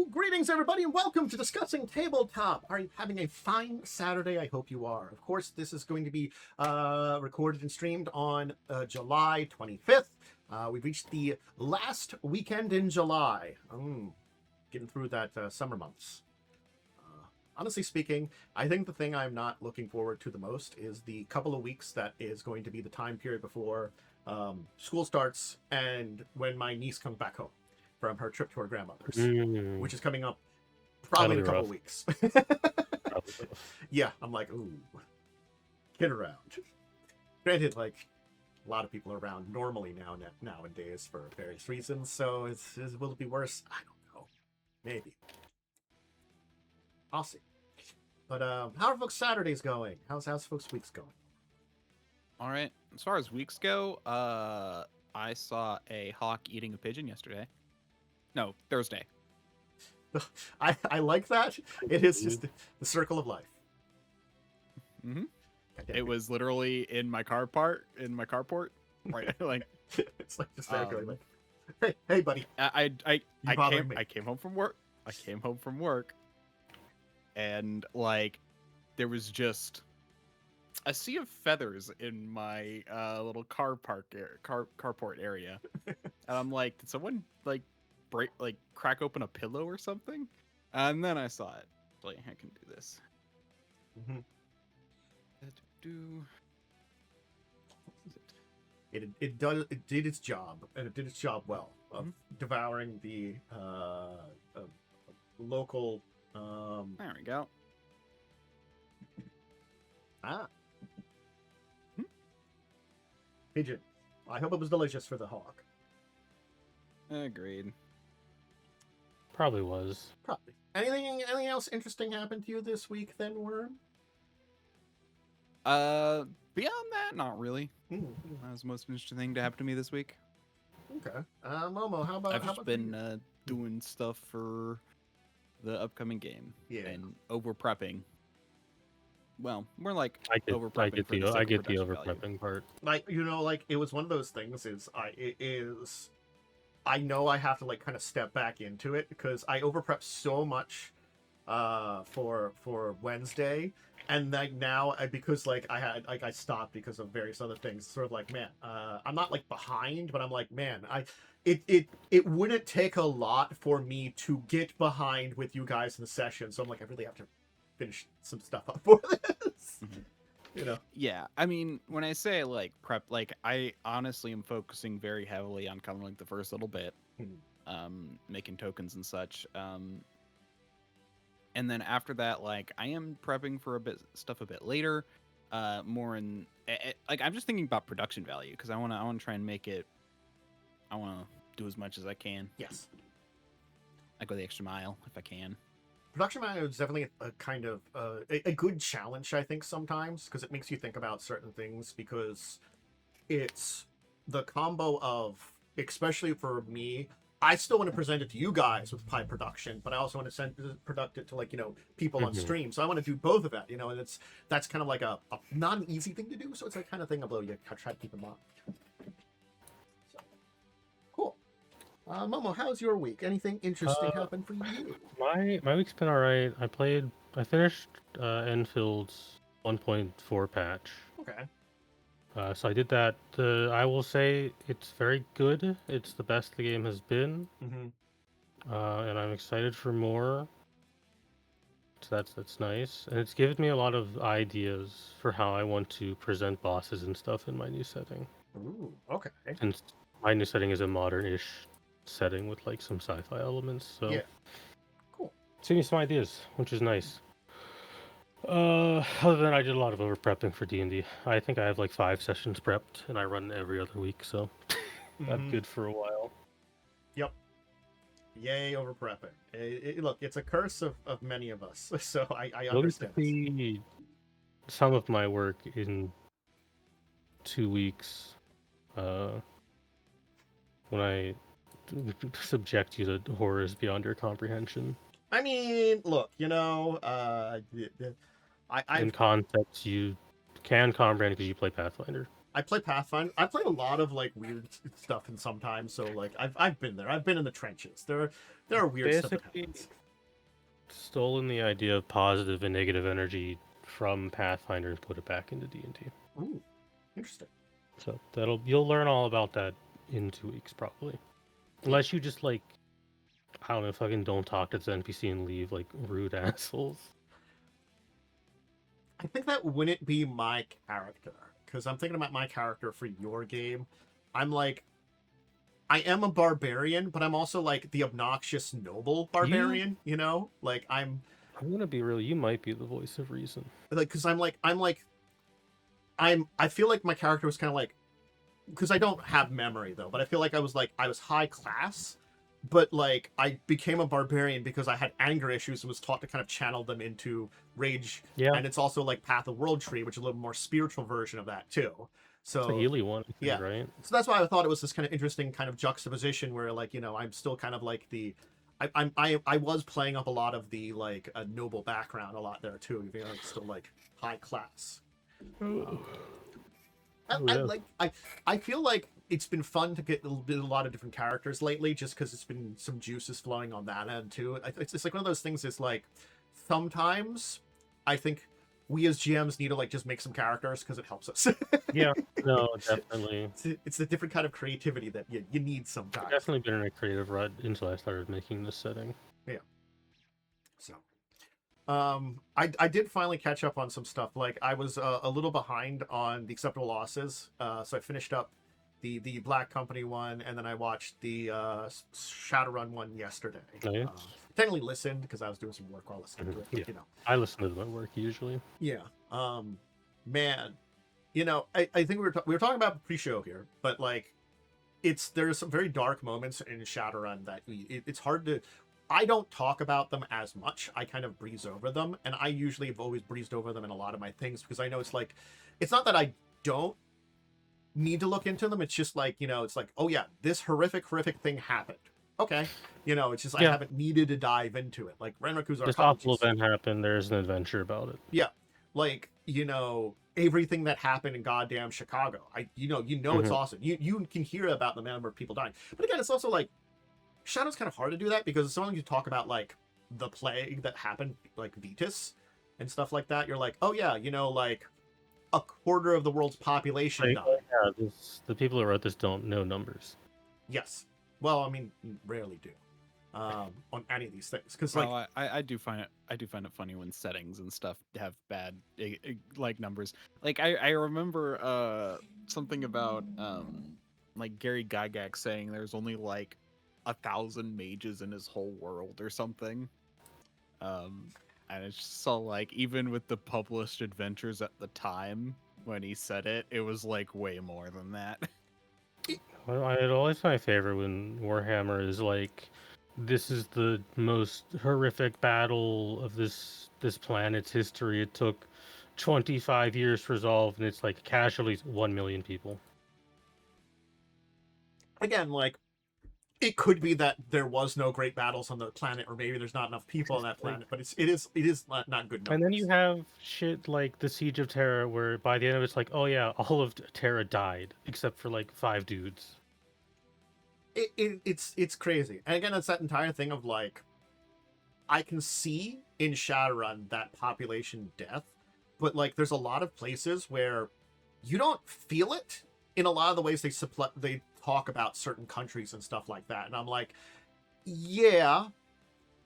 Greetings, everybody, and welcome to Discussing Tabletop. Are you having a fine Saturday? I hope you are. Of course, this is going to be recorded and streamed on July 25th. We've reached the last weekend in July. Getting through that summer months. Honestly speaking, I think the thing I'm not looking forward to the most is the couple of weeks that is going to be the time period before school starts and when my niece comes back home from her trip to her grandmother's, which is coming up probably in a couple of weeks. Yeah, I'm like, ooh, get around. Granted, like, a lot of people are around normally nowadays for various reasons, so will it be worse? I don't know. Maybe. I'll see. But how are folks' Saturdays going? How's folks' weeks going? All right. As far as weeks go, I saw a hawk eating a pigeon yesterday. No, Thursday. I like that. It is just the circle of life. Mm-hmm. It was literally in my carport, right? Like it's like just there going like, hey, buddy. I came home from work. I came home from work, and like there was just a sea of feathers in my little carport area, and I'm like, did someone crack open a pillow or something? And then I saw it. Like, I can do this. Mm-hmm. It did its job, and it did its job well of devouring the local. There we go. Pigeon. I hope it was delicious for the hawk. Agreed. Probably was. Probably. Anything else interesting happened to you this week, then, Worm? Beyond that, not really. That was the most interesting thing to happen to me this week. Okay. Momo, how about? I've just been doing stuff for the upcoming game. Yeah. And over prepping. Well, more like over I prepping. get the over prepping part. Like, it was one of those things. I know I have to like kind of step back into it because I over prep so much for Wednesday, and like now because like I stopped because of various other things. Sort of like, man, I'm not like behind, but I'm like, man, it wouldn't take a lot for me to get behind with you guys in the session. So I'm like, I really have to finish some stuff up for this. You know. Yeah, I mean, when I say like prep, like I honestly am focusing very heavily on kind of like the first little bit, making tokens and such. And then after that, like I am prepping for a bit later, more in like I'm just thinking about production value because I want to try and make it. I want to do as much as I can. Yes. I go the extra mile if I can. Production value is definitely a kind of a good challenge, I think, sometimes, because it makes you think about certain things, because it's the combo of, especially for me, I still want to present it to you guys with high production, but I also want to product it to, like, people on stream. So I want to do both of that, and that's kind of like a not an easy thing to do, so it's that kind of thing although you try to keep in mind. So, cool. Momo, how's your week? Anything interesting happen for you? My week's been alright. I finished Enfield's 1.4 patch. Okay. So I did that. I will say it's very good. It's the best the game has been. And I'm excited for more. So that's nice. And it's given me a lot of ideas for how I want to present bosses and stuff in my new setting. Ooh, okay. Since my new setting is a modern-ish setting with like some sci-fi elements, so yeah, cool. It's giving me some ideas, which is nice. Other than I did a lot of over prepping for D&D. I think I have like 5 sessions prepped, and I run every other week, so I'm good for a while. Yep. Yay, over prepping. Look, it's a curse of many of us, so I understand. See some of my work in 2 weeks. When I subject you to horrors beyond your comprehension. I mean, look, in concepts you can comprehend because you play Pathfinder. I play Pathfinder. I play a lot of like weird stuff in sometimes. So like I've been there. I've been in the trenches. There are weird stuff that Basically, happens. stolen the idea of positive and negative energy from Pathfinder and put it back into D&D. Ooh, interesting. So you'll learn all about that in 2 weeks probably. Unless you just like, I don't know, fucking don't talk to the NPC and leave like rude assholes. I think that wouldn't be my character, because I'm thinking about my character for your game. I'm like, I am a barbarian, but I'm also like the obnoxious noble barbarian. You know, like I'm gonna be real. You might be the voice of reason. Like, because I feel like my character was kind of like, because I don't have memory though, but I feel like I was high class, but like I became a barbarian because I had anger issues and was taught to kind of channel them into rage. Yeah. And it's also like Path of World Tree, which is a little more spiritual version of that too. So it's a Healy one, yeah, right? So that's why I thought it was this kind of interesting kind of juxtaposition where like, you know, I'm still kind of like I was playing up a lot of the like a noble background a lot there too, even though it's still like high class. I feel like it's been fun to get a lot of different characters lately, just because it's been some juices flowing on that end too. It's like one of those things. Is like sometimes I think we as GMs need to like just make some characters because it helps us. Yeah, no, definitely. It's a different kind of creativity that you need sometimes. I've definitely been in a creative rut until I started making this setting. Yeah. So. I did finally catch up on some stuff. Like I was a little behind on the Acceptable Losses, so I finished up the Black Company one, and then I watched the Shadowrun one yesterday. Nice. Technically listened because I was doing some work while listening to it. Yeah. You know, I listen to them at work usually. Yeah. Man, you know, I think we were talking about pre-show here, but like, there's some very dark moments in Shadowrun that it's hard to. I don't talk about them as much. I kind of breeze over them, and I usually have always breezed over them in a lot of my things because I know it's like, it's not that I don't need to look into them. It's just like, you know, it's like, oh yeah, this horrific thing happened. Okay, you know, it's just I haven't needed to dive into it. Like Renraku's this awful event happened. There's an adventure about it. Yeah, like, you know, everything that happened in goddamn Chicago. You know, it's awesome. You can hear about the number of people dying, but again, it's also like. Shadow's kind of hard to do that because as long as you talk about like the plague that happened, like Vetus and stuff like that, you're like, oh yeah, you know, like a quarter of the world's population died. Yeah, the people who wrote this don't know numbers. Yes, well, I mean, rarely do on any of these things because like I do find it funny when settings and stuff have bad like numbers. Like I remember something about like Gary Gygax saying there's only like 1,000 mages in his whole world or something. And it's just so like, even with the published adventures at the time when he said it, it was like way more than that. Well, it's always my favorite when Warhammer is like, this is the most horrific battle of this planet's history. It took 25 years to resolve, and it's like casualties 1 million people. Again, like, it could be that there was no great battles on the planet, or maybe there's not enough people on that planet, but it is not good numbers. And then you have shit like the Siege of Terra, where by the end of it's like, oh yeah, all of Terra died except for like 5 dudes. It's crazy. And again, it's that entire thing of like, I can see in Shadowrun that population death, but like there's a lot of places where you don't feel it in a lot of the ways they talk about certain countries and stuff like that. And I'm like, yeah,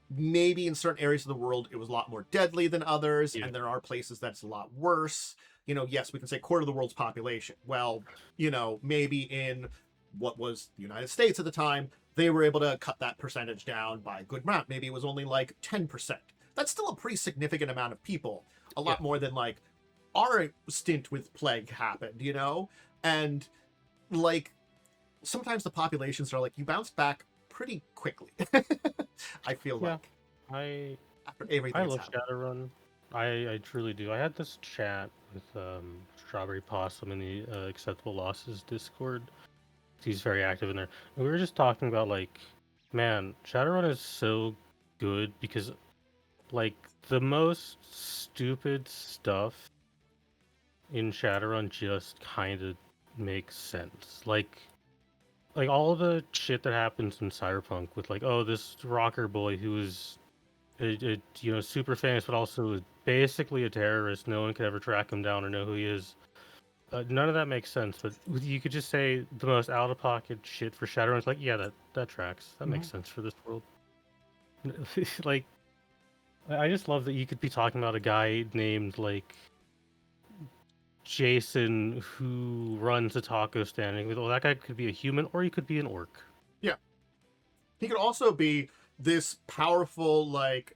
maybe in certain areas of the world it was a lot more deadly than others, and there are places that's a lot worse. You know, yes, we can say quarter of the world's population. Well, you know, maybe in what was the United States at the time, they were able to cut that percentage down by a good amount. Maybe it was only like 10%. That's still a pretty significant amount of people. A lot more than like our stint with plague happened, you know? And like, sometimes the populations are like, you bounce back pretty quickly. I feel like. After everything I love Shadowrun. I truly do. I had this chat with Strawberry Possum in the Acceptable Losses Discord. He's very active in there. And we were just talking about, like, man, Shadowrun is so good because, like, the most stupid stuff in Shadowrun just kind of makes sense. Like all the shit that happens in Cyberpunk with like, oh, this rocker boy who is super famous, but also is basically a terrorist. No one could ever track him down or know who he is. None of that makes sense. But you could just say the most out of pocket shit for Shadowrun. It's like, yeah, that tracks. That makes sense for this world. Like, I just love that you could be talking about a guy named like Jason who runs a taco stand. Well, that guy could be a human or he could be an orc. Yeah. He could also be this powerful, like,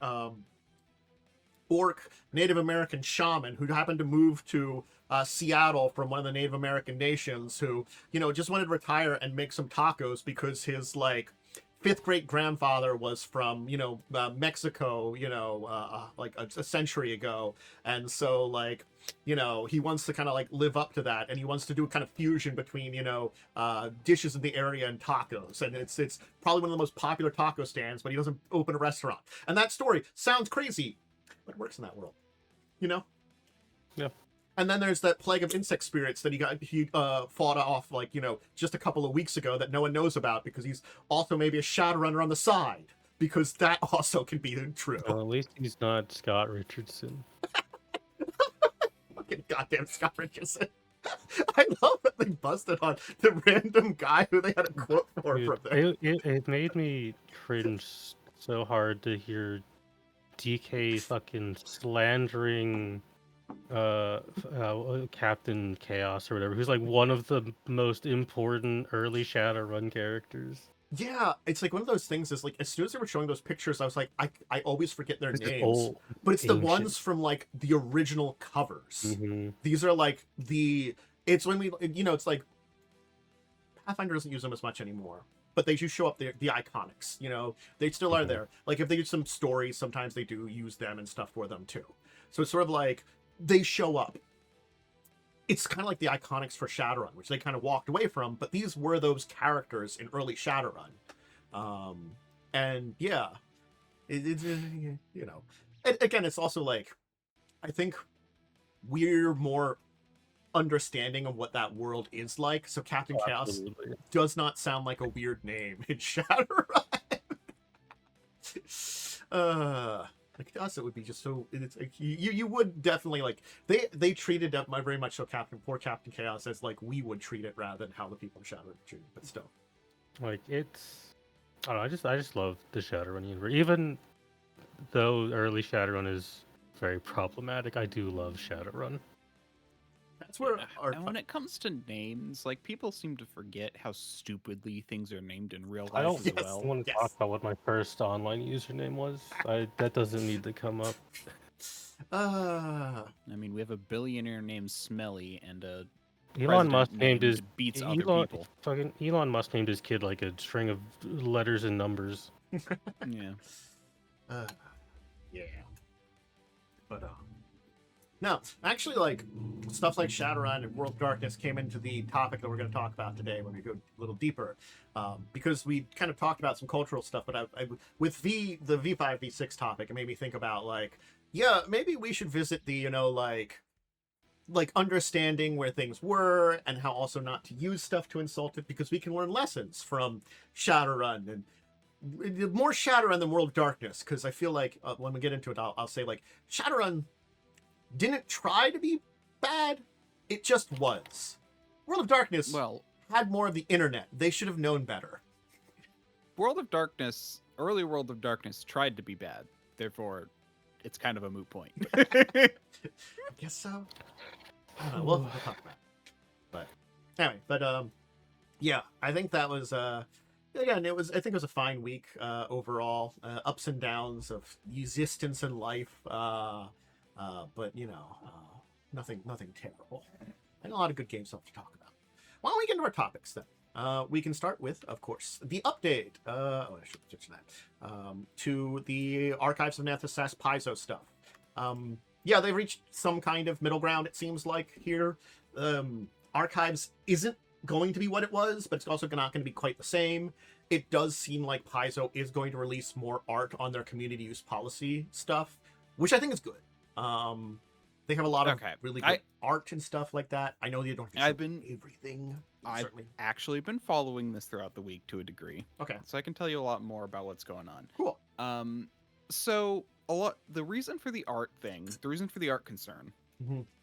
orc Native American shaman who happened to move to Seattle from one of the Native American nations who, just wanted to retire and make some tacos because his, like, fifth great grandfather was from Mexico like a century ago, and so like he wants to kind of like live up to that, and he wants to do a kind of fusion between dishes in the area and tacos, and it's probably one of the most popular taco stands, but he doesn't open a restaurant. And that story sounds crazy, but it works in that world. Yeah. And then there's that plague of insect spirits that he fought off like just a couple of weeks ago that no one knows about because he's also maybe a Shadowrunner on the side, because that also can be true. Well, at least he's not Scott Richardson. Fucking goddamn Scott Richardson. I love that they busted on the random guy who they had a quote for Dude, from there. It made me cringe so hard to hear DK fucking slandering Captain Chaos or whatever, who's like one of the most important early Shadowrun characters. Yeah, it's like one of those things is like as soon as they were showing those pictures, I was like, I always forget their names. Old, but it's ancient. The ones from like the original covers. Mm-hmm. These are like it's when we it's like Pathfinder doesn't use them as much anymore, but they do show up the iconics. They still are there. Like if they do some stories, sometimes they do use them and stuff for them too. So it's sort of like they show up. It's kind of like the iconics for Shadowrun, which they kind of walked away from, but these were those characters in early Shadowrun. And yeah, it's again, it's also like, I think we're more understanding of what that world is like. So Captain Chaos does not sound like a weird name in Shadowrun. Like to us, it would be just so. It's like you would definitely like they treated very much so poor Captain Chaos as like we would treat it rather than how the people in Shadowrun treat it. But still, like it's, I don't know. I just love the Shadowrun universe. Even though early Shadowrun is very problematic, I do love Shadowrun. That's where and when it comes to names, like people seem to forget how stupidly things are named in real life. I don't as well. want to talk about what my first online username was. That doesn't need to come up. I mean, we have a billionaire named Smelly and a Elon Musk named his beats other people. Fucking Elon Musk named his kid like a string of letters and numbers. Yeah. Yeah. But no, actually, like, stuff like Shadowrun and World of Darkness came into the topic that we're going to talk about today when we go a little deeper. Because we kind of talked about some cultural stuff, but I with the V5, V6 topic, it made me think about, like, yeah, maybe we should visit the, like understanding where things were and how also not to use stuff to insult it, because we can learn lessons from Shadowrun and more Shadowrun than World of Darkness, because I feel like when we get into it, I'll say, like, Shadowrun didn't try to be bad, it just was. World of Darkness had more of the internet. They should have known better. Early World of Darkness tried to be bad, therefore it's kind of a moot point. I guess so. We'll talk about it. But anyway, yeah, I think that was again, I think it was a fine week overall. Ups and downs of existence in life. But nothing terrible, and a lot of good game stuff to talk about. Why don't we get into our topics then? We can start with, of course, the update. I should switch that to the Archives of Nethys Paizo stuff. Yeah, they've reached some kind of middle ground. It seems like here, Archives isn't going to be what it was, but it's also not going to be quite the same. It does seem like Paizo is going to release more art on their community use policy stuff, which I think is good. They have a lot of really good art and stuff like that. I know you don't have to show everything. I've actually been following this throughout the week to a degree. Okay. So I can tell you a lot more about what's going on. Cool. So the reason for the art concern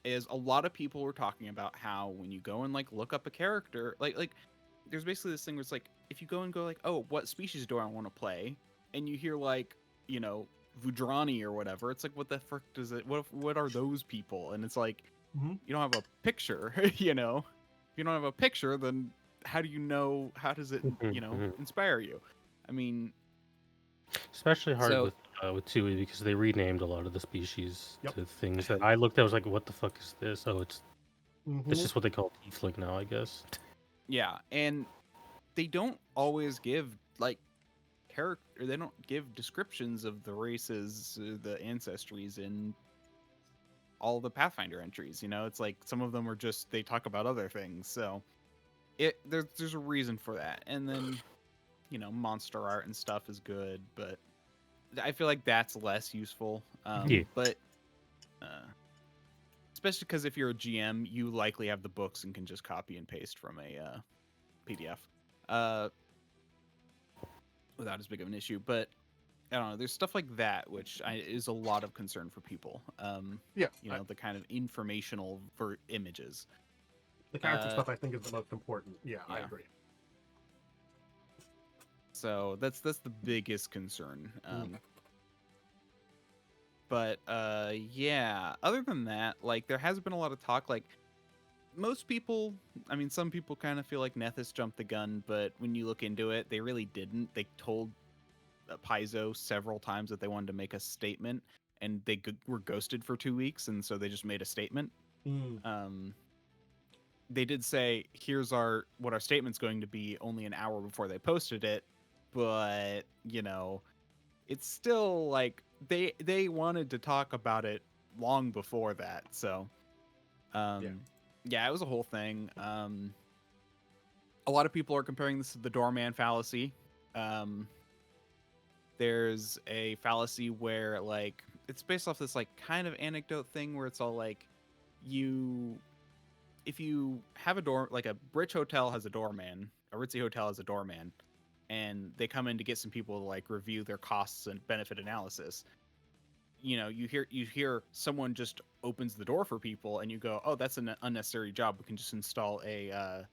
is a lot of people were talking about how when you go and like look up a character, like there's basically this thing where it's like, if you go and go like, oh, what species do I want to play? And you hear like, you know, Vudrani or whatever, it's like, what the frick does it, what are those people? And it's like, you don't have a picture, you know? If you don't have a picture, then how do you know, how does it, you know, inspire you? I mean... Especially hard with Tui, because they renamed a lot of the species to things that I looked at, I was like, what the fuck is this? Oh, it's just what they call tiefling now, I guess. Yeah, and they don't always give, like, character, they don't give descriptions of the races, the ancestries in all the Pathfinder entries, you know? It's like, some of them are just, they talk about other things, so there's a reason for that. And then, you know, monster art and stuff is good, but I feel like that's less useful. But especially because if you're a GM, you likely have the books and can just copy and paste from a PDF without as big of an issue. But I don't know, there's stuff like that which is a lot of concern for people. You know, the kind of informational for images. The character stuff I think is the most important. Yeah, I agree. So that's the biggest concern. But yeah, other than that, like, there has been a lot of talk, like, most people, I mean, some people kind of feel like Nethys jumped the gun, but when you look into it, they really didn't. They told Paizo several times that they wanted to make a statement, and they were ghosted for 2 weeks, and so they just made a statement. They did say, here's what our statement's going to be, only an hour before they posted it, but, you know, it's still, like, they wanted to talk about it long before that, so... Yeah, it was a whole thing. A lot of people are comparing this to the doorman fallacy. There's a fallacy where, like, it's based off this, like, kind of anecdote thing where it's all like, if you have like a rich hotel has a doorman, a ritzy hotel has a doorman, and they come in to get some people to, like, review their costs and benefit analysis. You know, you hear someone just opens the door for people, and you go, oh, that's an unnecessary job. We can just install a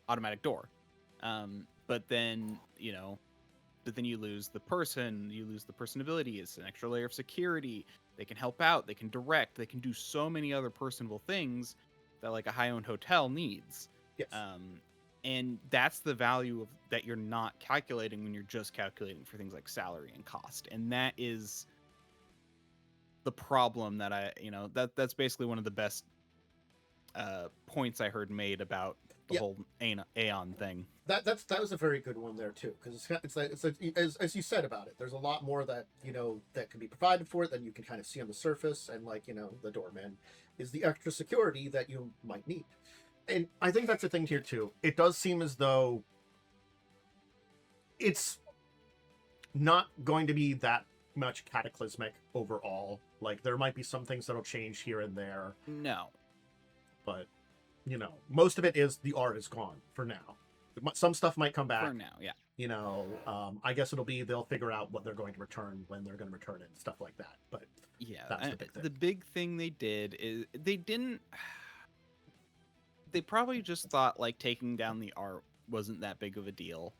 automatic door. But then, you know, you lose the person. You lose the personability. It's an extra layer of security. They can help out. They can direct. They can do so many other personable things that, like, a high-owned hotel needs. Yes. And that's the value of that you're not calculating when you're just calculating for things like salary and cost. And that is the problem that that's basically one of the best points I heard made about the whole Aeon thing. That was a very good one there too, because it's like as you said about it, there's a lot more that, you know, that can be provided for it than you can kind of see on the surface, and, like, you know, the doorman is the extra security that you might need. And I think that's the thing here too. It does seem as though it's not going to be that much cataclysmic overall. Like, there might be some things that'll change here and there. No. But, you know, most of it is the art is gone for now. Some stuff might come back. For now, yeah. You know, I guess they'll figure out what they're going to return, when they're going to return it, and stuff like that. But yeah, that's the big thing. The big thing they did is they probably just thought, like, taking down the art wasn't that big of a deal.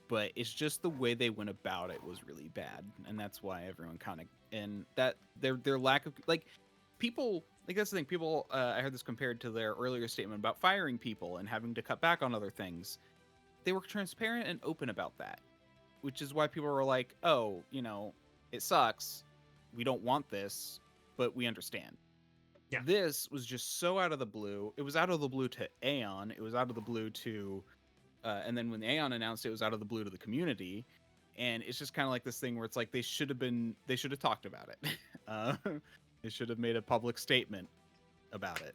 But it's just the way they went about it was really bad, and that's why everyone kind of, and that their lack of, like, people, like, that's the thing, people I heard this compared to their earlier statement about firing people and having to cut back on other things. They were transparent and open about that, which is why people were like, oh, you know, it sucks, we don't want this, but we understand. Yeah. This was just so out of the blue. It was out of the blue to Aeon. It was out of the blue to and then when Aeon announced it, it was out of the blue to the community, and it's just kind of like this thing where it's like they should have talked about it. They should have made a public statement about it.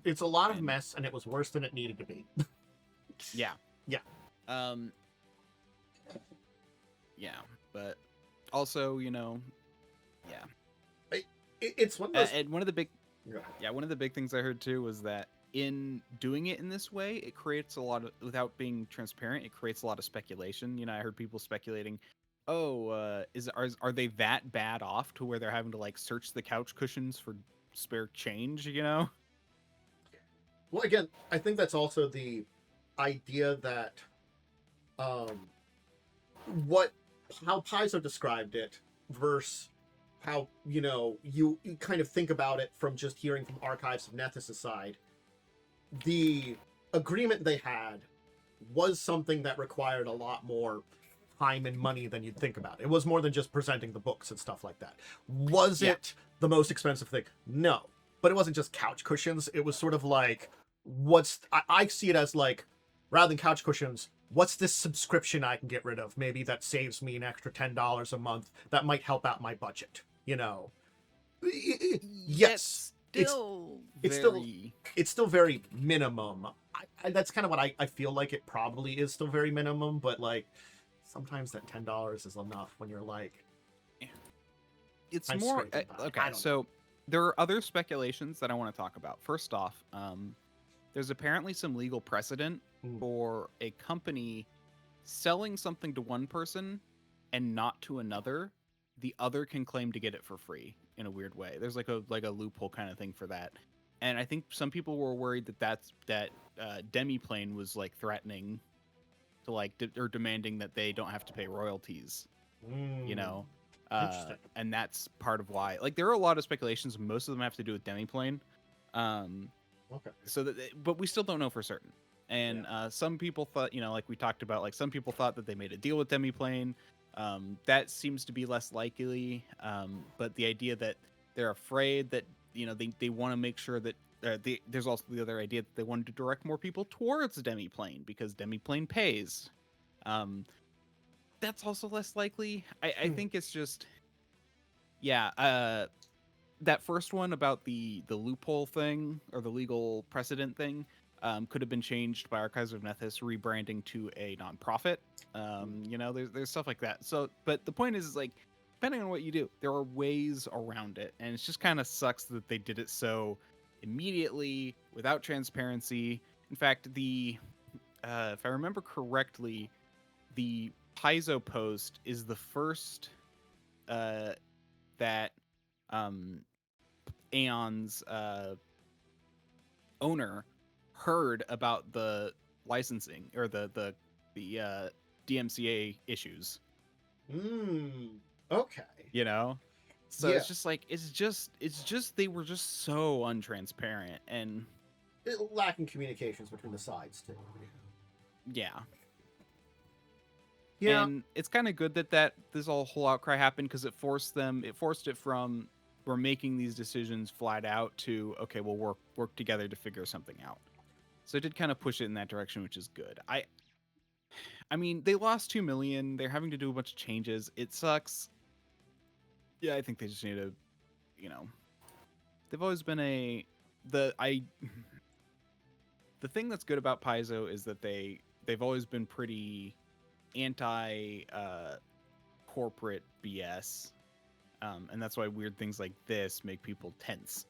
It's a lot of mess, and it was worse than it needed to be. Yeah. Yeah. Yeah, but also, you know, yeah. It's one of those. And one of the big things I heard too was that in doing it in this way, it creates a lot of, without being transparent, it creates a lot of speculation. I heard people speculating, oh, are they that bad off to where they're having to like search the couch cushions for spare change? Well, again, I think that's also the idea that how Paizo described it versus how you kind of think about it from just hearing from Archives of Nethys' side. The agreement they had was something that required a lot more time and money than you'd think about. It was more than just presenting the books and stuff like that. Was it the most expensive thing? No. But it wasn't just couch cushions. It was sort of like, I see it as like, rather than couch cushions, what's this subscription I can get rid of? Maybe that saves me an extra $10 a month. That might help out my budget. Yes. It's still very minimum. That's kind of what I feel like it probably is still very minimum, but like sometimes that $10 is enough when you're like, it's more okay. So there are other speculations that I want to talk about. First off, there's apparently some legal precedent for a company selling something to one person and not to another. The other can claim to get it for free in a weird way. There's like a loophole kind of thing for that. And I think some people were worried that Demiplane was like threatening to like or demanding that they don't have to pay royalties. And that's part of why. Like there are a lot of speculations. Most of them have to do with Demiplane. Okay. But we still don't know for certain. And some people thought, like we talked about, like some people thought that they made a deal with Demiplane. That seems to be less likely. But the idea that they're afraid that they want to make sure that there's also the other idea that they wanted to direct more people towards Demiplane because Demiplane pays. That's also less likely. I think it's just that first one about the loophole thing or the legal precedent thing could have been changed by Archives of Nethys rebranding to a nonprofit. There's stuff like that. So, but the point is like, depending on what you do, there are ways around it, and it just kind of sucks that they did it so immediately without transparency. In fact, if I remember correctly, the Paizo post is the first that Aeon's owner heard about the licensing or the DMCA issues. Okay. So it's just like it's just they were just so untransparent and lacking communications between the sides too. Yeah. And it's kind of good that this whole outcry happened because it forced it from we're making these decisions flat out to okay, we'll work together to figure something out. So it did kind of push it in that direction, which is good. I mean, they lost 2 million. They're having to do a bunch of changes. It sucks. Yeah, I think they just need to, they've always been the thing that's good about Paizo is that they've always been pretty anti corporate BS. And that's why weird things like this make people tense,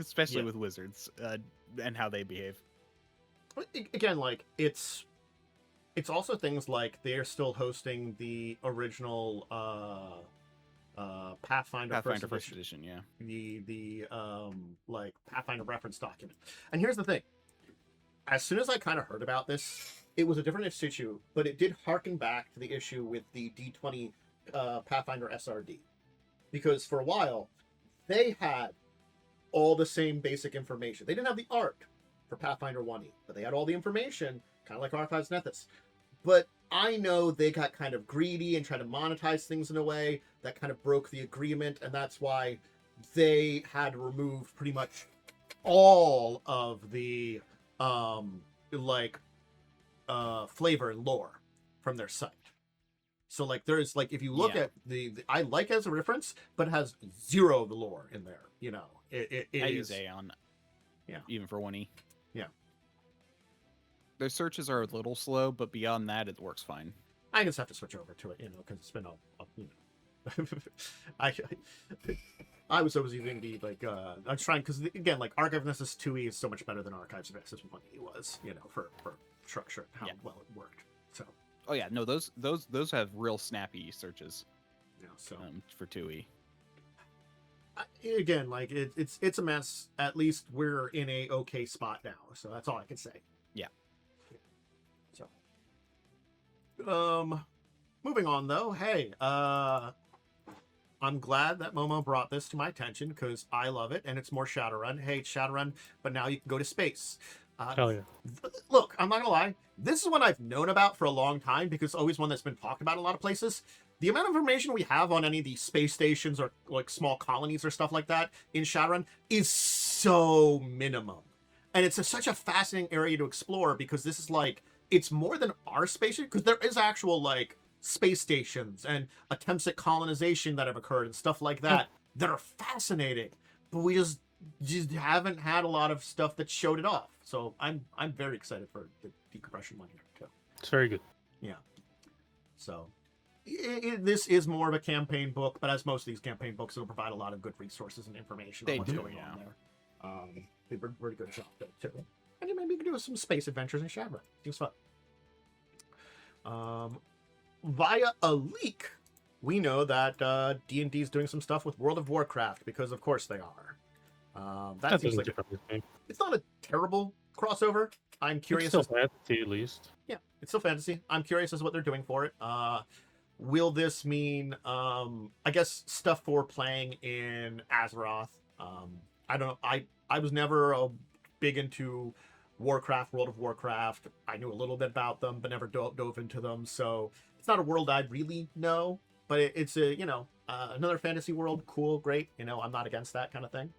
especially with wizards and how they behave. Again, like it's also things like they're still hosting the original Pathfinder First Edition, yeah. The like Pathfinder reference document. And here's the thing. As soon as I kind of heard about this, it was a different issue, but it did harken back to the issue with the D20 Pathfinder SRD. Because for a while, they had all the same basic information. They didn't have the art for Pathfinder 1E, but they had all the information, kind of like Archives Nethys. But I know they got kind of greedy and tried to monetize things in a way that kind of broke the agreement, and that's why they had removed pretty much all of the flavor and lore from their site. So like there's like if you look at the I like it as a reference, but it has zero of the lore in there. I use Aeon. Yeah. Even for 1E. Yeah. Their searches are a little slow, but beyond that, it works fine. I just have to switch over to it, because it's been I was always using the I was trying because again like Archive of Nessus 2e is so much better than Archives of Nessus 1e was, for structure and how well it worked. So. Oh yeah, no, those have real snappy searches. Yeah. So for 2e. Again, like it's a mess. At least we're in a okay spot now, so that's all I can say. Yeah. So, moving on though. Hey, I'm glad that Momo brought this to my attention because I love it and it's more Shadowrun. Hey, it's Shadowrun, but now you can go to space. Hell yeah. Look, I'm not gonna lie. This is one I've known about for a long time because it's always one that's been talked about in a lot of places. The amount of information we have on any of these space stations or like small colonies or stuff like that in Shadowrun is so minimum. And it's such a fascinating area to explore because this is like, it's more than our space, because there is actual like space stations and attempts at colonization that have occurred and stuff like that that are fascinating. But we just haven't had a lot of stuff that showed it off. So I'm very excited for the decompression one here too. It's very good. Yeah. So this is more of a campaign book, but as most of these campaign books, it'll provide a lot of good resources and information on what's going on there. They were pretty good job there too. And maybe you can do some space adventures in Shadowrun. Seems fun. Via a leak, we know that D&D is doing some stuff with World of Warcraft because, of course, they are. That seems like it's not a terrible crossover. I'm curious. It's still fantasy, at least. Yeah, it's still fantasy. I'm curious as to what they're doing for it. Will this mean, I guess, stuff for playing in Azeroth? I don't know. I was never big into Warcraft, World of Warcraft. I knew a little bit about them, but never dove into them. So it's not a world I really know, but it's a, another fantasy world. Cool, great. I'm not against that kind of thing.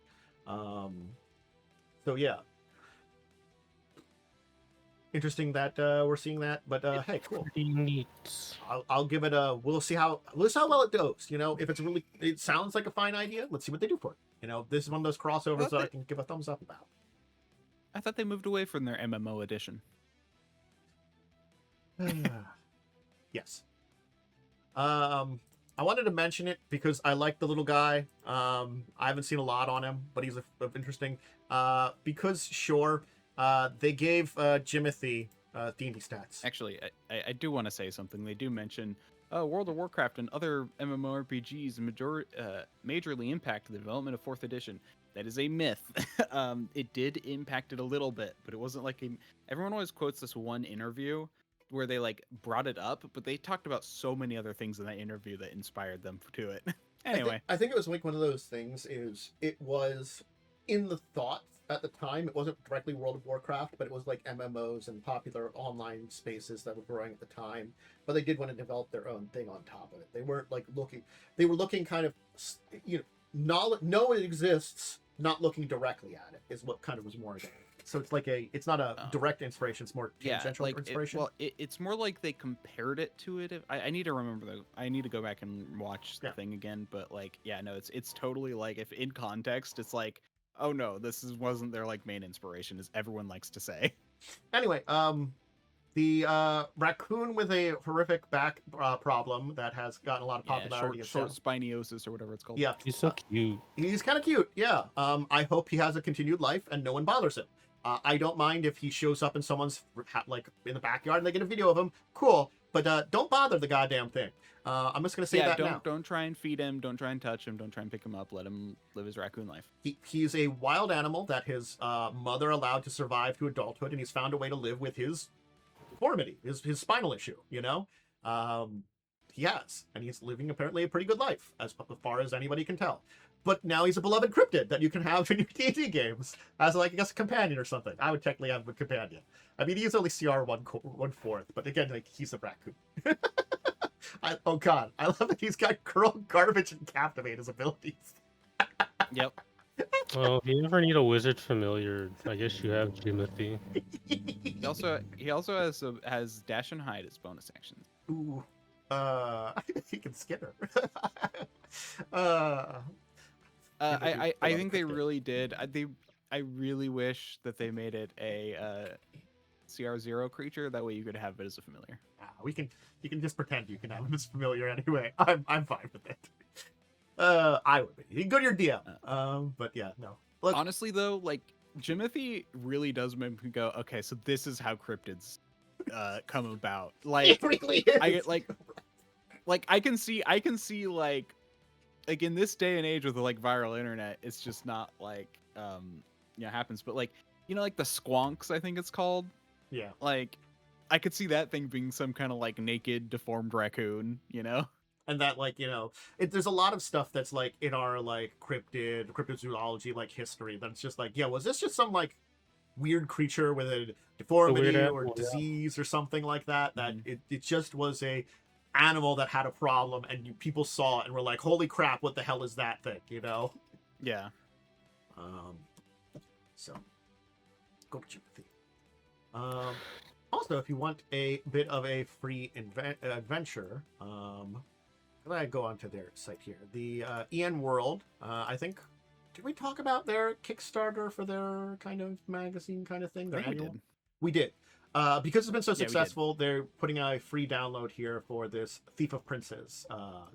So yeah. Interesting that we're seeing that, but hey, cool. Pretty neat. I'll give it a. We'll see how well it goes. If it's really, it sounds like a fine idea. Let's see what they do for it. This is one of those crossovers that I can give a thumbs up about. I thought they moved away from their MMO edition. Yes. I wanted to mention it because I like the little guy. I haven't seen a lot on him, but he's interesting. Because sure. They gave Jiimothy D&D stats. Actually, I do want to say something. They do mention World of Warcraft and other MMORPGs majorly impact the development of 4th edition. That is a myth. It did impact it a little bit, but it wasn't like everyone always quotes this one interview where they like brought it up, but they talked about so many other things in that interview that inspired them to it. Anyway, I think it was like one of those things. It was in the thought at the time. It wasn't directly World of Warcraft, but it was like MMOs and popular online spaces that were growing at the time. But they did want to develop their own thing on top of it. They weren't like looking. They were looking kind of, know it exists, not looking directly at it is what kind of was more. So it's like it's not a direct inspiration. It's more tangential inspiration. It's more like they compared it to it. I need to remember I need to go back and watch the thing again. But it's totally like if in context, it's like, oh no, wasn't their like main inspiration, as everyone likes to say. Anyway, the raccoon with a horrific back problem that has gotten a lot of popularity. Short spiniosis or whatever it's called. Yeah, he's so cute. He's kind of cute. Yeah. I hope he has a continued life and no one bothers him. I don't mind if he shows up in someone's like in the backyard and they get a video of him. Cool, but don't bother the goddamn thing. I'm just gonna say that now. Don't try and feed him. Don't try and touch him. Don't try and pick him up. Let him live his raccoon life. He's a wild animal that his mother allowed to survive to adulthood, and he's found a way to live with his deformity, his spinal issue. He has, and he's living apparently a pretty good life as far as anybody can tell. But now he's a beloved cryptid that you can have in your D&D games as, like, I guess, a companion or something. I would technically have a companion. I mean, he's only CR 1/4, but again, like, he's a raccoon. Oh god, I love that he's got curl, garbage, and captivate as abilities. Yep. Well, if you ever need a wizard familiar, I guess you have Jiimothy. He also has dash and hide as bonus actions. Ooh. He can skin her. I think they really did. I really wish that they made it a CR0 creature. That way you could have it as a familiar. You can just pretend you can have him as familiar anyway. I'm fine with it. I would be. You can go to your DM. But yeah, no. Look, honestly though, like Jiimothy really does make me go, okay, so this is how cryptids come about. Like it really is. I get like I can see like in this day and age with the like viral internet, it's just not like happens. But like like the squonks, I think it's called. Yeah. Like I could see that thing being some kind of like naked, deformed raccoon, And that, like, there's a lot of stuff that's like in our like cryptozoology like history that's just like, yeah, was this just some like weird creature with a deformity or disease or something like that? That it just was a animal that had a problem, and people saw it and were like, holy crap, what the hell is that thing? Yeah. So go to Jiimothy. Also, if you want a bit of a free adventure, let me go onto their site here. The EN World, I think. Did we talk about their Kickstarter for their kind of magazine kind of thing? Their annual? We did. Because it's been so successful, they're putting out a free download here for this Thief of Princes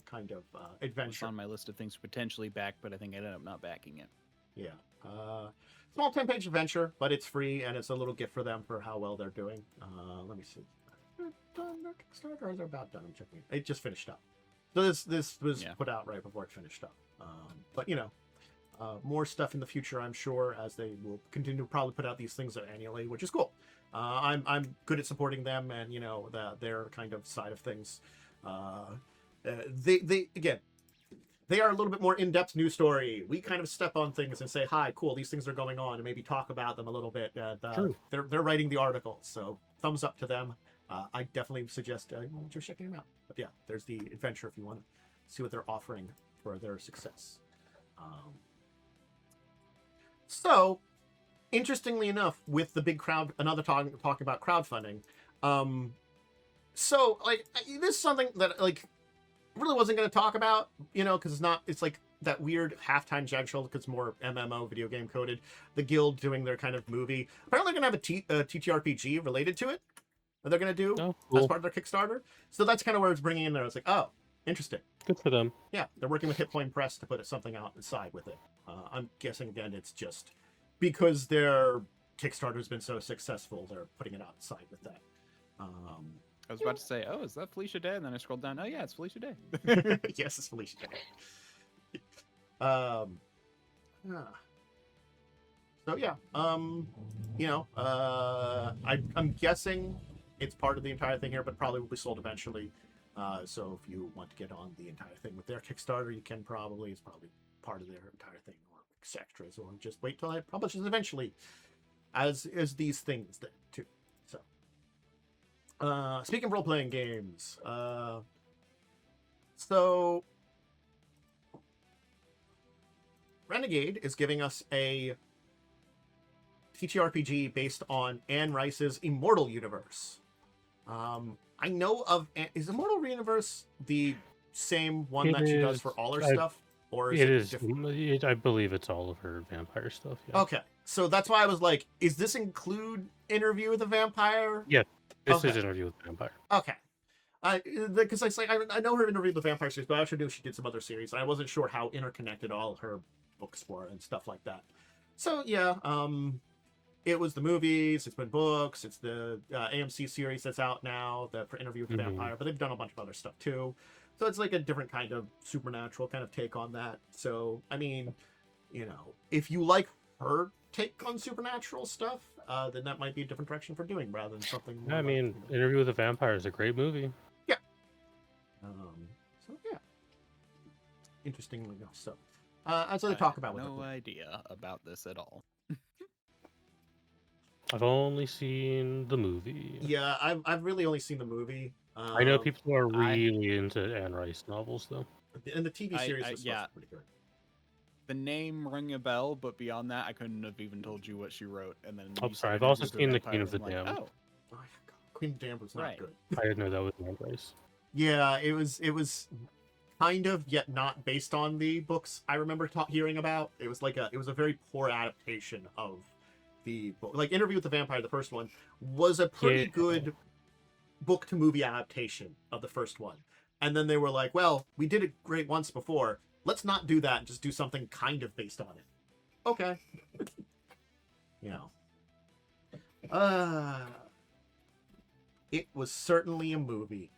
kind of adventure. It's on my list of things to potentially back, but I think I ended up not backing it. Yeah. Small 10-page adventure, but it's free, and it's a little gift for them for how well they're doing. Let me see. They're done their Kickstarter, or they're about done. I'm checking. It just finished up. So this was put out right before it finished up. But more stuff in the future, I'm sure, as they will continue to probably put out these things annually, which is cool. I'm good at supporting them, and their kind of side of things. They are a little bit more in-depth news story. We kind of step on things and say, hi, cool, these things are going on, and maybe talk about them a little bit. And they're writing the articles, so thumbs up to them. I definitely suggest just checking them out. But yeah, there's the adventure if you want to see what they're offering for their success. So, interestingly enough, with the big crowd, another talking about crowdfunding. So, like, this is something that, like, really wasn't going to talk about, because it's like that weird half-time jagsaw because it's more MMO video game coded. The guild doing their kind of movie. Apparently they're going to have a TTRPG related to it that they're going to do as part of their Kickstarter. So that's kind of where it's bringing in there. It's like, oh, interesting. Good for them. Yeah, they're working with Hit Point Press to put something out inside with it. I'm guessing, again, it's just because their Kickstarter's been so successful, they're putting it outside with that. I was about to say, oh, is that Felicia Day? And then I scrolled down. Oh, yeah, it's Felicia Day. Yes, it's Felicia Day. So, yeah. I'm guessing it's part of the entire thing here, but probably will be sold eventually. So if you want to get on the entire thing with their Kickstarter, you can probably. It's probably part of their entire thing, or extras, or just wait till it publishes eventually, as these things too. Speaking of role-playing games, so Renegade is giving us a TTRPG based on Anne Rice's Immortal Universe. I know of... Is Immortal Universe the same one that she does for all her stuff? Or is it different? I believe it's all of her vampire stuff, yeah. Okay, so that's why I was like, is this include Interview with the Vampire? Yeah. This is Interview with the Vampire. Okay. Because I know her Interview with the Vampire series, but I actually knew she did some other series, and I wasn't sure how interconnected all her books were and stuff like that. So, yeah, it was the movies, it's been books, it's the AMC series that's out now, for Interview with the Vampire, but they've done a bunch of other stuff, too. So it's like a different kind of supernatural kind of take on that. So, I mean, if you like her take on supernatural stuff, then that might be a different direction for doing rather than something more. I mean, Interview with the Vampire is a great movie. Yeah. So yeah. Interestingly enough, so as I talk about, no idea about this at all. I've only seen the movie. Yeah, I've really only seen the movie. I know people are really into Anne Rice novels, though. And the TV series was pretty good. The name rang a bell, but beyond that, I couldn't have even told you what she wrote. And then I'm sorry, I've also seen The Queen of the Damned. Oh, Queen of the Damned was not good. I didn't know that was Anne Rice. Yeah, it was kind of, yet not based on the books I remember hearing about. It was like a very poor adaptation of the book. Like Interview with the Vampire, the first one, was a pretty good book to movie adaptation of the first one. And then they were like, well, we did it great once before. let's not do that and just do something kind of based on it. Okay. You know. It was certainly a movie.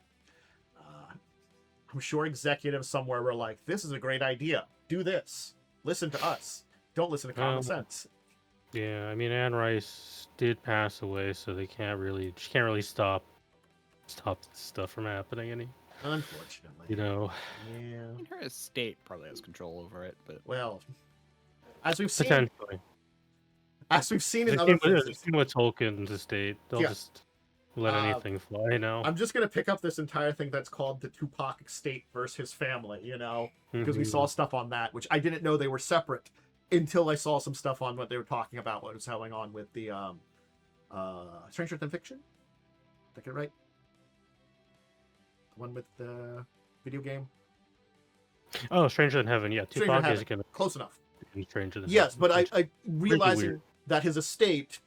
I'm sure executives somewhere were like, this is a great idea. Do this. Listen to us. Don't listen to common sense. Yeah, I mean, Anne Rice did pass away, so she can't really stop stuff from happening any. Unfortunately. You know. Yeah. I mean, her estate probably has control over it, but well, as we've seen, potentially. As we've seen in other places. With Tolkien's estate, they'll just let anything fly now. I'm just going to pick up this entire thing that's called the Tupac estate versus his family, you know, because we saw stuff on that, which I didn't know they were separate until I saw some stuff on what they were talking about, what was going on with the Stranger Than Fiction. Did I get it right? The one with the video game? Oh, Stranger Than Heaven, yeah. Tupac is gonna close enough. Stranger Than yes, Heaven. But I realizing that his estate,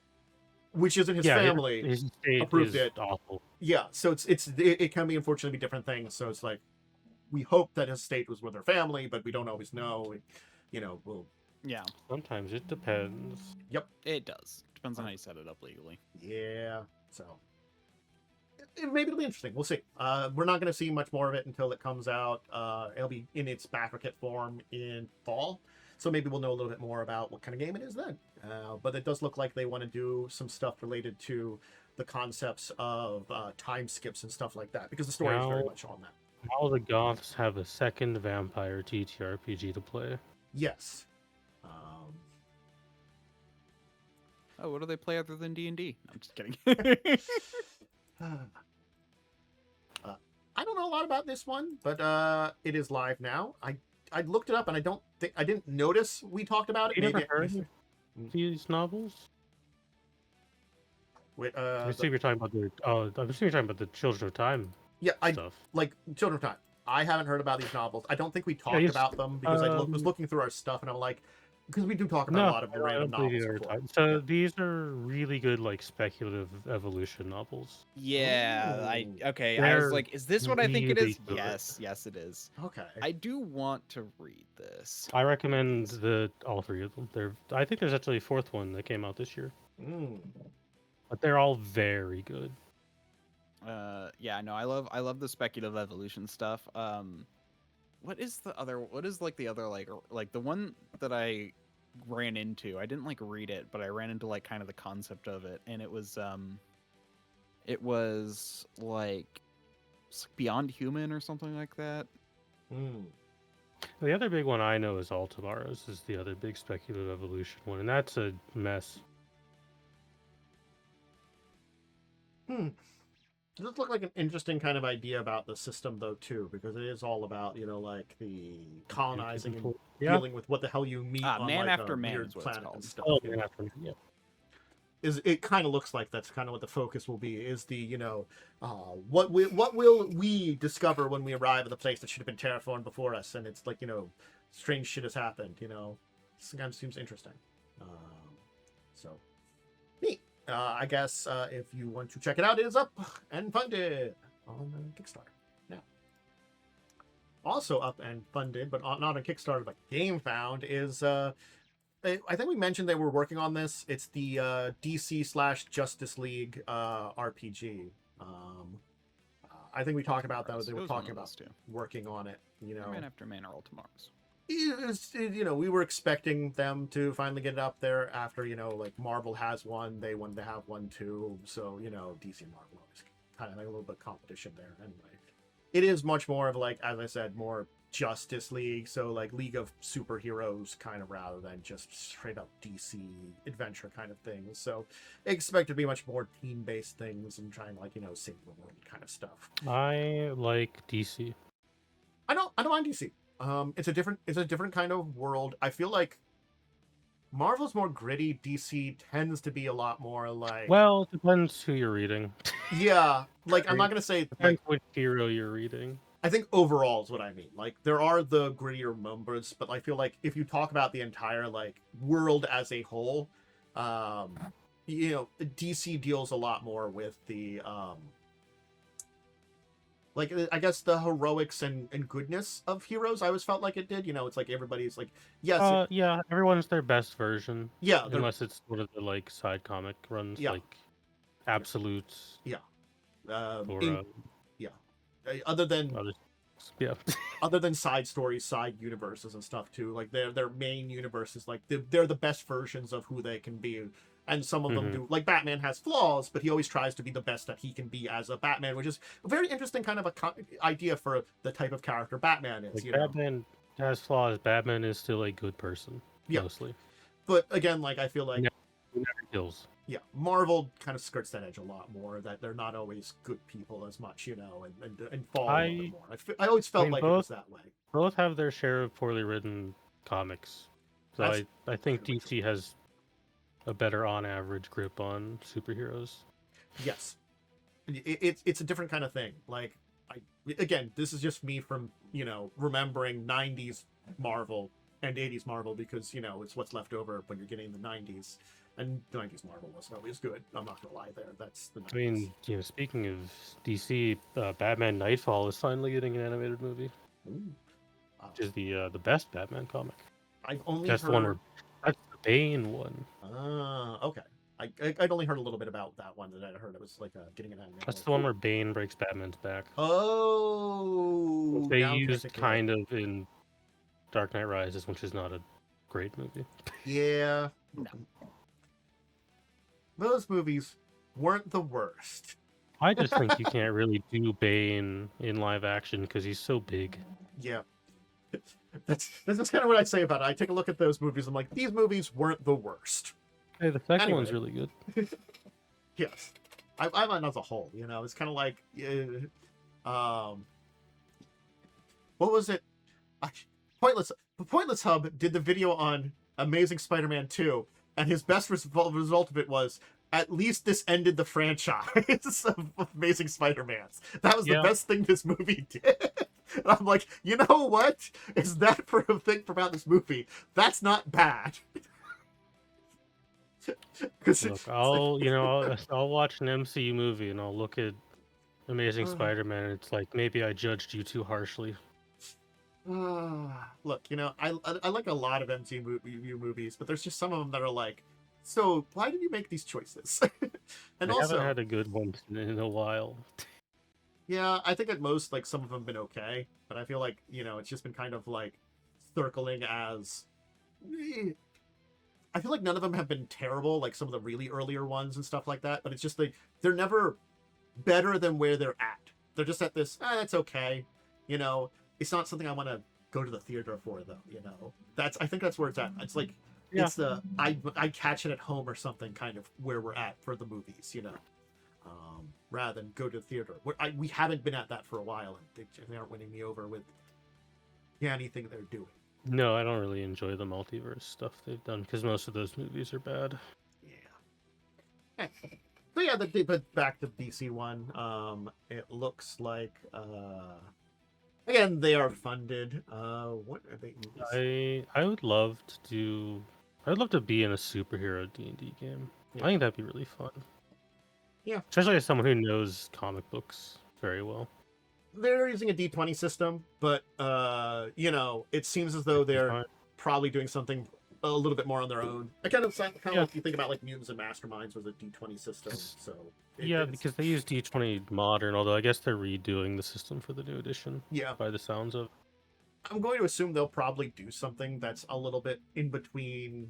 which isn't his family, his estate approved is it. Awful. Yeah, so it can be unfortunately be different things. So it's like we hope that his estate was with their family, but we don't always know. You know, we'll. Yeah. Sometimes it depends. Yep. It does. Depends on how you set it up legally. Yeah. So maybe it'll be interesting. We'll see. We're not going to see much more of it until it comes out. It'll be in its backer kit form in fall. So maybe we'll know a little bit more about what kind of game it is then. But it does look like they want to do some stuff related to the concepts of time skips and stuff like that, because the story is very much on that. All the Goths have a second vampire TTRPG to play. Yes. Oh, what do they play other than D&D? I'm just kidding. I don't know a lot about this one, but it is live now. I looked it up and I didn't notice we talked about it. You never heard of these novels? Wait, I assume you're talking about the Children of Time. Yeah, stuff. Like Children of Time. I haven't heard about these novels. I don't think we talked about them because I was looking through our stuff and I'm like, because we do talk about a lot of the random novels. So these are really good, like, speculative evolution novels. Yeah, They're I was like, is this what I think it is? good. Yes, it is. Okay. I do want to read this. I recommend all three of them. I think there's actually a fourth one that came out this year. But they're all very good. Yeah, no, I love the speculative evolution stuff. What is the other like the one that I ran into? I didn't like read it, but I ran into like kind of the concept of it, and it was like Beyond Human or something like that. The other big one I know is Altabaros, is the other big speculative evolution one, and that's a mess. It does look like an interesting kind of idea about the system, though, too, because it is all about, you know, like the colonizing and dealing with what the hell you meet on Man like After a Man weird is what planet it's called. and stuff. Oh, Man After Man, yeah. It kind of looks like that's kind of what the focus will be, is the, you know, what will we discover when we arrive at the place that should have been terraformed before us, and it's like, you know, strange shit has happened, you know. This kind of seems interesting. So, neat. I guess if you want to check it out, it is up and funded on Kickstarter now. Also up and funded, but not on Kickstarter, but GameFound, is I think we mentioned they were working on this. It's the DC/Justice League RPG. I think we talked about that. They were talking about working on it. You know, Man After Man are all tomorrow's. You know, we were expecting them to finally get it up there after, you know, like Marvel has one, they wanted to have one too. So, you know, DC and Marvel always kind of like a little bit of competition there. Anyway, it is much more of like, as I said, more Justice League. So like League of Superheroes kind of, rather than just straight up DC adventure kind of things. So expect it to be much more team-based things and trying, like, you know, save the world kind of stuff. I like DC. I don't mind DC. It's a different kind of world. I feel like Marvel's more gritty. DC tends to be a lot more like. Well, it depends who you're reading. Yeah, like I'm not gonna say depends which hero you're reading. I think overall is what I mean. Like there are the grittier moments, but I feel like if you talk about the entire like world as a whole, you know, DC deals a lot more with the like I guess the heroics and goodness of heroes. I always felt like it did. You know, it's like everybody's like, yes, Yeah, everyone's their best version. yeah, Unless it's one of the like side comic runs, yeah, like Absolutes. yeah, Or yeah. Other than others. Yeah. other than side stories, side universes and stuff too. Like their main universes, like they're the best versions of who they can be. And some of them do. Like Batman has flaws, but he always tries to be the best that he can be as a Batman, which is a very interesting kind of idea for the type of character Batman is. Like Batman has flaws. Batman is still a good person, mostly. But again, like I feel like he never kills. Yeah, Marvel kind of skirts that edge a lot more. That they're not always good people as much, you know, and fall a little bit more. I always felt like it was that way. Both have their share of poorly written comics. So I think DC has a better on average grip on superheroes. Yes, it's a different kind of thing. Like again, this is just me from remembering '90s Marvel and '80s Marvel because it's what's left over when you're getting the '90s. And the '90s Marvel wasn't always good. I'm not gonna lie there. That's the 90s. I mean, speaking of DC, Batman Nightfall is finally getting an animated movie. Ooh. Which is the best Batman comic. I've only that's heard... the one that's the Bane one. Okay. I'd only heard a little bit about that one. That I heard it was like getting an animated. That's the one where Bane breaks Batman's back. Oh. They used kind of in Dark Knight Rises, which is not a great movie. Yeah. No. Those movies weren't the worst. I just think you can't really do Bane in live action because he's so big. Yeah. That's kind of what I say about it. I take a look at those movies. I'm like, these movies weren't the worst. Hey, the second one's really good. Yes. I mind as a whole, it's kind of like, what was it? Pointless Hub did the video on Amazing Spider-Man 2, and his best result of it was, at least this ended the franchise of Amazing Spider-Mans. That was the best thing this movie did. And I'm like, you know what? Is that for a thing about this movie? That's not bad. Look, I'll watch an MCU movie and I'll look at Amazing Spider-Man and it's like, maybe I judged you too harshly. Look, I like a lot of MCU movies, but there's just some of them that are like, so why did you make these choices? And I also haven't had a good one in a while. Yeah, I think at most, like, some of them have been okay, but I feel like, it's just been kind of like circling as, I feel like none of them have been terrible, like some of the really earlier ones and stuff like that, but it's just like, they're never better than where they're at. They're just at this, that's okay, it's not something I want to go to the theater for, though, I think that's where it's at. It's like, it's the, I catch it at home or something kind of where we're at for the movies, rather than go to the theater. We haven't been at that for a while, and they aren't winning me over with anything they're doing. No, I don't really enjoy the multiverse stuff they've done, because most of those movies are bad. Yeah. So yeah, but back to the DC one, it looks like, again, they are funded. What are they? I would love to be in a superhero D&D game. Yeah. I think that'd be really fun. Yeah. Especially as someone who knows comic books very well. They're using a D20 system, but, it seems as though they're probably doing something a little bit more on their own. I kind of if you think about, like, Mutants and Masterminds was a D20 system, so... because they use D20 Modern, although I guess they're redoing the system for the new edition. Yeah. By the sounds of... I'm going to assume they'll probably do something that's a little bit in between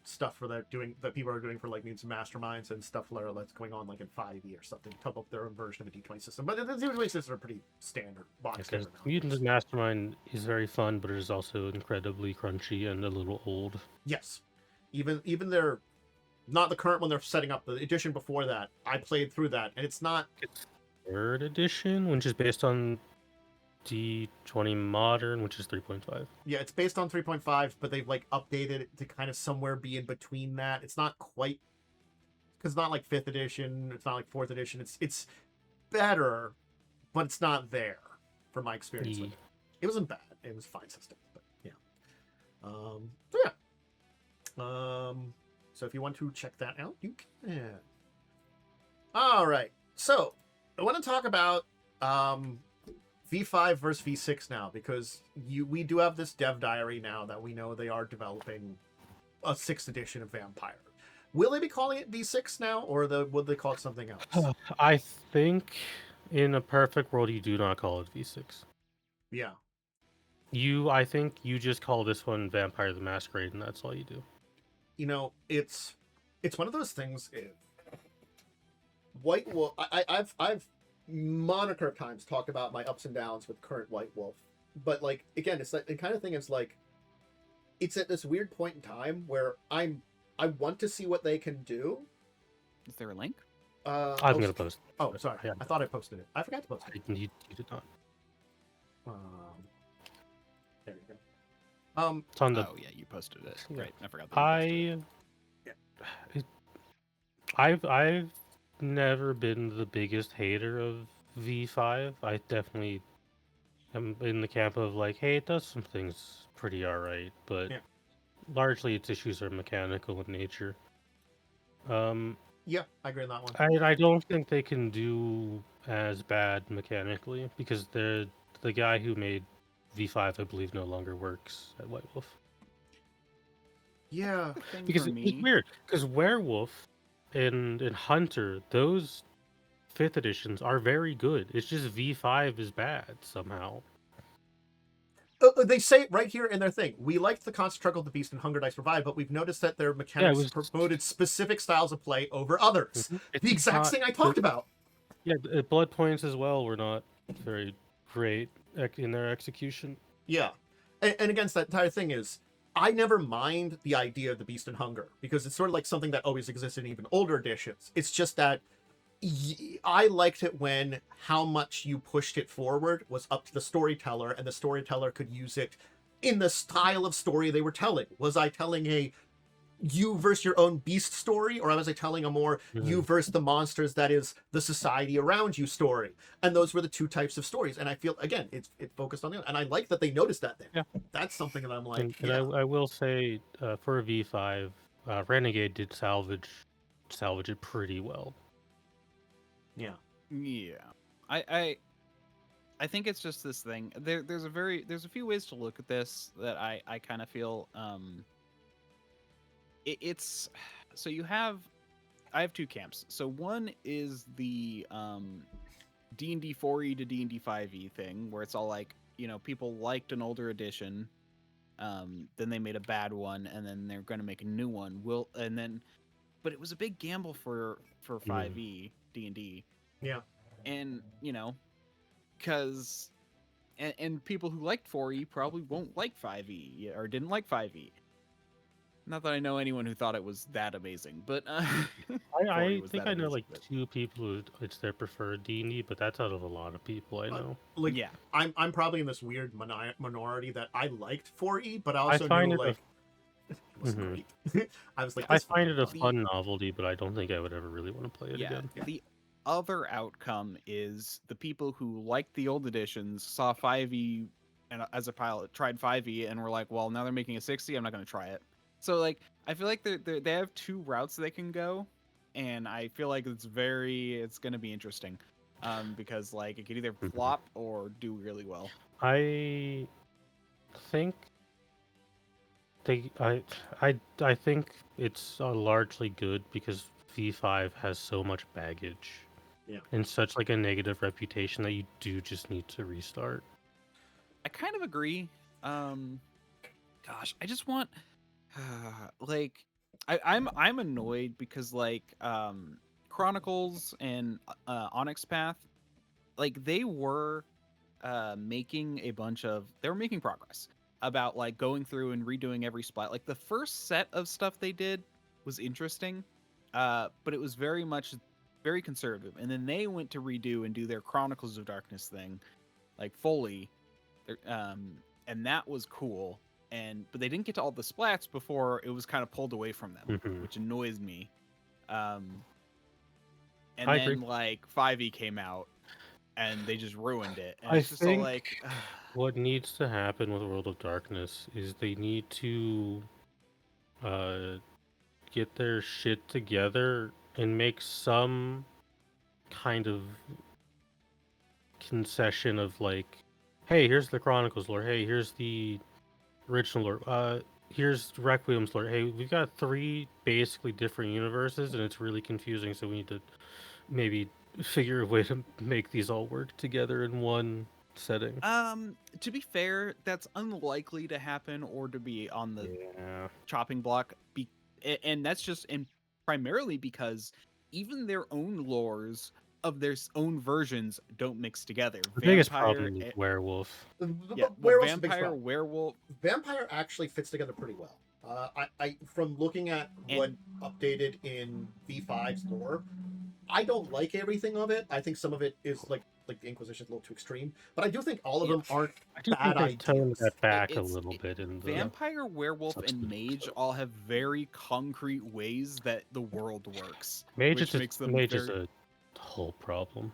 stuff that people are doing for like Mutants and Masterminds and stuff that's going on like in 5e or something, to up their own version of a D20 system. But the D20 systems are pretty standard. Mutants and Mastermind is very fun, but it is also incredibly crunchy and a little old. Yes, even their not the current one they're setting up, the edition before that. I played through that, and it's 3rd edition, which is based on D20 Modern, which is 3.5. Yeah, it's based on 3.5, but they've like updated it to kind of somewhere be in between that. It's not quite, because it's not like 5th edition, it's not like 4th edition. It's better, but it's not there from my experience. It wasn't bad. It was a fine system, but yeah. So if you want to check that out, you can. All right. So I want to talk about V5 versus V6 now, because we do have this dev diary now that we know they are developing a 6th edition of Vampire. Will they be calling it V6 now, or would they call it something else? I think in a perfect world, you do not call it V6. Yeah. I think you just call this one Vampire the Masquerade, and that's all you do. You know, it's one of those things. White Wolf. I've moniker times talked about my ups and downs with current White Wolf, but like again, it's like the kind of thing. It's like it's at this weird point in time where I want to see what they can do. Is there a link? I'm gonna post. Oh, sorry. Yeah. I thought I posted it. I forgot to post it. You did not. There you go. It's on the. Oh yeah, you posted it. Yeah. Right, I forgot. That I've never been the biggest hater of V5. I definitely am in the camp of like, hey, it does some things pretty alright, but largely its issues are mechanical in nature. Yeah, I agree on that one. I don't think they can do as bad mechanically because the guy who made V5, I believe, no longer works at White Wolf. Yeah, because it's weird. Because Werewolf and Hunter, those 5th editions are very good. It's just V5 is bad somehow. They say right here in their thing, we liked the constant struggle of the beast and Hunger Dice Revive, but we've noticed that their mechanics promoted specific styles of play over others. The exact thing I talked about. Yeah, blood points as well were not very great in their execution. Yeah, and against that entire thing is, I never mind the idea of the beast and hunger because it's sort of like something that always existed in even older editions. It's just that I liked it when how much you pushed it forward was up to the storyteller, and the storyteller could use it in the style of story they were telling. Was I telling a you versus your own beast story, or was I telling a more you versus the monsters that is the society around you story? And those were the two types of stories. And I feel again, it focused on the, and I like that they noticed that there. Yeah, that's something that I'm like. And I will say for a V5, Renegade did salvage it pretty well. Yeah. I think it's just this thing. There's a few ways to look at this that I kind of feel it's so I have two camps. So one is the D&D 4e to D&D 5e thing where it's all like, people liked an older edition, then they made a bad one, and then they're going to make a new one. But it was a big gamble for 5e D&D. Yeah. And, because and people who liked 4e probably won't like 5e or didn't like 5e. Not that I know anyone who thought it was that amazing, but I think I know like 2 people who it's their preferred D&D, but that's out of a lot of people I know. Yeah, I'm probably in this weird minority that I liked 4e, but I also knew like it wasn't great. I was like, I find it a fun novelty, but I don't think I would ever really want to play it again. The other outcome is the people who liked the old editions saw 5e and as a pilot tried 5e and were like, well, now they're making a 6e, I'm not going to try it. So like I feel like they have 2 routes they can go, and I feel like it's going to be interesting, because like it could either flop or do really well. I think I think it's largely good because V5 has so much baggage, and such like a negative reputation that you do just need to restart. I kind of agree. Gosh, I just want. Like I'm annoyed because like Chronicles and Onyx Path, like they were making progress about like going through and redoing every splat. Like the first set of stuff they did was interesting, but it was very conservative. And then they went to redo and do their Chronicles of Darkness thing, like fully, and that was cool. But they didn't get to all the splats before it was kind of pulled away from them, which annoys me. And I then agree. like 5e came out, and they just ruined it. And I it's just think all like, what needs to happen with World of Darkness is they need to get their shit together and make some kind of concession of like, hey, here's the Chronicles lore. Hey, here's the original lore. Here's Requiem's lore. Hey, we've got 3 basically different universes, and it's really confusing. So we need to maybe figure a way to make these all work together in one setting. To be fair, that's unlikely to happen or to be on the Yeah. chopping block. And that's just primarily because even their own lores of their own versions don't mix together. The biggest problem is werewolf. Werewolf's the biggest Vampire, problem. werewolf. Vampire actually fits together pretty well. I from looking at what updated in V5's lore, I don't like everything of it. I think some of it is like the Inquisition is a little too extreme, but I do think all of them aren't I do bad think they've toned ideas. that back a little bit in the Vampire, werewolf, and mage all have very concrete ways that the world works. Mage which makes them is a whole problem.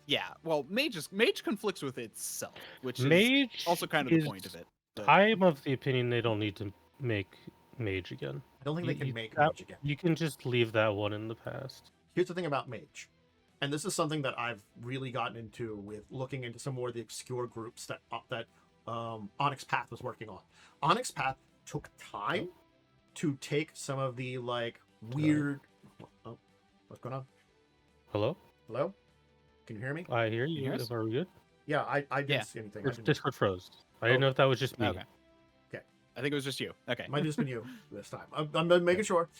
Yeah, well, mage conflicts with itself, which Mage is also kind of the point of it. But I am of the opinion they don't need to make mage again. I don't think they can make mage again. You can just leave that one in the past. Here's the thing about mage, and this is something that I've really gotten into with looking into some more of the obscure groups that Onyx Path was working on. Onyx Path took time to take some of the like weird. Oh, what's going on? Hello? Hello? Can you hear me? I hear you. Are we good? Yeah, I didn't see anything. Discord froze. I didn't know if that was just me. Okay. I think it was just you. Okay. Might have just been you this time. I'm making sure.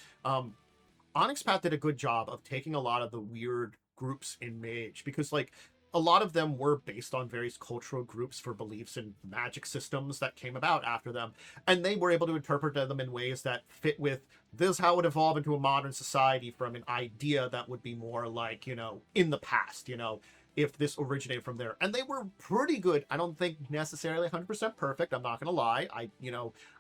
Onyx Path did a good job of taking a lot of the weird groups in Mage because, like, a lot of them were based on various cultural groups for beliefs in magic systems that came about after them. And they were able to interpret them in ways that fit with this is how it would evolve into a modern society from an idea that would be more like, in the past, if this originated from there. And they were pretty good. I don't think necessarily 100% perfect. I'm not going to lie.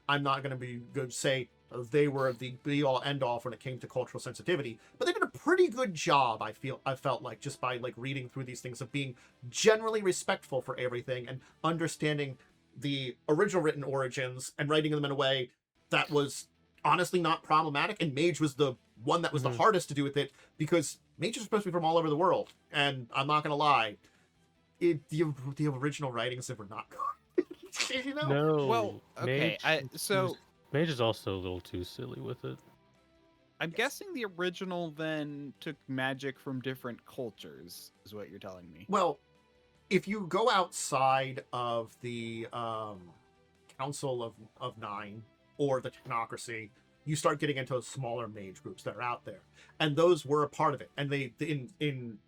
I'm not going to be good to say they were the be-all end-all when it came to cultural sensitivity, but they did a pretty good job. I felt like just by like reading through these things of being generally respectful for everything and understanding the original written origins and writing them in a way that was honestly not problematic. And Mage was the one that was the hardest to do with it because Mage is supposed to be from all over the world, and I'm not gonna lie, the original writings that were not good. No. Well, okay. Mage is also a little too silly with it. I'm guessing the original then took magic from different cultures, is what you're telling me. Well, if you go outside of the Council of Nine or the Technocracy, you start getting into smaller mage groups that are out there, and those were a part of it. And they in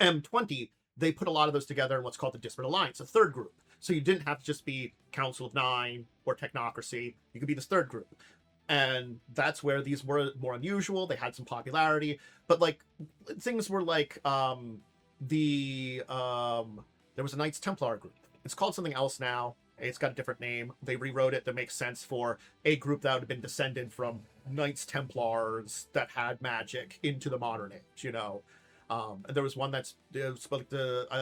M20 they put a lot of those together in what's called the Disparate Alliance, a third group. So you didn't have to just be Council of Nine or Technocracy. You could be this third group. And that's where these were more unusual. They had some popularity. But like things were like there was a Knights Templar group. It's called something else now. It's got a different name. They rewrote it to make sense for a group that would have been descended from Knights Templars that had magic into the modern age, And there was one I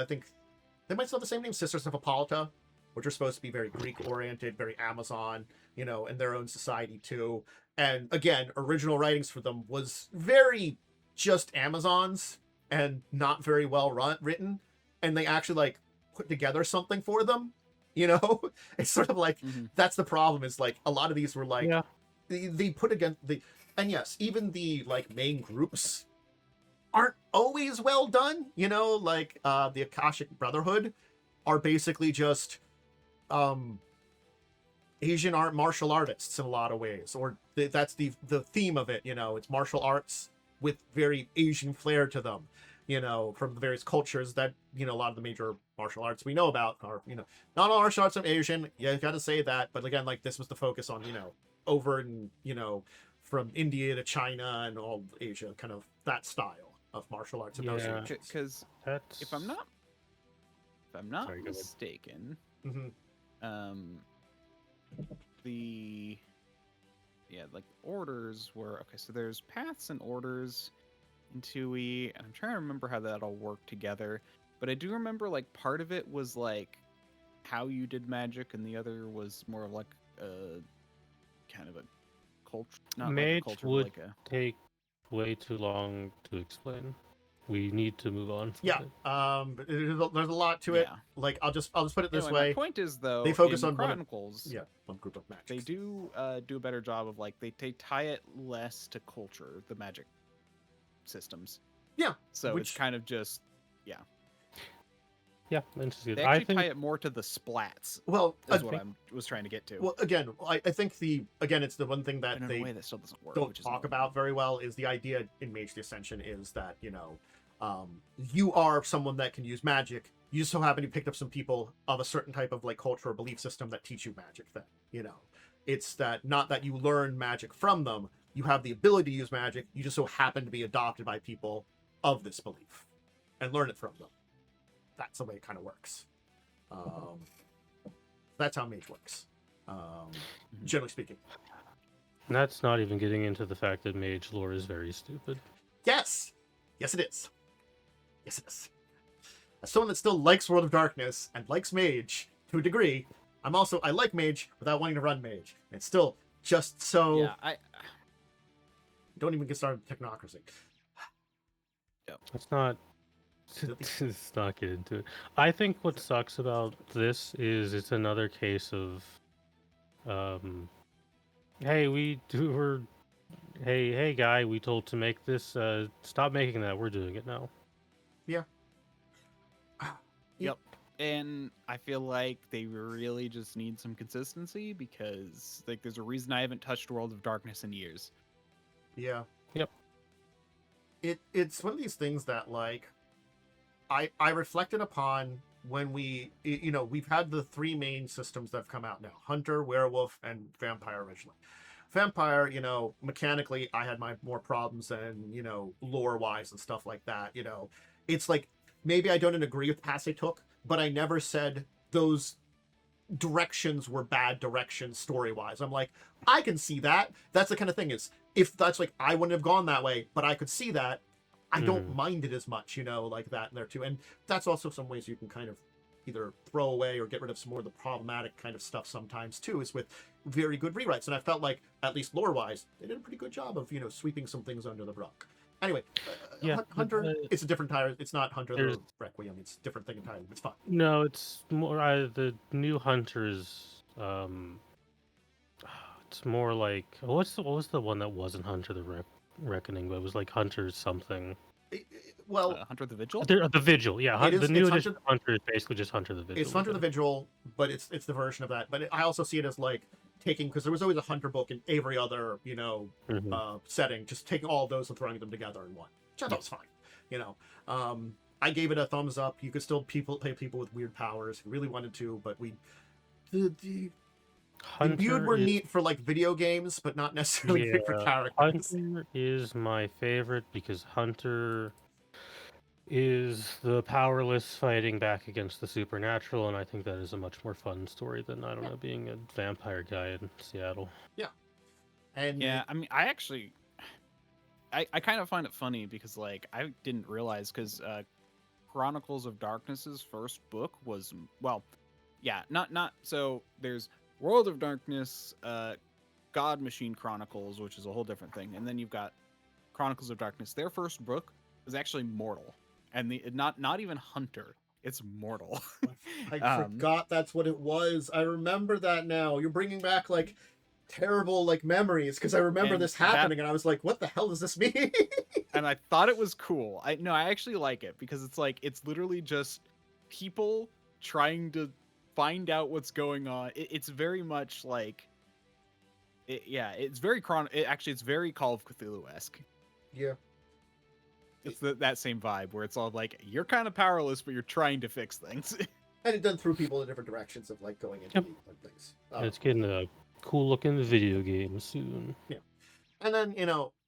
think they might still have the same name, Sisters of Hippolyta, which are supposed to be very Greek-oriented, very Amazon, in their own society too. And again, original writings for them was very just Amazons and not very well written. And they actually like put together something for them. It's sort of like that's the problem. Is like a lot of these were like they put against and yes, even the like main groups aren't always well done. Like the Akashic Brotherhood are basically just Asian martial artists in a lot of ways, or that's the theme of it. It's martial arts with very Asian flair to them. From the various cultures that, a lot of the major martial arts we know about are, not all martial arts are Asian. Yeah, you got to say that. But again, like this was the focus on, over in, from India to China and all Asia, kind of that style of martial arts. Because if I'm not mistaken, like orders were okay. So there's paths and orders. And I'm trying to remember how that all worked together, but I do remember like part of it was like how you did magic, and the other was more of like a kind of a culture. Not Mage like a culture, would like take way too long to explain. we need to move on. Yeah. But there's a lot to it. Yeah. Like I'll just put it this Anyway, way. my point is though, They focus in on Chronicles, one group of magic. they do a better job of like they tie it less to culture, the magic systems. Yeah. So it's kind of just Yeah, interesting. They actually tie it more to the splats. Well, is what I was trying to get to. Well, again, I think it's the one thing that in they a way that still doesn't work, don't talk about very well is the idea in Mage the Ascension is that you are someone that can use magic. You just so happen to pick up some people of a certain type of like culture or belief system that teach you magic. Then it's that not that you learn magic from them. You have the ability to use magic. You just so happen to be adopted by people of this belief and learn it from them. That's the way it kind of works. That's how Mage works, generally speaking. And that's not even getting into the fact that Mage lore is very stupid. Yes it is. Yes it is. As someone that still likes World of Darkness and likes Mage to a degree, I like Mage without wanting to run Mage. It's still just so. Yeah, I don't even get started with technocracy. Yep. It's not. Let's not get into it. I think what sucks about this is it's another case of, hey, hey guy, we told to make this. Stop making that. We're doing it now. Yeah. Yep. And I feel like they really just need some consistency because like there's a reason I haven't touched World of Darkness in years. Yeah. Yep. It's one of these things that like I reflected upon when we've had the three main systems that have come out now: Hunter, Werewolf, and Vampire originally. Vampire, mechanically I had my more problems than, lore wise and stuff like that. It's like maybe I don't agree with the paths they took, but I never said those directions were bad directions story wise. I'm like, I can see that. That's the kind of thing is if that's like I wouldn't have gone that way, but I could see that. I don't mind it as much, like that in there too. And that's also some ways you can kind of either throw away or get rid of some more of the problematic kind of stuff sometimes too, is with very good rewrites. And I felt like, at least lore-wise, they did a pretty good job of, sweeping some things under the rug. Anyway, Hunter, it's a different tire. It's not Hunter the Requiem. It's a different thing entirely. It's fine. No, it's more the new Hunters. It's more like what was the one that wasn't Hunter the Reckoning, but it was like Hunter something. Hunter the Vigil? The Vigil, yeah. The new edition Hunter is basically just Hunter the Vigil. It's Hunter the Vigil, but it's the version of that. But I also see it as like taking, because there was always a Hunter book in every other, setting, just taking all of those and throwing them together in one. Which I thought was fine. I gave it a thumbs up. You could still play people with weird powers who really wanted to, but the viewed were neat for like video games, but not necessarily good for characters. Hunter is my favorite because Hunter is the powerless fighting back against the supernatural, and I think that is a much more fun story than being a vampire guy in Seattle. Yeah, and I mean, I actually, I kind of find it funny because like I didn't realize because Chronicles of Darkness's first book was not so there's World of Darkness, God Machine Chronicles, which is a whole different thing, and then you've got Chronicles of Darkness. Their first book is actually Mortal, and not even Hunter. It's Mortal. I forgot that's what it was. I remember that now. You're bringing back like terrible like memories because I remember this happening, and I was like, "What the hell does this mean?" And I thought it was cool. I actually like it because it's literally just people trying to find out what's going on. It's very much like, it's very it's very Call of Cthulhu-esque. Yeah. It's that same vibe where it's all like, you're kind of powerless, but you're trying to fix things. And it done threw people in different directions of like going into things. It's getting a cool looking video game soon. Yeah. And then,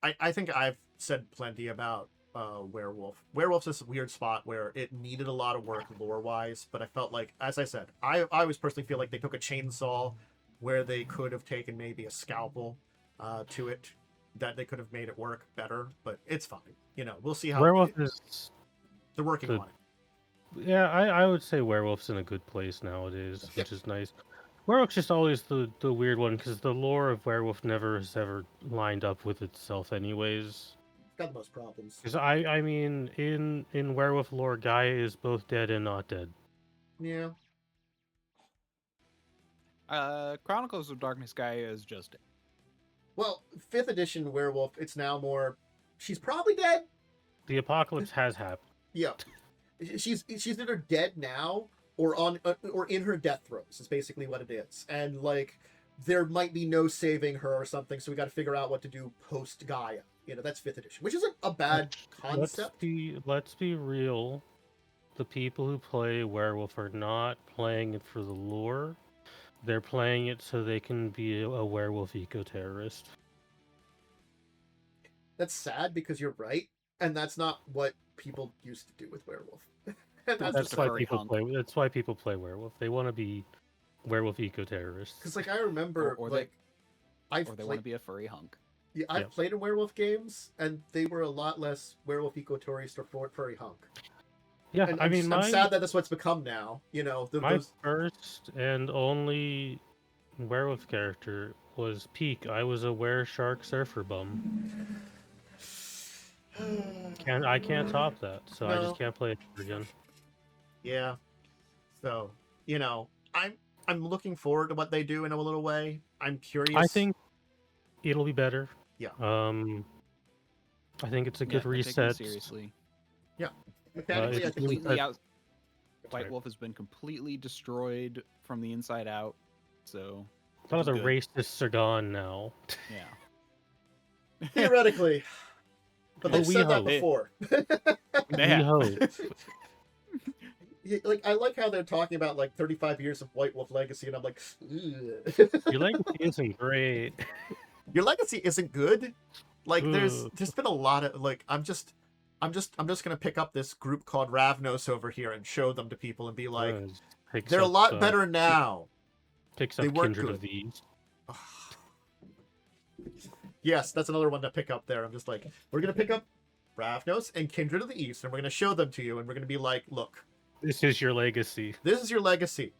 I think I've said plenty about Werewolf. Werewolf's this weird spot where it needed a lot of work lore-wise, but I felt like, as I said, I always personally feel like they took a chainsaw where they could have taken maybe a scalpel to it, that they could have made it work better, but it's fine. We'll see how Werewolf is... They're working on it. Yeah, I would say Werewolf's in a good place nowadays, which is nice. Werewolf's just always the weird one, because the lore of Werewolf never has ever lined up with itself anyways. got the most problems. Because I mean, in werewolf lore, Gaia is both dead and not dead. Yeah. Chronicles of Darkness Gaia is just dead. Well, 5th edition werewolf, it's now more. She's probably dead. The apocalypse has happened. Yeah, she's either dead now or or in her death throes. Is basically what it is, and like there might be no saving her or something. So we got to figure out what to do post Gaia. That's 5th edition, which isn't a bad concept. Let's be real. The people who play werewolf are not playing it for the lore. They're playing it so they can be a werewolf eco-terrorist. That's sad because you're right, and that's not what people used to do with werewolf. That's why people play werewolf. They want to be werewolf eco-terrorists. Because I remember they want to be a furry hunk. Yeah, I've played in werewolf games, and they were a lot less werewolf eco-terrorist or furry hunk. Yeah, and I'm sad that that's what's become now. My first and only werewolf character was Peak. I was a were-shark surfer bum. I can't top that, so I just can't play it again. Yeah. So, I'm looking forward to what they do in a little way. I'm curious. I think it'll be better. Yeah. I think it's a good reset. Seriously. Yeah. Mechanically, White Wolf has been completely destroyed from the inside out. So all the racists are gone now. Yeah. Theoretically. But they've said that before. We hope. I like how they're talking about 35 years of White Wolf legacy, and I'm like, your legacy isn't great. Your legacy isn't good. There's been a lot of I'm just gonna pick up this group called Ravnos over here and show them to people and be like, they're a lot better now. Picks up Kindred of the East. Yes, that's another one to pick up there. I'm just like, we're gonna pick up Ravnos and Kindred of the East, and we're gonna show them to you, and we're gonna be like, look, this is your legacy. This is your legacy.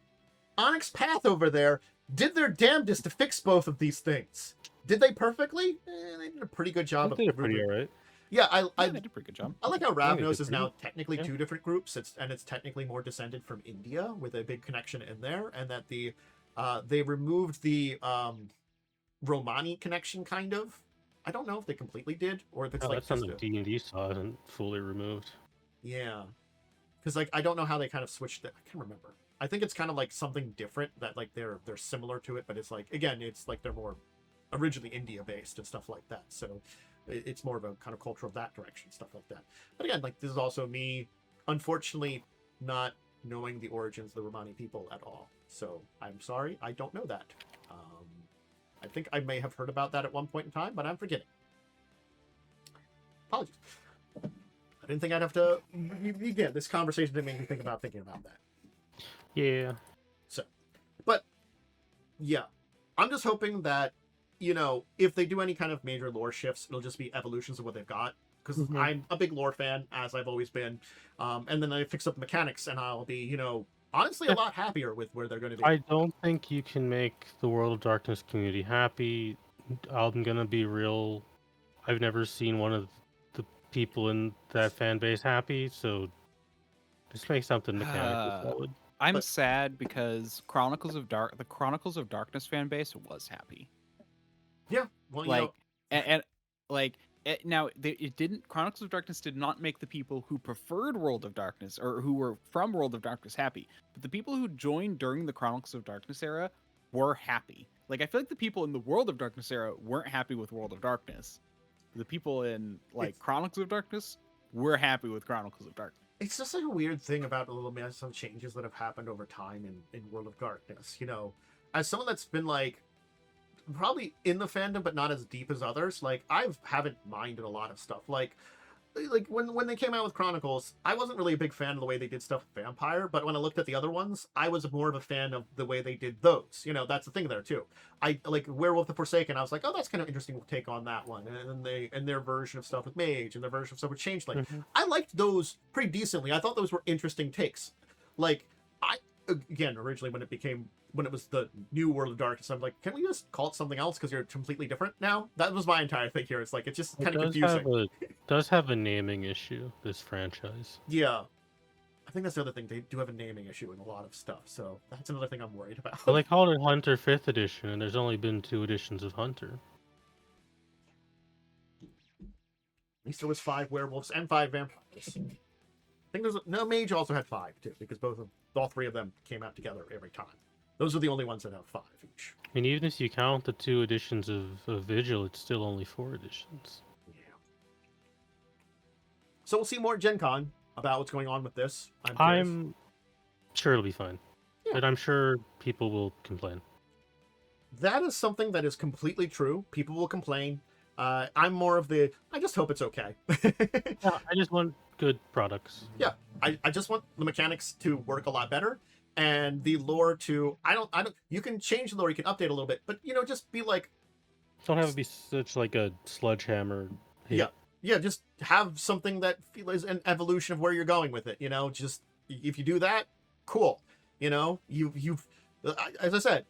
Onyx Path over there did their damnedest to fix both of these things. Did they perfectly? They did a pretty good job. They did pretty all right. Yeah, they did a pretty good job. I like how Ravnos is now technically two different groups. It's technically more descended from India with a big connection in there, and that they removed the Romani connection kind of. I don't know if they completely did or if it's that's something D&D saw isn't fully removed. Yeah, because I don't know how they kind of switched it. I can't remember. I think it's kind of something different that they're similar to it, but it's again it's they're more originally India based and stuff like that. So it's more of a kind of culture of that direction, stuff like that. But again, this is also me, unfortunately, not knowing the origins of the Romani people at all. So I'm sorry, I don't know that. I think I may have heard about that at one point in time, but I'm forgetting. Apologies. I didn't think I'd have to. Again, this conversation didn't make me think about thinking about that. Yeah. So, but yeah, I'm just hoping that if they do any kind of major lore shifts, it'll just be evolutions of what they've got. Because I'm a big lore fan, as I've always been. And then they fix up mechanics, and I'll be, honestly a lot happier with where they're going to be. I don't think you can make the World of Darkness community happy. I'm going to be real. I've never seen one of the people in that fan base happy, so just make something mechanically solid. I'm sad because the Chronicles of Darkness fan base was happy. Yeah, well, now it didn't. Chronicles of Darkness did not make the people who preferred World of Darkness or who were from World of Darkness happy, but the people who joined during the Chronicles of Darkness era were happy. I feel like the people in the World of Darkness era weren't happy with World of Darkness. The people in Chronicles of Darkness were happy with Chronicles of Darkness. It's just a weird thing about a little bit of some changes that have happened over time in World of Darkness. As someone that's been probably in the fandom but not as deep as others, I haven't minded a lot of stuff. When they came out with Chronicles, I wasn't really a big fan of the way they did stuff with Vampire, but when I looked at the other ones, I was more of a fan of the way they did those. That's the thing there too. I Werewolf the Forsaken, I was like, oh, that's kind of interesting take on that one. And then their version of stuff with Mage and their version of stuff with Changeling. I liked those pretty decently. I thought those were interesting takes. Again, originally when it became when it was the new World of Darkness, I'm like, can we just call it something else because you're completely different now? That was my entire thing here. It's like, it's just kind of confusing. Does have a naming issue, this franchise. Yeah. I think that's the other thing. They do have a naming issue in a lot of stuff, so that's another thing I'm worried about. Well, they called it Hunter 5th edition, and there's only been 2 editions of Hunter. At least there was 5 werewolves and 5 vampires. I think Mage also had 5 too, because all 3 of them came out together every time. Those are the only ones that have 5 each. I mean, even if you count the 2 editions of Vigil, it's still only 4 editions. Yeah. So we'll see more at Gen Con about what's going on with this. I'm sure it'll be fine. Yeah. But I'm sure people will complain. That is something that is completely true. People will complain. I'm more of the, I just hope it's okay. Yeah, I just want good products. Yeah, I just want the mechanics to work a lot better, and the lore to, I don't, you can change the lore, you can update a little bit, but, just be like... Don't have it be such like a sledgehammer hit. Yeah, just have something that is an evolution of where you're going with it, just, if you do that, cool. You've, as I said,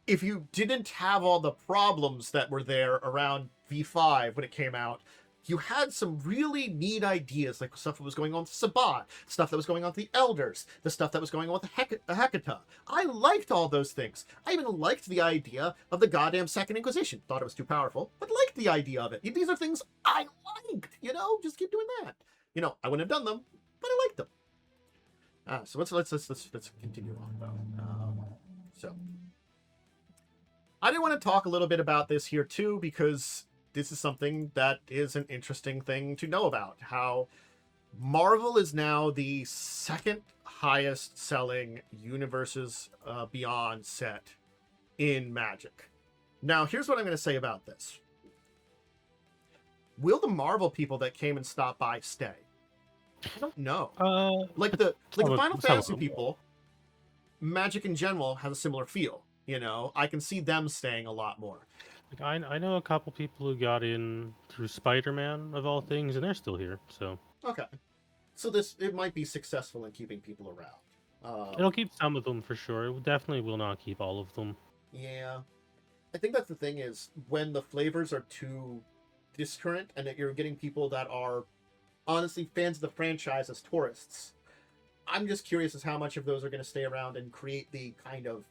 if you didn't have all the problems that were there around V5 when it came out, you had some really neat ideas, like stuff that was going on with Sabbat, stuff that was going on with the Elders, the stuff that was going on with the Hecata. I liked all those things. I even liked the idea of the goddamn Second Inquisition. Thought it was too powerful, but liked the idea of it. These are things I liked, just keep doing that. I wouldn't have done them, but I liked them. So let's continue on though. So I did want to talk a little bit about this here too, because this is something that is an interesting thing to know about. How Marvel is now the second highest selling Universes Beyond set in Magic. Now, here's what I'm going to say about this. Will the Marvel people that came and stopped by stay? I don't know. Like the Final Fantasy people, Magic in general has a similar feel. I can see them staying a lot more. Like I know a couple people who got in through Spider-Man of all things, and they're still here. So okay, so it might be successful in keeping people around. It'll keep some of them for sure. It definitely will not keep all of them. Yeah, I think that's the thing is when the flavors are too discurrent, and that you're getting people that are honestly fans of the franchise as tourists. I'm just curious as how much of those are going to stay around and create the kind of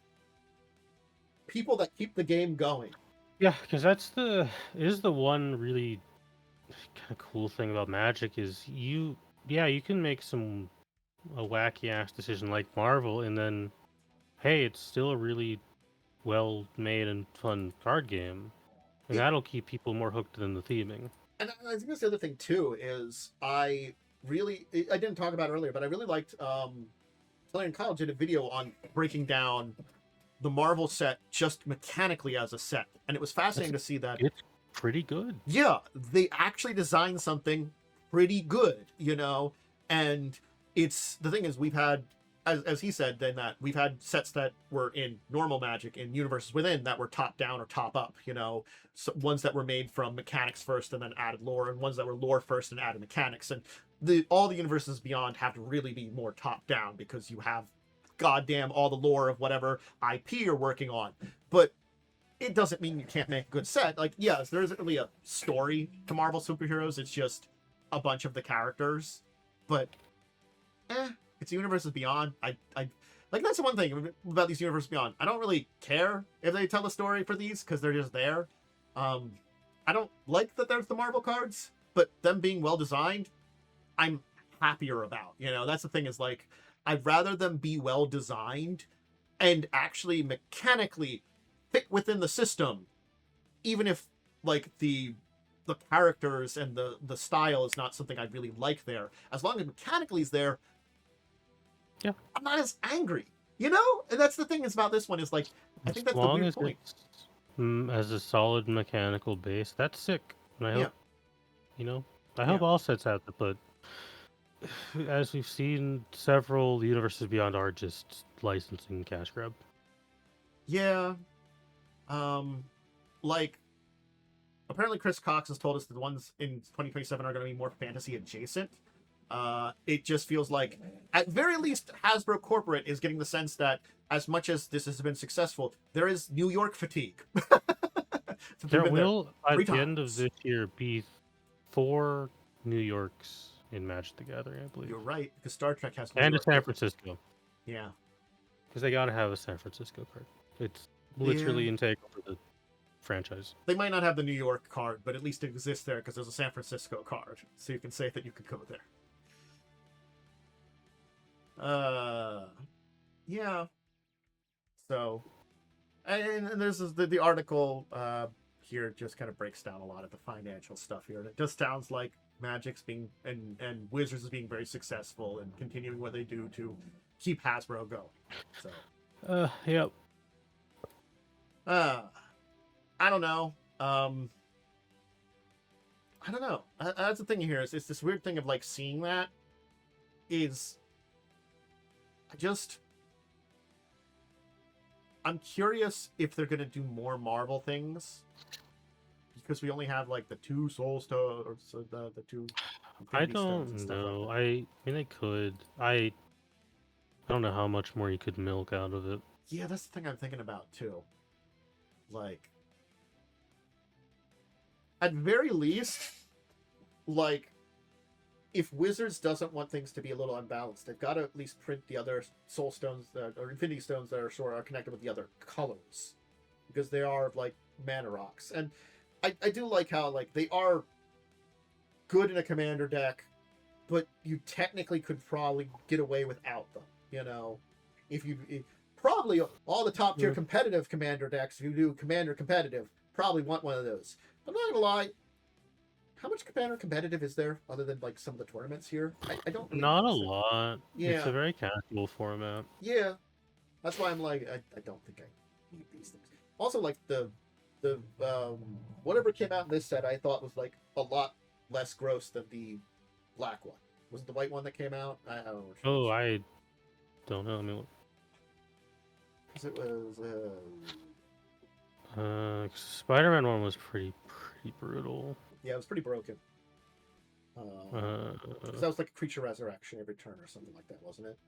people that keep the game going. Yeah, because the one really kind of cool thing about Magic is you can make a wacky ass decision like Marvel, and then hey, it's still a really well made and fun card game, and that'll keep people more hooked than the theming. And I think that's the other thing too is I didn't talk about it earlier, but I really liked Clay and Kyle did a video on breaking down the Marvel set just mechanically as a set, and it was fascinating to see that it's pretty good. Yeah, they actually designed something pretty good, and it's the thing is we've had, as he said, then that we've had sets that were in normal Magic in Universes Within that were top down or top up, so ones that were made from mechanics first and then added lore, and ones that were lore first and added mechanics, and all the Universes Beyond have to really be more top down because you have goddamn all the lore of whatever IP you're working on. But it doesn't mean you can't make a good set. Like, yes, there isn't really a story to Marvel superheroes. It's just a bunch of the characters. But it's Universes Beyond. I like that's the one thing about these Universes Beyond. I don't really care if they tell a story for these because they're just there. I don't like that there's the Marvel cards, but them being well designed, I'm happier about. That's the thing is like I'd rather them be well designed and actually mechanically fit within the system, even if like the characters and the style is not something I really like there. As long as mechanically is there, yeah, I'm not as angry. And that's the thing is about this one is like I think that's the weird point. As a solid mechanical base, that's sick. And I hope, I hope all sets have it, but as we've seen, several Universes Beyond are just licensing cash grab. Yeah. Like, apparently Chris Cox has told us that the ones in 2027 are going to be more fantasy adjacent. It just feels like, at very least, Hasbro Corporate is getting the sense that as much as this has been successful, there is New York fatigue. There will, at the end of this year, be 4 New Yorks in Magic the Gathering, I believe. You're right, because Star Trek has New York, a San Francisco. Yeah. Because they gotta have a San Francisco card. It's literally integral to the franchise. They might not have the New York card, but at least it exists there because there's a San Francisco card, so you can say that you could go there. Yeah. So, and there's the article here just kind of breaks down a lot of the financial stuff here, and it just sounds like Magic's being and Wizards is being very successful and continuing what they do to keep Hasbro going. So, yep. I don't know. I don't know. That's the thing here. Is it's this weird thing of like seeing that is. I'm curious if they're gonna do more Marvel things because we only have like the 2 Soul Stones, or the 2. I don't know. Like I mean, they could. I don't know how much more you could milk out of it. Yeah, that's the thing I'm thinking about too. Like, at very least, like, if Wizards doesn't want things to be a little unbalanced, they've got to at least print the other Soul Stones or Infinity Stones that are connected with the other colors, because they are like mana rocks. And I do like how like they are good in a commander deck, but you technically could probably get away without them. You know, if probably all the top tier competitive commander decks, if you do commander competitive, probably want one of those. I'm not gonna lie. How much commander competitive is there other than like some of the tournaments here? I don't. Really Not a lot. Yeah, it's a very casual format. Yeah, that's why I'm like I don't think I need these things. Also, like the whatever came out in this set, I thought was like a lot less gross than the black one. Was it the white one that came out? I don't know. Oh, I don't know. I mean, it was Spider-Man one was pretty brutal. Yeah, it was pretty broken. Because that was like a creature resurrection every turn or something like that, wasn't it?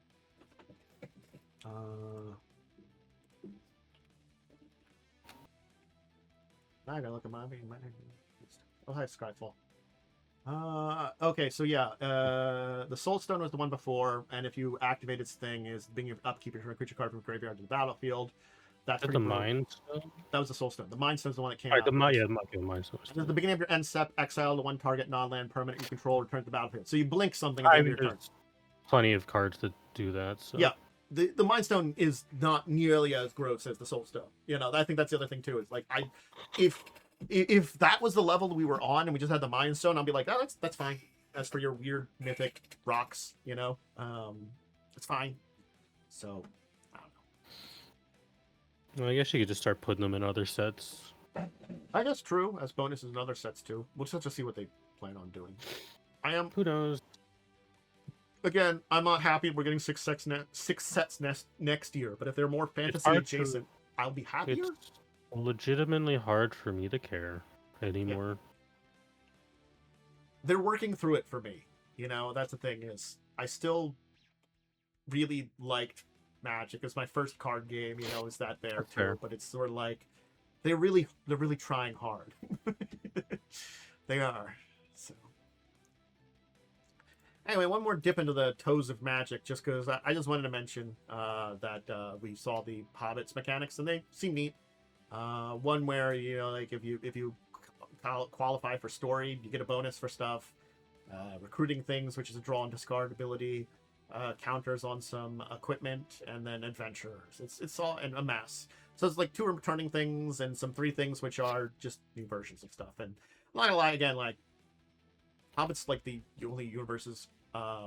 Now I gotta look at my oh, hi, Skyfall. Okay, so yeah, the Soul Stone was the one before, and if you activate its thing, is being upkeep your creature card from the graveyard to the battlefield. That's the Mind Stone? That was the Soul Stone. The Mind Stone's the one that came out. The Mind Stone. At the beginning of your end step, exile to one target non-land permanent you control, return to the battlefield. So you blink something at the end of your turn. Plenty of cards that do that. So. Yeah. The Mind Stone is not nearly as gross as the Soul Stone. You know, I think that's the other thing too. Is like if that was the level we were on and we just had the Mind Stone, I'd be like, oh, that's fine. As for your weird mythic rocks, you know, it's fine. So I don't know. Well, I guess you could just start putting them in other sets. I guess true, as bonuses in other sets too. We'll just have to see what they plan on doing. Who knows? Again, I'm not happy we're getting 6 sets next year, but if they're more fantasy adjacent, I'll be happier. It's legitimately hard for me to care anymore. Yeah. They're working through it for me. You know, that's the thing is, I still really liked Magic. It's my first card game, you know, is that there that's too. Fair. But it's sort of like they're really trying hard. They are. So anyway, one more dip into the toes of Magic, just because I just wanted to mention that we saw the Hobbit Mechanics, and they seem neat. One where, you know, like if you qualify for story, you get a bonus for stuff. Recruiting things, which is a draw and discard ability. Counters on some equipment, and then adventurers. It's all in a mess. So it's like 2 returning things and some 3 things which are just new versions of stuff. And I'm not gonna lie, again, like Hobbit's like the only universes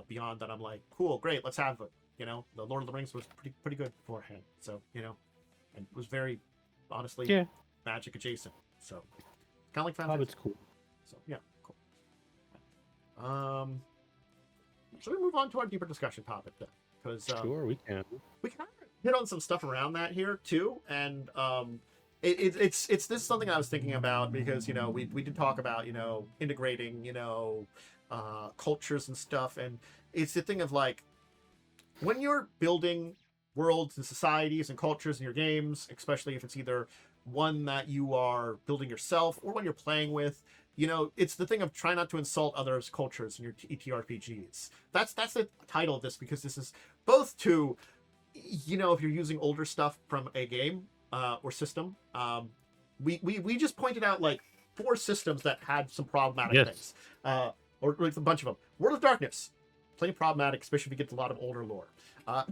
beyond that I'm like, cool, great, let's have it. You know, the Lord of the Rings was pretty good beforehand. So, you know, and it was very honestly Magic adjacent. So kind of like Final Hobbit's cool. So yeah, cool. Should we move on to our deeper discussion topic then? Because sure, we can. We can hit on some stuff around that here too, and it's this is something I was thinking about because, you know, we did talk about, you know, integrating, you know, cultures and stuff. And it's the thing of like, when you're building worlds and societies and cultures in your games, especially if it's either one that you are building yourself or one you're playing with, you know, it's the thing of try not to insult others' cultures in your ETRPGs. That's the title of this, because this is both to, you know, if you're using older stuff from a game or system. We just pointed out like 4 systems that had some problematic things, or like a bunch of them. World of Darkness, plenty problematic, especially if you get a lot of older lore.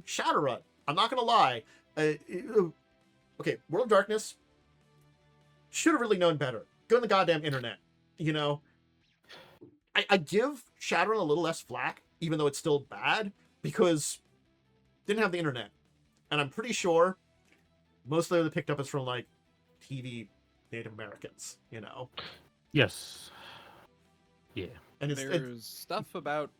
Shadowrun, I'm not gonna lie. Okay, World of Darkness should have really known better. Go on the goddamn internet, you know. I give Shadowrun a little less flack, even though it's still bad, because didn't have the internet, and I'm pretty sure most of the picked up is from like TV Native Americans, you know. Yes. Yeah. And there's stuff about,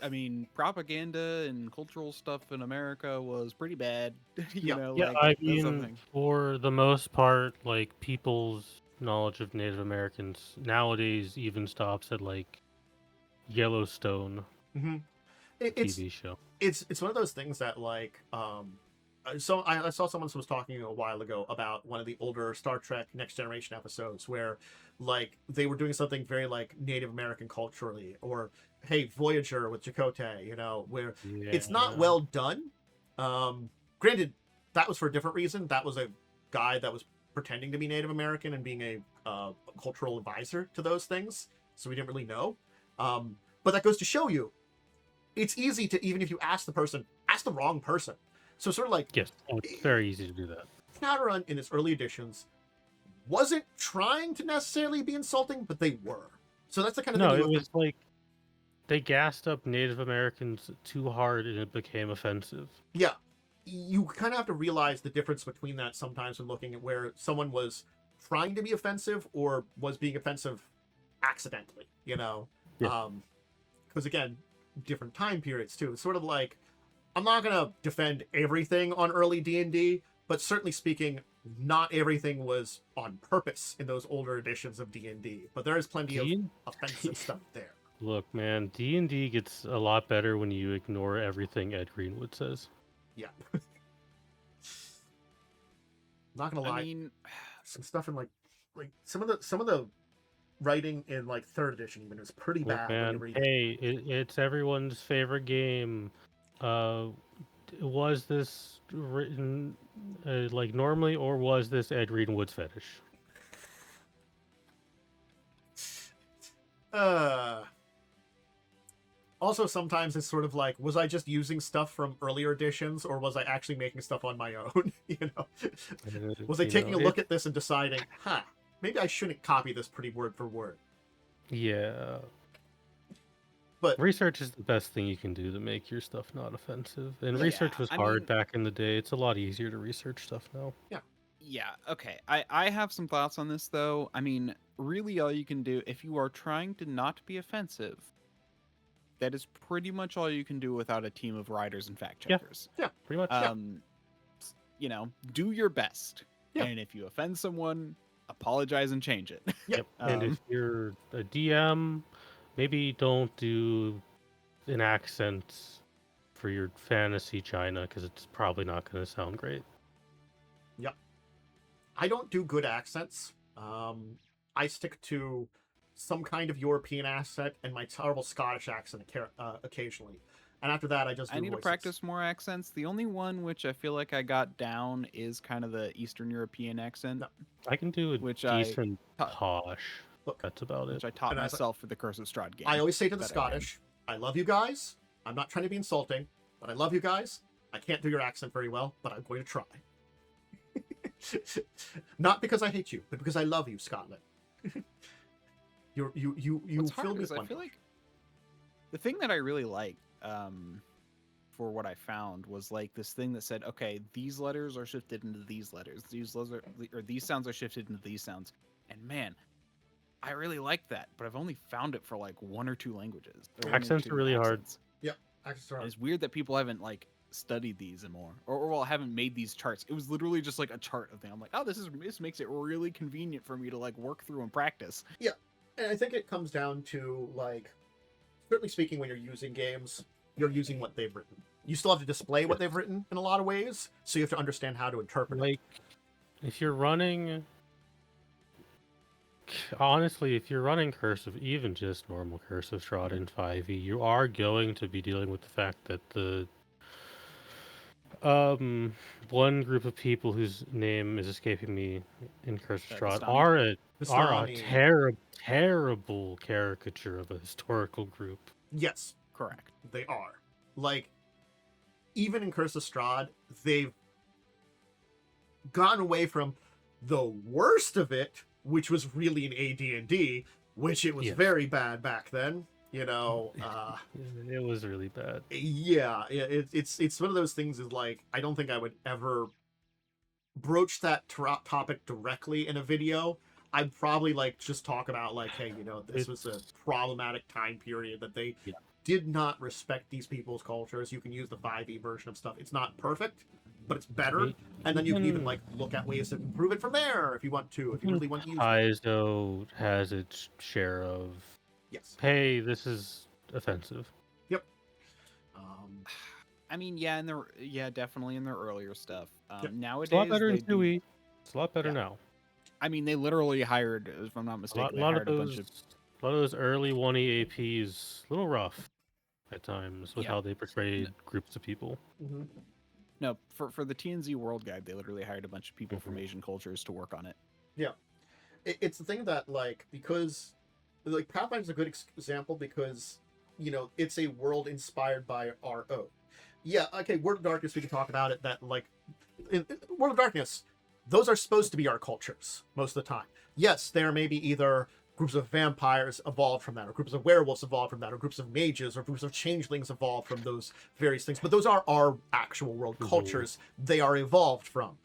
I mean, propaganda and cultural stuff in America was pretty bad. you know, yeah. Like, I mean, for the most part, like people's knowledge of Native Americans nowadays even stops at like Yellowstone. Mm-hmm. TV show. It's one of those things that like so I saw someone was talking a while ago about one of the older Star Trek Next Generation episodes where like they were doing something very like Native American culturally, or hey, Voyager with Chakotay, you know, where it's not well done. Granted, that was for a different reason. That was a guy that was pretending to be Native American and being a cultural advisor to those things, so we didn't really know. But that goes to show you, it's easy to, even if you ask the person, ask the wrong person. So sort of like, yes, it's very easy to do that. Shadowrun in its early editions wasn't trying to necessarily be insulting, but they were. So that's the kind of thing. No, it was like they gassed up Native Americans too hard and it became offensive. Yeah, you kind of have to realize the difference between that sometimes when looking at where someone was trying to be offensive or was being offensive accidentally, you know. Because again, different time periods too. It's sort of like, I'm not gonna defend everything on early D&D, but certainly speaking, not everything was on purpose in those older editions of D&D. But there is plenty of offensive stuff there. Look, man, D&D gets a lot better when you ignore everything Ed Greenwood says. Yeah. Not gonna lie, I mean, some stuff in like some of the writing in like 3rd edition even is pretty bad. Man, hey, it's everyone's favorite game. Was this written like normally, or was this Ed Greenwood's fetish? Also, sometimes it's sort of like, was I just using stuff from earlier editions, or was I actually making stuff on my own? You know, was I taking a look at this and deciding, maybe I shouldn't copy this pretty word for word? Yeah. But research is the best thing you can do to make your stuff not offensive. And research was hard back in the day. It's a lot easier to research stuff now. Yeah, okay. I have some thoughts on this, though. I mean, really all you can do, if you are trying to not be offensive, that is pretty much all you can do without a team of writers and fact checkers. Yeah, pretty much. You know, do your best. Yeah. And if you offend someone, apologize and change it. Yep. And if you're a DM, maybe don't do an accent for your fantasy China, because it's probably not going to sound great. Yep. I don't do good accents. I stick to some kind of European accent and my terrible Scottish accent occasionally. And after that, I just do I need voices. To practice more accents. The only one which I feel like I got down is kind of the Eastern European accent. No. I can do a decent posh. Look, that's about it. Which I taught myself for the Curse of Strahd game. I always say to the Scottish, I love you guys. I'm not trying to be insulting, but I love you guys. I can't do your accent very well, but I'm going to try. Not because I hate you, but because I love you, Scotland. you feel me. I feel like the thing that I really liked for what I found was like this thing that said, okay, these letters are shifted into these letters. These sounds are shifted into these sounds. And man, I really like that, but I've only found it for like 1 or 2 languages. Accents are really hard. Yeah, accents are hard. It's weird that people haven't like studied these more, or haven't made these charts. It was literally just like a chart of them. I'm like, oh, this makes it really convenient for me to like work through and practice. Yeah, and I think it comes down to like certainly speaking, when you're using games, you're using what they've written. You still have to display what they've written in a lot of ways, so you have to understand how to interpret it. If you're running, honestly, if you're running Cursive, even just normal Cursive Strahd in 5e, you are going to be dealing with the fact that the one group of people whose name is escaping me in Cursive Strahd are a terrible caricature of a historical group. Yes, correct. They are. Like, even in Curse of Strahd, they've gone away from the worst of it, which was really an AD&D, which it was very bad back then. You know, it was really bad. Yeah, it's one of those things. Is like, I don't think I would ever broach that topic directly in a video. I'd probably like just talk about like, hey, you know, this was a problematic time period that they did not respect these people's cultures. You can use the 5e version of stuff. It's not perfect, but it's better. And then you can even like look at ways to improve it from there if you want to, if you really want to use it. Paizo has its share of hey, this is offensive. Yep. I mean, definitely in their earlier stuff. Nowadays, it's a lot better in 2e. It's a lot better now. I mean, they literally hired, if I'm not mistaken, a lot of those early 1e APs, a little rough at times with how they portrayed groups of people. Mm-hmm. No, for the TNZ World Guide, they literally hired a bunch of people from Asian cultures to work on it. Yeah, it's the thing that like, because like Pathfinder's a good example because, you know, it's a world inspired by our own. Yeah, okay, World of Darkness, we can talk about it, that like in World of Darkness, those are supposed to be our cultures most of the time. Yes, there may be either groups of vampires evolved from that, or groups of werewolves evolved from that, or groups of mages, or groups of changelings evolved from those various things. But those are our actual world cultures. They are evolved from.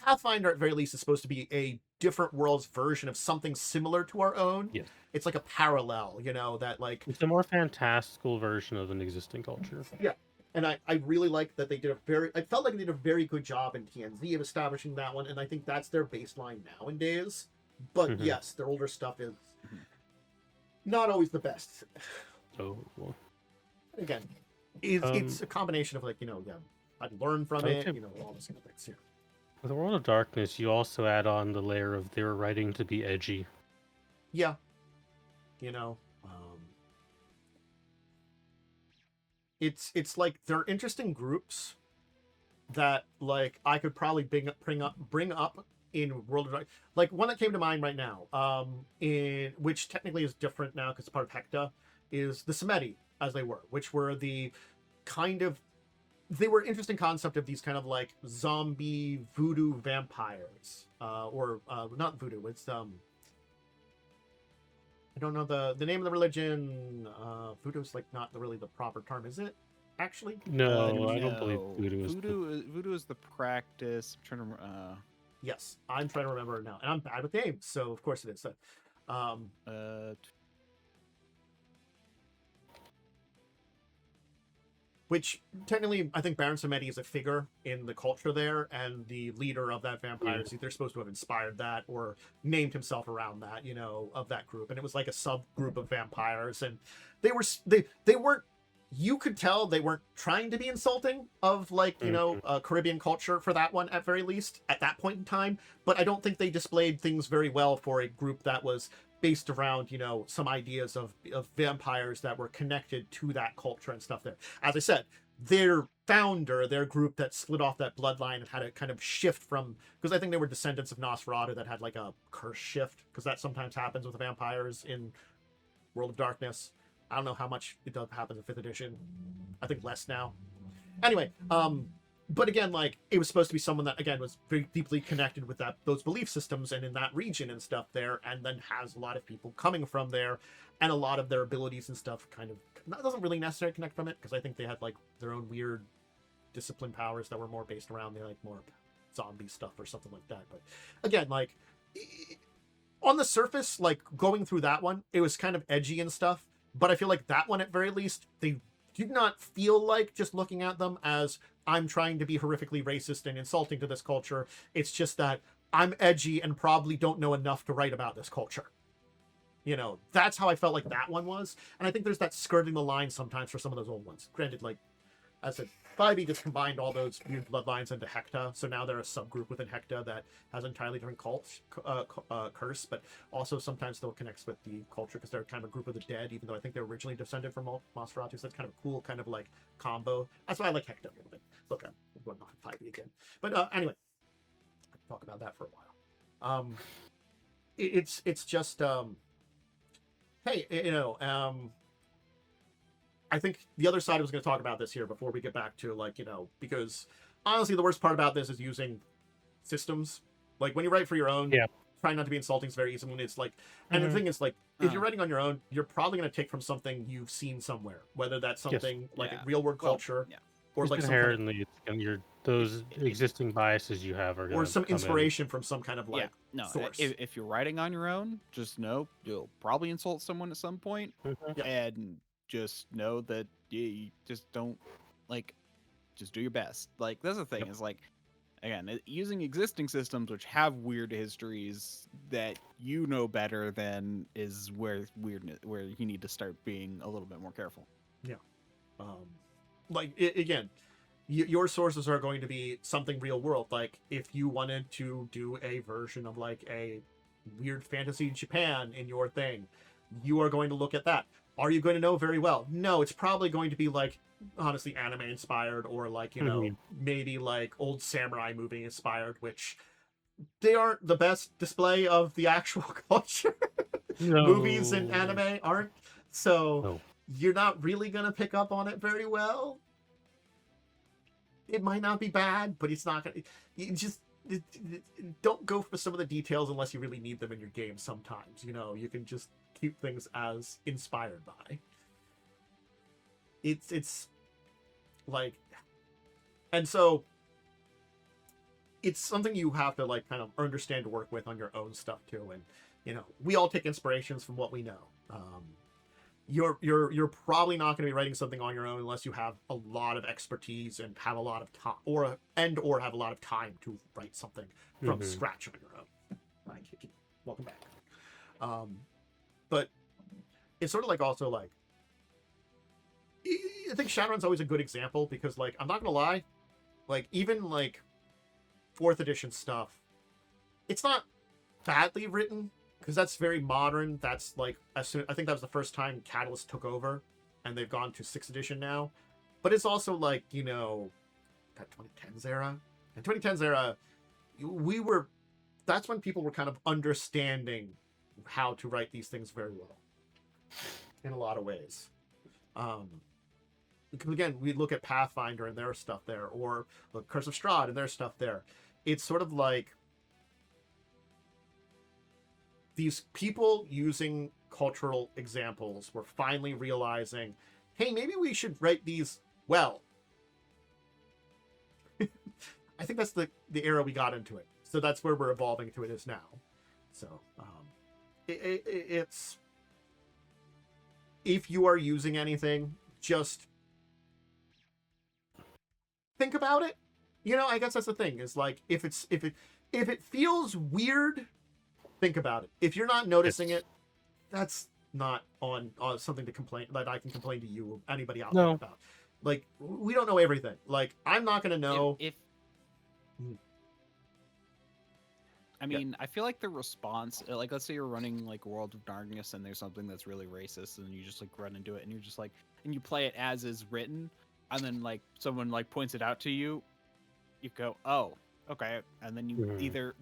Pathfinder, at very least, is supposed to be a different world's version of something similar to our own. Yes. It's like a parallel, you know, that like... It's a more fantastical version of an existing culture. Yeah. And I really like that they did I felt like they did a very good job in TNZ of establishing that one, and I think that's their baseline nowadays. But yes, their older stuff is not always the best. Oh, well. Again, it's a combination of like, you know, I'd learn from it, you know, all this kind of things here. With World of Darkness, you also add on the layer of they were writing to be edgy. Yeah. You know, it's like they're interesting groups that like I could probably bring up in World of Darkness. Like one that came to mind right now, in which technically is different now because it's part of Hecta, is the Semeti, as they were, which were the kind of, they were interesting concept of these kind of like zombie voodoo vampires, or not voodoo. It's I don't know the name of the religion. Voodoo is like not really the proper term, is it? Actually, no, I don't believe voodoo is. Voodoo is the practice. I'm trying to. Yes, I'm trying to remember now, and I'm bad with names, so of course it is. Which technically, I think Baron Samedi is a figure in the culture there, and the leader of that vampire. They're supposed to have inspired that or named himself around that, you know, of that group. And it was like a subgroup of vampires, and they weren't. You could tell they weren't trying to be insulting of like, you know, Caribbean culture for that one at very least at that point in time. But I don't think they displayed things very well for a group that was based around, you know, some ideas of vampires that were connected to that culture and stuff there. As I said, their founder, their group that slid off that bloodline and had a kind of shift from, because I think they were descendants of Nosferatu that had like a curse shift, because that sometimes happens with the vampires in World of Darkness. I don't know how much it does happen in 5th edition. I think less now. Anyway, but again, like, it was supposed to be someone that, again, was very deeply connected with those belief systems and in that region and stuff there, and then has a lot of people coming from there, and a lot of their abilities and stuff kind of, that doesn't really necessarily connect from it, because I think they had, like, their own weird discipline powers that were more based around, like, more zombie stuff or something like that. But, again, like, on the surface, like, going through that one, it was kind of edgy and stuff, but I feel like that one, at very least, they did not feel like just looking at them as I'm trying to be horrifically racist and insulting to this culture. It's just that I'm edgy and probably don't know enough to write about this culture. That's how I felt like that one was. And I think there's that skirting the line sometimes for some of those old ones. Granted, like I said, 5e just combined all those weird bloodlines into Hecta, so now they're a subgroup within Hecta that has entirely different curse, but also sometimes still connects with the culture because they're kind of a group of the dead, even though I think they're originally descended from Nosferatu, so that's kind of a cool kind of like combo. That's why I like Hecta a little bit. Look, I'm going off 5e again. But anyway, I can talk about that for a while. It's just, hey, I think the other side was going to talk about this here before we get back to because honestly, the worst part about this is using systems. Like when you write for your own, trying not to be insulting is very easy when it's like, and the thing is like, if you're writing on your own, you're probably going to take from something you've seen somewhere, whether that's something like a real world culture or just like inherently those existing biases you have are or some inspiration from some kind of source. If you're writing on your own, just know you'll probably insult someone at some point, and just know that you just don't just do your best. Like that's the thing is like, again, using existing systems which have weird histories that you know better than is where you need to start being a little bit more careful. Again, your sources are going to be something real world. Like if you wanted to do a version of like a weird fantasy Japan in your thing, you are going to look at that. Are you going to know very well? No, it's probably going to be like honestly anime inspired or like maybe like old samurai movie inspired, which they aren't the best display of the actual culture. Movies and anime aren't, so you're not really gonna pick up on it very well. It might not be bad, but it's not gonna. You just don't go for some of the details unless you really need them in your game. Sometimes you can just keep things as inspired by. It's like, and so it's something you have to like kind of understand to work with on your own stuff too. And we all take inspirations from what we know. You're probably not going to be writing something on your own unless you have a lot of expertise and have a lot of time or have a lot of time to write something from scratch on your own. Hi, Kiki. Welcome back. But it's sort of like also like, I think Shadowrun's always a good example because like, I'm not going to lie, like even like 4th edition stuff, it's not badly written because that's very modern. That's like, I think that was the first time Catalyst took over and they've gone to 6th edition now. But it's also like, that 2010s era. And 2010s era, that's when people were kind of understanding how to write these things very well in a lot of ways. Because again, we look at Pathfinder and their stuff there, or look, Curse of Strahd and their stuff there. It's sort of like these people using cultural examples were finally realizing, hey, maybe we should write these well. I think that's the era we got into it. So that's where we're evolving to it is now. So it's, if you are using anything, just think about it. I guess that's the thing is like, if it feels weird, think about it. If you're not noticing it, that's not on something to complain that I can complain to you or anybody out there about. Like, we don't know everything. Like, I'm not gonna know if I mean, I feel like the response, like, let's say you're running like World of Darkness and there's something that's really racist and you just like run into it and you're just like, and you play it as is written, and then like someone like points it out to you, you go, oh, okay, and then you either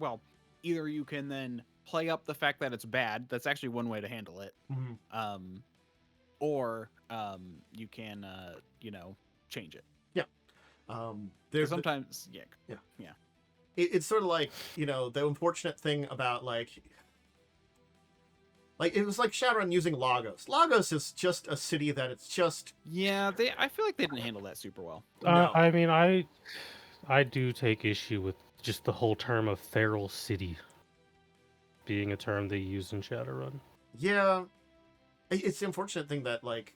you can then play up the fact that it's bad. That's actually one way to handle it. Or you can change it. There's sometimes it's sort of like the unfortunate thing about like it was like Shadowrun using Lagos. Lagos is just a city that it's just I feel like they didn't handle that super well. No. I mean, I do take issue with just the whole term of feral city being a term they use in Shadowrun. Yeah, it's the unfortunate thing that like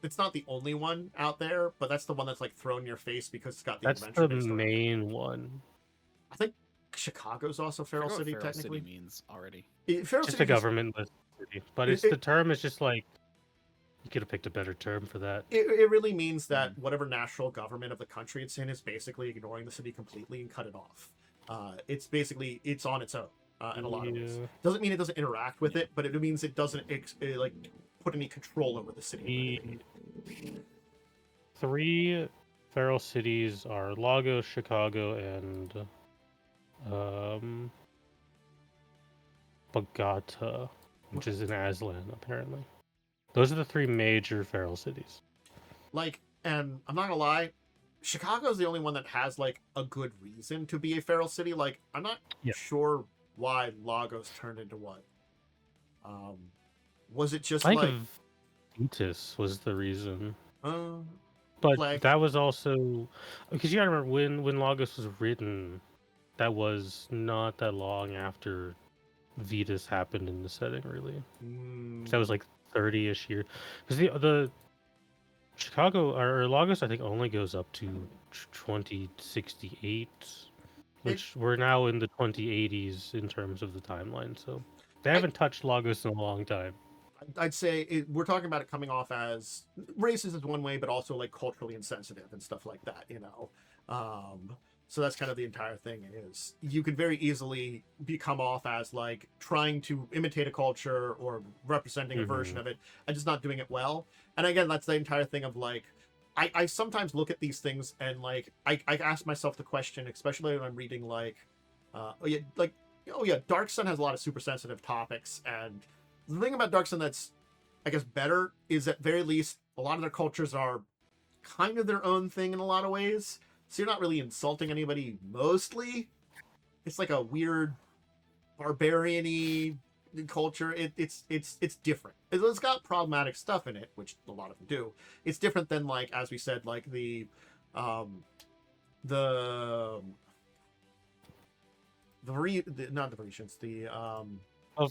it's not the only one out there, but that's the one that's like thrown in your face because it's got the that's the main one. I think Chicago's also feral city. Feral technically city means already. Feral just city a government list. city. But the term is just like, you could have picked a better term for that. It really means that whatever national government of the country it's in is basically ignoring the city completely and cut it off. It's basically, it's on its own in a lot of ways. Doesn't mean it doesn't interact with it, but it means it doesn't like put any control over the city. The 3 feral cities are Lagos, Chicago, and Bogota, which is in Aslan, apparently. Those are the 3 major feral cities. Like, and I'm not gonna lie, Chicago's the only one that has like a good reason to be a feral city. Like, I'm not sure why Lagos turned into one. Was it just I like think Vetus was the reason? But that was also because you gotta remember when Lagos was written, that was not that long after Vetus happened in the setting, really. That was like 30-ish years. Because the Chicago or Lagos, I think, only goes up to 2068, which we're now in the 2080s in terms of the timeline. So they haven't touched Lagos in a long time. I'd say we're talking about it coming off as racist is one way, but also like culturally insensitive and stuff like that, you know. So that's kind of the entire thing. Is you could very easily come off as like trying to imitate a culture or representing a version of it and just not doing it well. And again, that's the entire thing of like, I sometimes look at these things and like I ask myself the question, especially when I'm reading like, Dark Sun has a lot of super sensitive topics, and the thing about Dark Sun that's, I guess, better is at very least a lot of their cultures are kind of their own thing in a lot of ways. So you're not really insulting anybody mostly. It's like a weird barbarian-y culture. It's different. It's got problematic stuff in it, which a lot of them do. It's different than, like, as we said, like the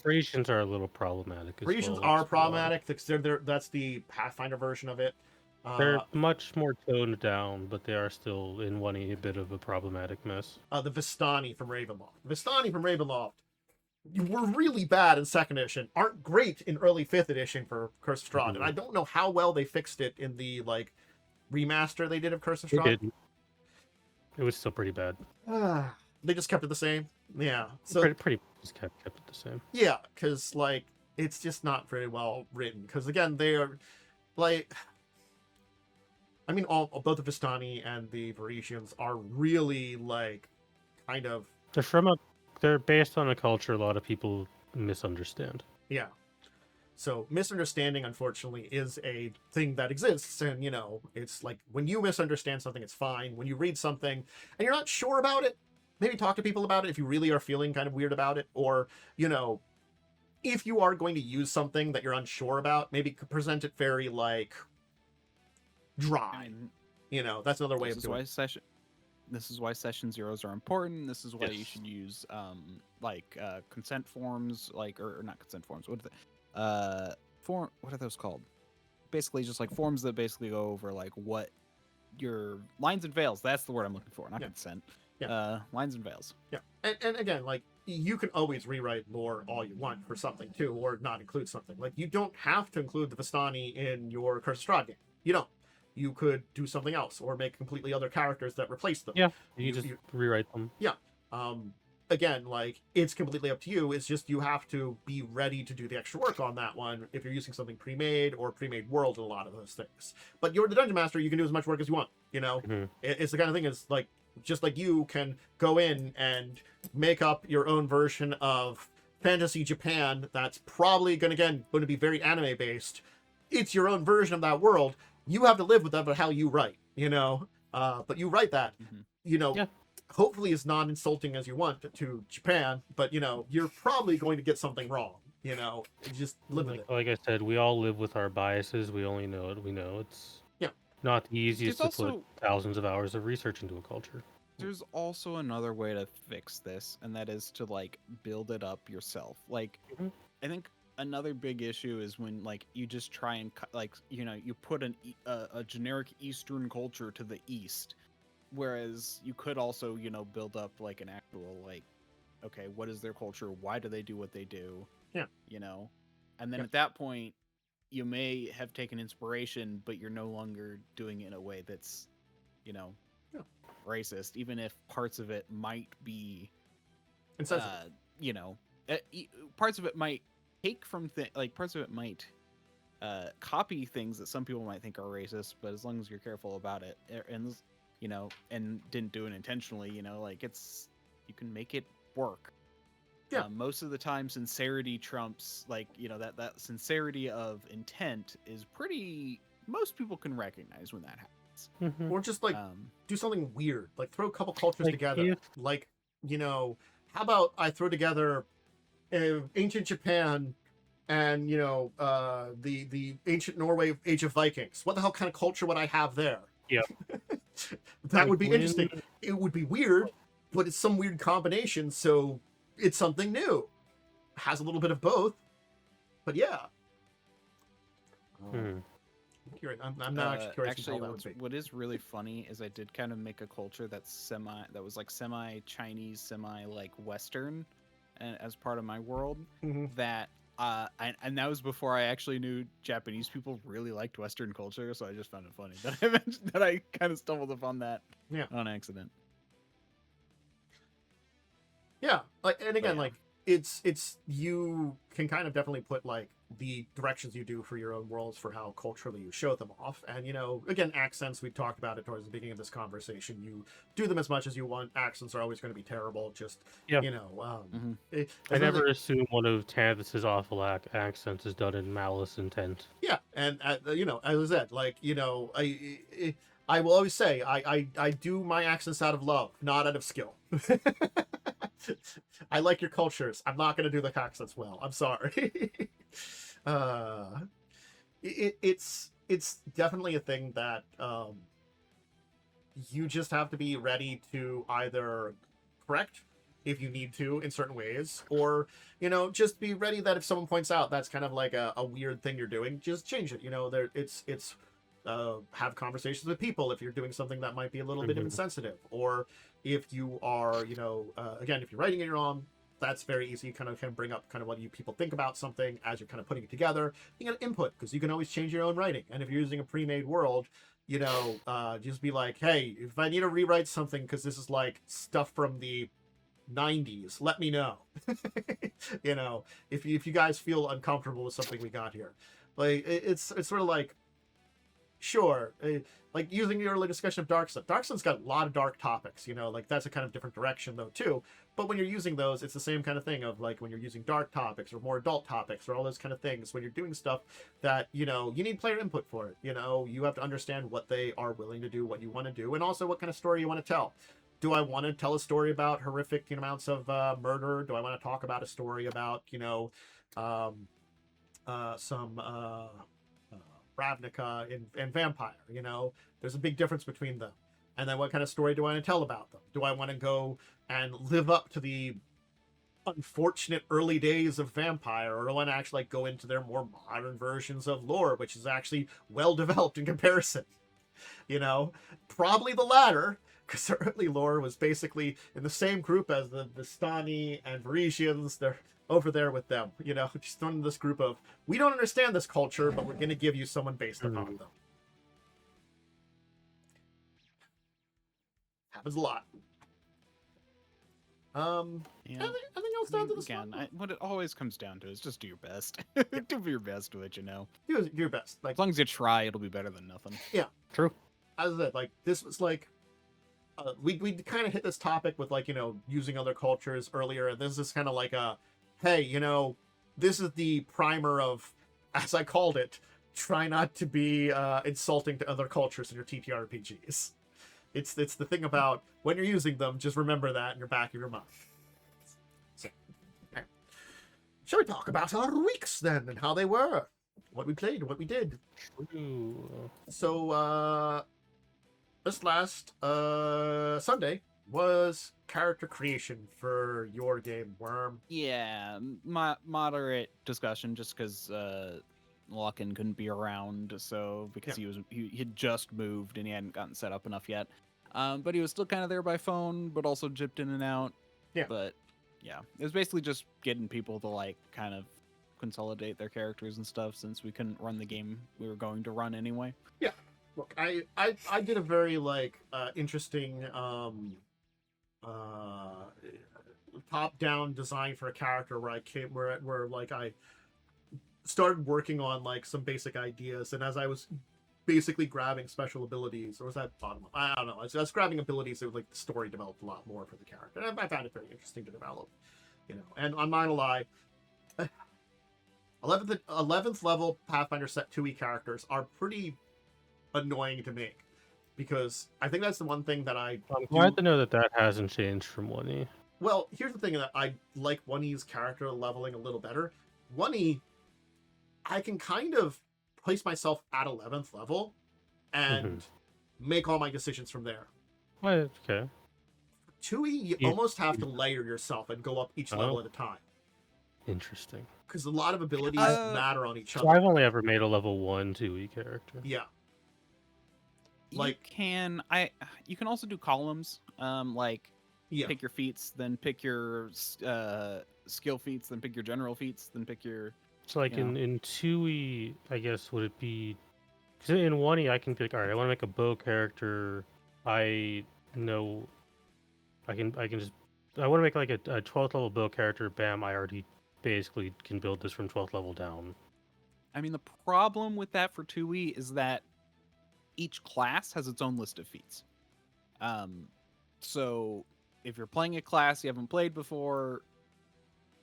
Venetians are a little problematic. Venetians are problematic. That's the Pathfinder version of it. They're much more toned down, but they are still in one a bit of a problematic mess. The Vistani from Ravenloft were really bad in 2nd edition, aren't great in early 5th edition for Curse of Strahd, and I don't know how well they fixed it in the like remaster they did of Curse of Strahd. They didn't. It was still pretty bad. They just kept it the same. Yeah, so pretty just kept it the same. Yeah, because like it's just not very well written. Because again, they are like, I mean, both the Vistani and the Venetians are really like kind of. They're based on a culture a lot of people misunderstand. Yeah. So misunderstanding, unfortunately, is a thing that exists. And, you know, it's like when you misunderstand something, it's fine. When you read something and you're not sure about it, maybe talk to people about it if you really are feeling kind of weird about it. Or, you know, if you are going to use something that you're unsure about, maybe present it very, like, dry. You know, that's another way of doing it. This is why session zeros are important. This is why you should use consent forms, or not consent forms. What are those called? Basically, just like forms that basically go over like what your lines and veils. That's the word I'm looking for, not consent. Yeah. Lines and veils. Yeah, and again, like you can always rewrite lore all you want for something too, or not include something. Like you don't have to include the Vistani in your Curse of Strahd game. You don't. You could do something else or make completely other characters that replace them. Yeah, you just rewrite them. Yeah. Again, like it's completely up to you. It's just you have to be ready to do the extra work on that one if you're using something pre-made or pre-made world and a lot of those things. But you're the dungeon master, you can do as much work as you want. You know, it's the kind of thing. It's like just like you can go in and make up your own version of fantasy Japan that's probably going to be very anime based. It's your own version of that world. You have to live with that, but how you write, you know, but you write that, you know, hopefully as not insulting as you want to Japan, but you know, you're probably going to get something wrong, you know, just live with it. Like I said, we all live with our biases. We only know what we know. It's not the easiest to put thousands of hours of research into a culture. There's also another way to fix this, and that is to like build it up yourself. Like, I think another big issue is when like you just try and like, you know, you put a generic Eastern culture to the east, whereas you could also, you know, build up like an actual like, okay, what is their culture? Why do they do what they do? Yeah, you know, And then at that point, you may have taken inspiration, but you're no longer doing it in a way that's, racist, even if parts of it might be, parts of it might take from parts of it might copy things that some people might think are racist, but as long as you're careful about it, and didn't do it intentionally, you can make it work. Yeah. Most of the time, sincerity trumps, that sincerity of intent is most people can recognize when that happens. Mm-hmm. Or just do something weird, like throw a couple cultures together. How about I throw together ancient Japan and the ancient Norway Age of Vikings. What the hell kind of culture would I have there? Yeah. That would be interesting. It would be weird, but it's some weird combination, so it's something new. Has a little bit of both, but yeah. I'm not actually curious. Actually, what is really funny is I did kind of make a culture that was like semi-Chinese, semi-Western, as part of my world. Mm-hmm. That and that was before I actually knew Japanese people really liked Western culture, so I just found it funny that I kind of stumbled upon that on accident. Yeah, it's you can kind of definitely put the directions you do for your own worlds for how culturally you show them off, and again, accents, we talked about it towards the beginning of this conversation. You do them as much as you want. Accents are always going to be terrible. Just I never assume one of Tanith's awful accents is done in malice intent. Yeah, and as I said, I will always say I do my accents out of love, not out of skill. I like your cultures. I'm not going to do the accents well. I'm sorry. It's definitely a thing that you just have to be ready to either correct if you need to in certain ways, or just be ready that if someone points out that's kind of like a weird thing you're doing, just change it. It's have conversations with people if you're doing something that might be a little bit insensitive, or if you are again, if you're writing it your own, that's very easy. You kind of can bring up kind of what you people think about something as you're kind of putting it together. You get input, because you can always change your own writing. And if you're using a pre-made world, just be like, hey, if I need to rewrite something because this is like stuff from the 90s, let me know. If you guys feel uncomfortable with something we got here, it's sort of like, sure, like using the early discussion of Darksun. Darksun's got a lot of dark topics, that's a kind of different direction though too. But when you're using those, it's the same kind of thing of when you're using dark topics or more adult topics or all those kind of things. When you're doing stuff that you need player input for it. You have to understand what they are willing to do, what you want to do, and also what kind of story you want to tell. Do I want to tell a story about horrific amounts of murder? Do I want to talk about a story about some Ravnica and vampire? There's a big difference between them. And then what kind of story do I want to tell about them? Do I want to go and live up to the unfortunate early days of vampire, or do I want to actually go into their more modern versions of lore, which is actually well developed in comparison? Probably the latter, because the early lore was basically in the same group as the Vistani and Varisians. They're over there with them, just in this group of, we don't understand this culture, but we're going to give you someone based upon them. Happens a lot. Anything else down to this one? What it always comes down to is just do your best. Do your best with it, Do your best. As long as you try, it'll be better than nothing. Yeah. True. As I said, this was we kind of hit this topic with using other cultures earlier, and this is kind of like a, hey, this is the primer of, as I called it, try not to be insulting to other cultures in your TTRPGs. It's the thing about when you're using them, just remember that in your back of your mind. So, okay. Shall we talk about our weeks then, and how they were? What we played, what we did. True. So, this last Sunday was character creation for your game, Worm. Yeah, moderate discussion, just because Lockin couldn't be around, so because he had just moved and he hadn't gotten set up enough yet. But he was still kind of there by phone, but also jipped in and out. Yeah. But yeah, it was basically just getting people to kind of consolidate their characters and stuff since we couldn't run the game we were going to run anyway. Yeah. Look, I did a very interesting top-down design for a character where I started working on some basic ideas, and as I was basically grabbing special abilities, or was that bottom up? I don't know. I was grabbing abilities that the story developed a lot more for the character, and I found it very interesting to develop. And I'm not gonna lie, 11th level Pathfinder set 2e characters are pretty annoying to make, because I think that's the one thing that I'm glad to know that hasn't changed from 1e. Well, here's the thing that I like 1e's character leveling a little better. 1e, I can kind of place myself at 11th level and make all my decisions from there. Okay. 2e, you almost have to layer yourself and go up each level at a time. Interesting. Because a lot of abilities matter on each other. So I've only ever made a level 1 2e character. Yeah. You can also do columns. Pick your feats, then pick your skill feats, then pick your general feats, then pick your. So in 2e, I guess would it be? Because in 1e I can pick. All right, I want to make a bow character. I know. I want to make a 12th level bow character. Bam! I already basically can build this from 12th level down. I mean, the problem with that for 2e is that each class has its own list of feats. So if you're playing a class you haven't played before,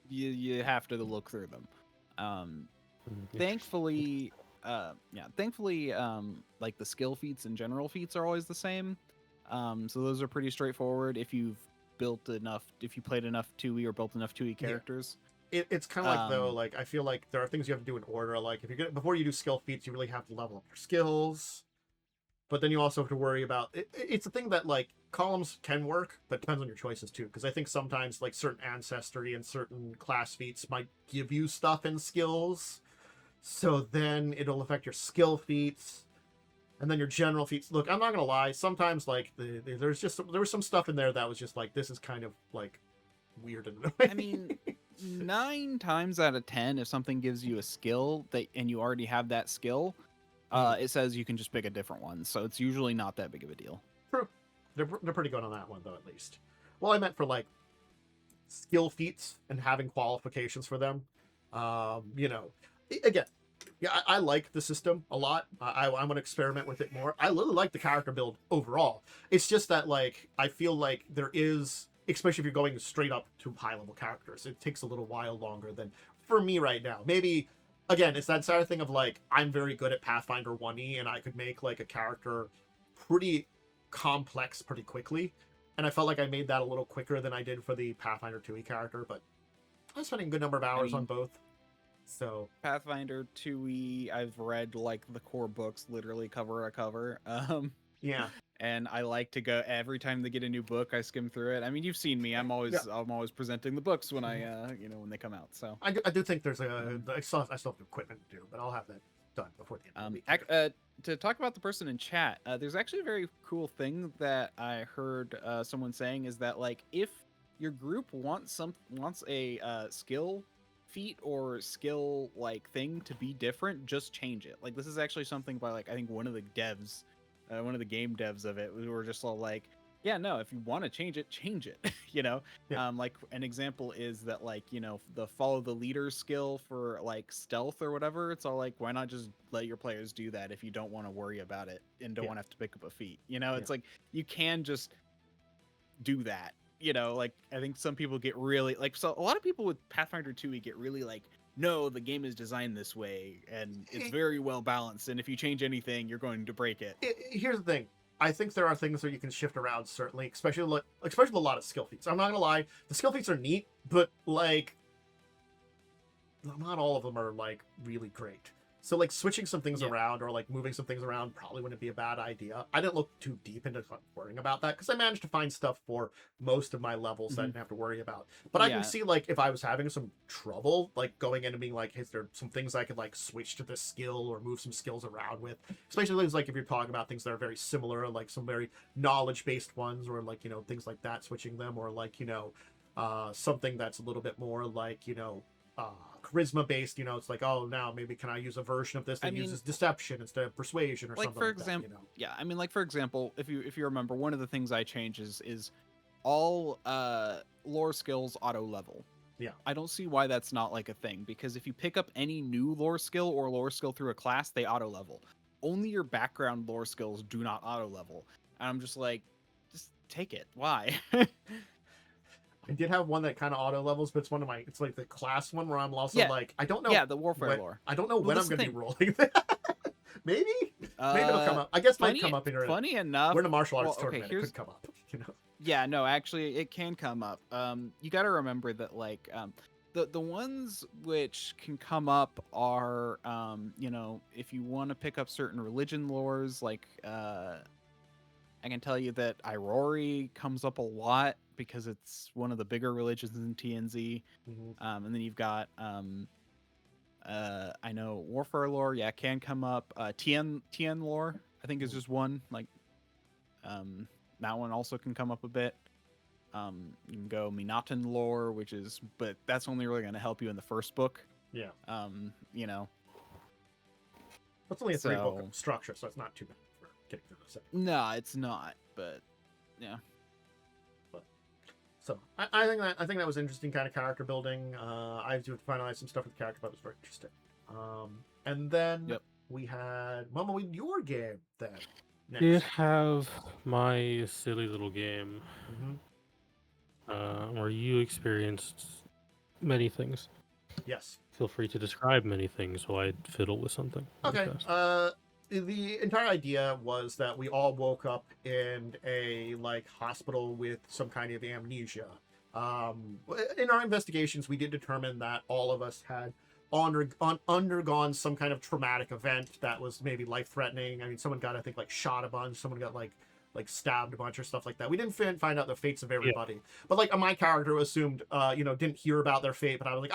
you have to look through them. Thankfully, the skill feats and general feats are always the same. So those are pretty straightforward if you played enough 2e or built enough 2e characters. It's kind of I feel like there are things you have to do in order. Like if before you do skill feats, you really have to level up your skills. But then you also have to worry about it's a thing that columns can work, but it depends on your choices too. Because I think sometimes certain ancestry and certain class feats might give you stuff in skills, so then it'll affect your skill feats, and then your general feats. Look, I'm not gonna lie. Sometimes there was some stuff in there that was just this is kind of weird and annoying. I mean, 9 times out of 10, if something gives you a skill and you already have that skill. It says you can just pick a different one, so it's usually not that big of a deal. True. They're pretty good on that one, though, at least. Well, I meant for, skill feats and having qualifications for them. Again, yeah, I like the system a lot. I want to experiment with it more. I really like the character build overall. It's just that, I feel like there is, especially if you're going straight up to high-level characters, it takes a little while longer than for me right now. Maybe... Again, it's that sort of thing of I'm very good at Pathfinder 1e, and I could make a character pretty complex pretty quickly. And I felt like I made that a little quicker than I did for the Pathfinder 2e character, but I was spending a good number of hours on both. So Pathfinder 2e, I've read the core books literally cover to cover. Yeah. And I like to go every time they get a new book, I skim through it. I mean, you've seen me. I'm always presenting the books when when they come out. So I do think there's I still have equipment to do, but I'll have that done before the end of the week. To talk about the person in chat, there's actually a very cool thing that I heard someone saying is that if your group wants a skill feat or skill thing to be different, just change it. This is actually something by I think one of the devs. One of the game devs of it, we were just all yeah, no, if you want to change it, change it. Yeah. An example is that the follow the leader skill for stealth or whatever. It's all why not just let your players do that if you don't want to worry about it and don't want to have to pick up a feat. It's you can just do that. I think some people get really so a lot of people with Pathfinder 2e get really no, the game is designed this way, and it's very well balanced, and if you change anything, you're going to break it. Here's the thing. I think there are things that you can shift around, certainly, especially a lot of skill feats. I'm not going to lie. The skill feats are neat, but, not all of them are, really great. So, switching some things around or, moving some things around probably wouldn't be a bad idea. I didn't look too deep into worrying about that because I managed to find stuff for most of my levels that I didn't have to worry about. But I can see, if I was having some trouble, going in and being is there some things I could, switch to this skill or move some skills around with? Especially things if you're talking about things that are very similar, some very knowledge-based ones or, things like that, switching them, or, something that's a little bit more, charisma based. It's like, oh, now maybe can I use a version of this that uses deception instead of persuasion or like something for like example, that. Yeah, I mean, like for example, if you remember, one of the things I changed is all lore skills auto level. Yeah. I don't see why that's not like a thing, because if you pick up any new lore skill or lore skill through a class, they auto level. Only your background lore skills do not auto level. And I'm just like, just take it. Why? I did have one that kind of auto levels, but it's like the class one where I'm also like, I don't know. Yeah, the warfare lore. I don't know when I'm going to be rolling that. Maybe it'll come up. I guess it might come up in funny enough. We're in a martial arts tournament. It could come up, Yeah, no, actually it can come up. You got to remember that like the ones which can come up are if you want to pick up certain religion lores, like I can tell you that Irori comes up a lot because it's one of the bigger religions in TNZ. And then you've got I know warfare lore, can come up. TN lore, I think, is just one. Like that one also can come up a bit. You can go Minatan lore, but that's only really going to help you in the first book. Yeah. That's only a 3-book structure, so it's not too bad for getting through the second. No, it's not, but yeah. So I think that was interesting kind of character building. I have to finalize some stuff with the character, but it was very interesting. And then we had Momo in your game then. Next. Did have my silly little game where you experienced many things. Yes. Feel free to describe many things while I fiddle with something. Okay. The entire idea was that we all woke up in a hospital with some kind of amnesia. In our investigations, we did determine that all of us had undergone some kind of traumatic event that was maybe life-threatening. I mean, someone got, I think, shot a bunch. Someone got like stabbed a bunch or stuff like that. We didn't find out the fates of everybody, but my character assumed, didn't hear about their fate, but I was like,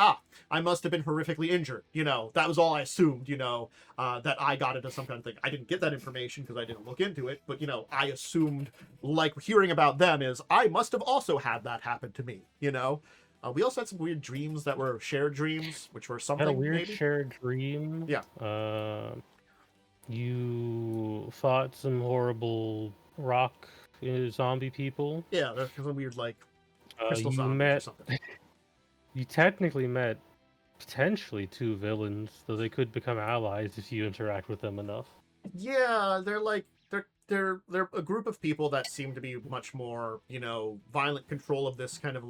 I must have been horrifically injured. That was all I assumed. That I got into some kind of thing. I didn't get that information because I didn't look into it, but I assumed, hearing about them is I must have also had that happen to me. We also had some weird dreams that were shared dreams, which were something. Had a weird maybe? Shared dream. Yeah. You fought some horrible rock zombie people. Yeah, there's some weird crystal you zombies met, or something. You technically met potentially 2 villains, though they could become allies if you interact with them enough. Yeah, they're a group of people that seem to be much more, violent control of this kind of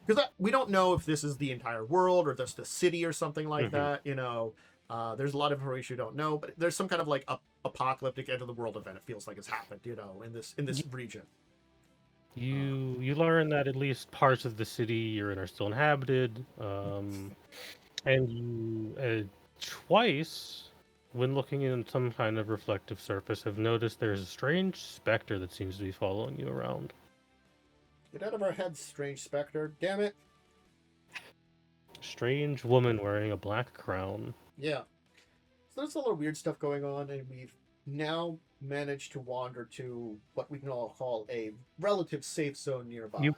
because we don't know if this is the entire world or just the city or something like that. There's a lot of information you don't know, but there's some kind of apocalyptic end of the world event. It feels like it's happened, in this region. You learn that at least parts of the city you're in are still inhabited, and you twice, when looking in some kind of reflective surface, have noticed there's a strange specter that seems to be following you around. Get out of our heads, strange specter! Damn it! Strange woman wearing a black crown. Yeah. So there's a lot of weird stuff going on, and we've now managed to wander to what we can all call a relative safe zone nearby. You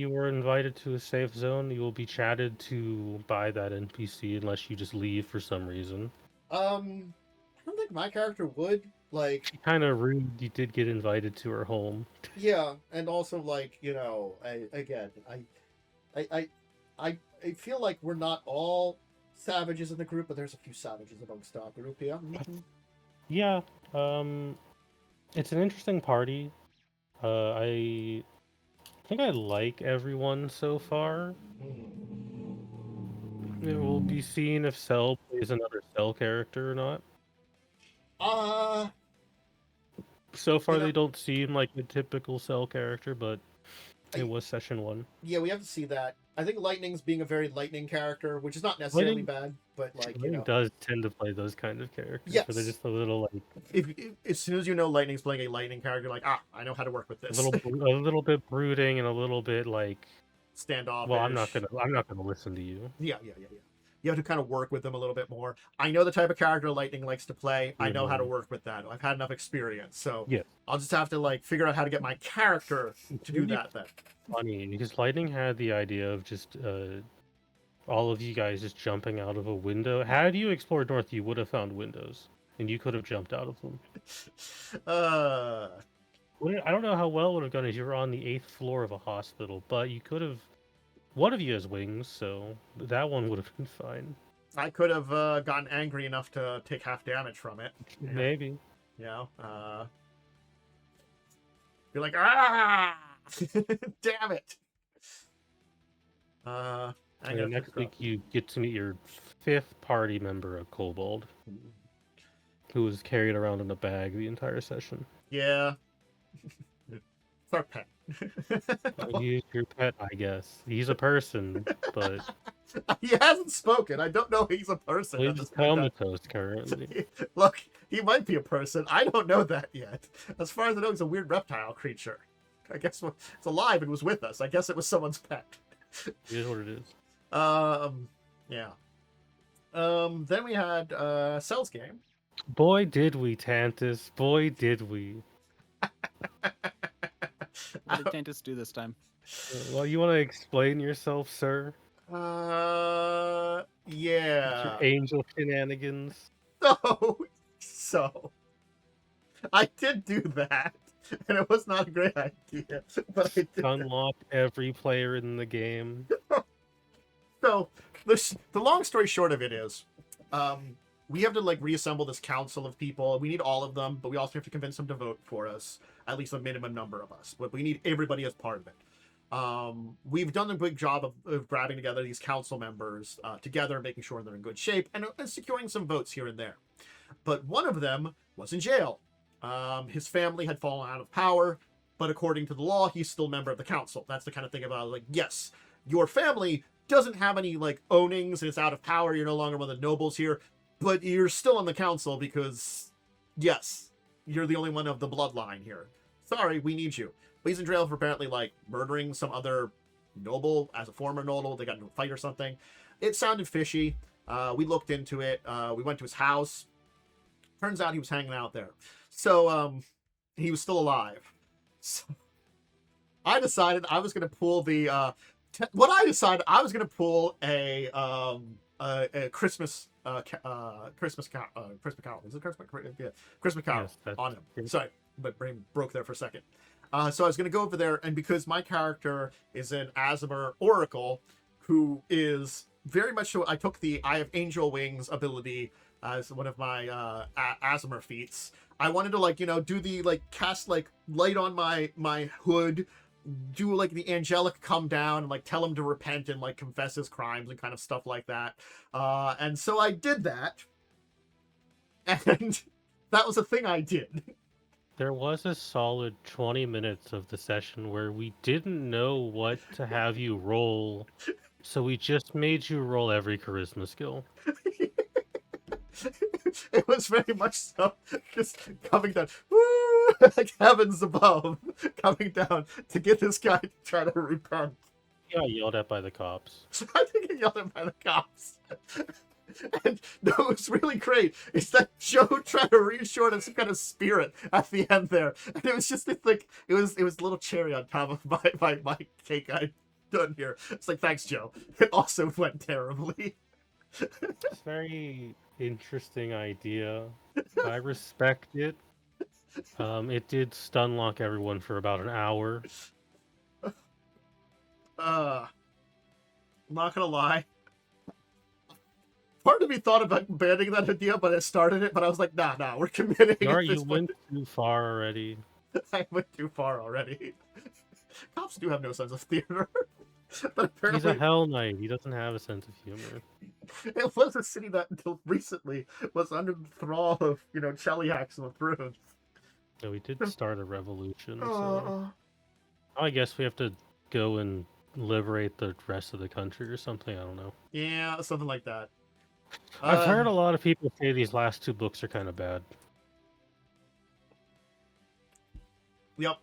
were invited to a safe zone. You will be chatted to by that NPC unless you just leave for some reason. I don't think my character would. Kind of rude. You did get invited to her home. Yeah, and also I feel like we're not all savages in the group, but there's a few savages amongst our group here. Yeah, it's an interesting party. I think I like everyone so far. It will be seen if Cell plays another Cell character or not. So far, they don't seem like a typical Cell character, but it was session 1. Yeah, we have to see that. I think Lightning's being a very Lightning character, which is not necessarily bad, but Lightning does tend to play those kind of characters. Yes. So they're just a little If as soon as you know Lightning's playing a Lightning character, I know how to work with this. a little bit brooding and a little bit standoffish. Well, I'm not gonna listen to you. Yeah. You have to kind of work with them a little bit more. I know the type of character Lightning likes to play. I know how to work with that. I've had enough experience, so I'll just have to figure out how to get my character to do that then. Funny because Lightning had the idea of just all of you guys just jumping out of a window. Had you explored north, you would have found windows, and you could have jumped out of them. I don't know how well it would have gone if you were on the 8th floor of a hospital, but you could have. One of you has wings, so that one would have been fine. I could have gotten angry enough to take half damage from it. Maybe. You know, you're like, ah, damn it. And next week you get to meet your 5th party member, a kobold, who was carried around in a bag the entire session. Yeah. It's our pet. He's your pet, I guess. He's a person, but he hasn't spoken. I don't know if he's a person. he's comatose currently. Look, he might be a person. I don't know that yet. As far as I know, he's a weird reptile creature. I guess it's alive and was with us. I guess it was someone's pet. It is what it is. Yeah. Then we had Cell's game. Boy, did we, Tantus. Boy, did we. What did Tantus do this time? Well, you want to explain yourself, sir? Yeah. Your angel shenanigans. So I did do that, and it was not a great idea. But I did unlock every player in the game. So the long story short of it is, we have to like reassemble this council of people. We need all of them, but we also have to convince them to vote for us, at least a minimum number of us. But we need everybody as part of it. We've done a big job of grabbing together these council members together, making sure they're in good shape, and securing some votes here and there. But one of them was in jail. His family had fallen out of power, but according to the law, he's still a member of the council. That's the kind of thing about, like, yes, your family doesn't have any, like, ownings, and it's out of power, you're no longer one of the nobles here, but you're still on the council because, yes, you're the only one of the bloodline here. Sorry, we need you. But he's in jail for apparently, like, murdering some other noble as a former noble. They got into a fight or something. It sounded fishy. We looked into it. We went to his house. Turns out he was hanging out there. So, he was still alive. So, I decided I was going to pull the, I was going to pull a Christmas, Christmas Carol. Is it Christmas? Yeah, Christmas Carol on him. Sorry, but brain broke there for a second. So I was going to go over there, and because my character is an Aasimar Oracle, who is very much so, I took the I have angel wings ability as one of my Aasimar feats. I wanted to, like, you know, do the, like, cast, like, light on my hood, do, like, the angelic come down and, like, tell him to repent and, like, confess his crimes and kind of stuff like that. And so I did that. And that was a thing I did. There was a solid 20 minutes of the session where we didn't know what to have you roll, so we just made you roll every charisma skill. It was very much so just coming down, woo, like heavens above, coming down to get this guy to try to repent. He got yelled at by the cops. So I didn't get yelled at by the cops. And no, it was really great. It's that Joe trying to reassure him some kind of spirit at the end there, and it was just like it was a little cherry on top of my cake I'd done here. It's like, thanks, Joe. It also went terribly. It's a very interesting idea. I respect it. It did stun lock everyone for about an hour. I'm not gonna lie. Part of me thought about banning that idea, but I started it, but I was like, nah, we're committing. You went too far already. I went too far already. Cops do have no sense of theater. But apparently, he's a Hell Knight. He doesn't have a sense of humor. It was a city that until recently was under the thrall of, you know, Cheliax and the Thrones. Yeah, we did start a revolution. So I guess we have to go and liberate the rest of the country or something. I don't know. Yeah, something like that. I've heard a lot of people say these last 2 books are kind of bad. Yep.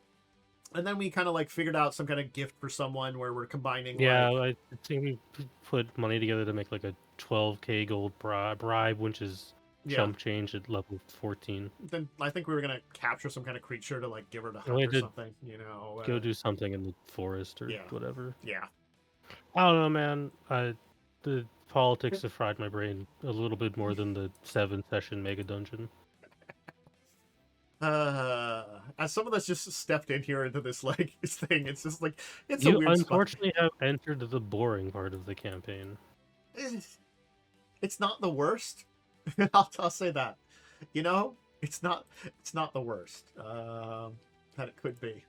And then we kind of like figured out some kind of gift for someone where we're combining. Yeah, like, I think we put money together to make like a 12k gold bribe, which is chump change at level 14. Then I think we were gonna capture some kind of creature to like give her to hunt or something. You know, go do something in the forest or whatever. Yeah. I don't know, man. the politics have fried my brain a little bit more than the 7-session mega dungeon. As someone that's just stepped in here into this like this thing, it's just like it's a You weird spot. unfortunately have entered the boring part of the campaign. It's not the worst. I'll say that. You know, it's not the worst that it could be.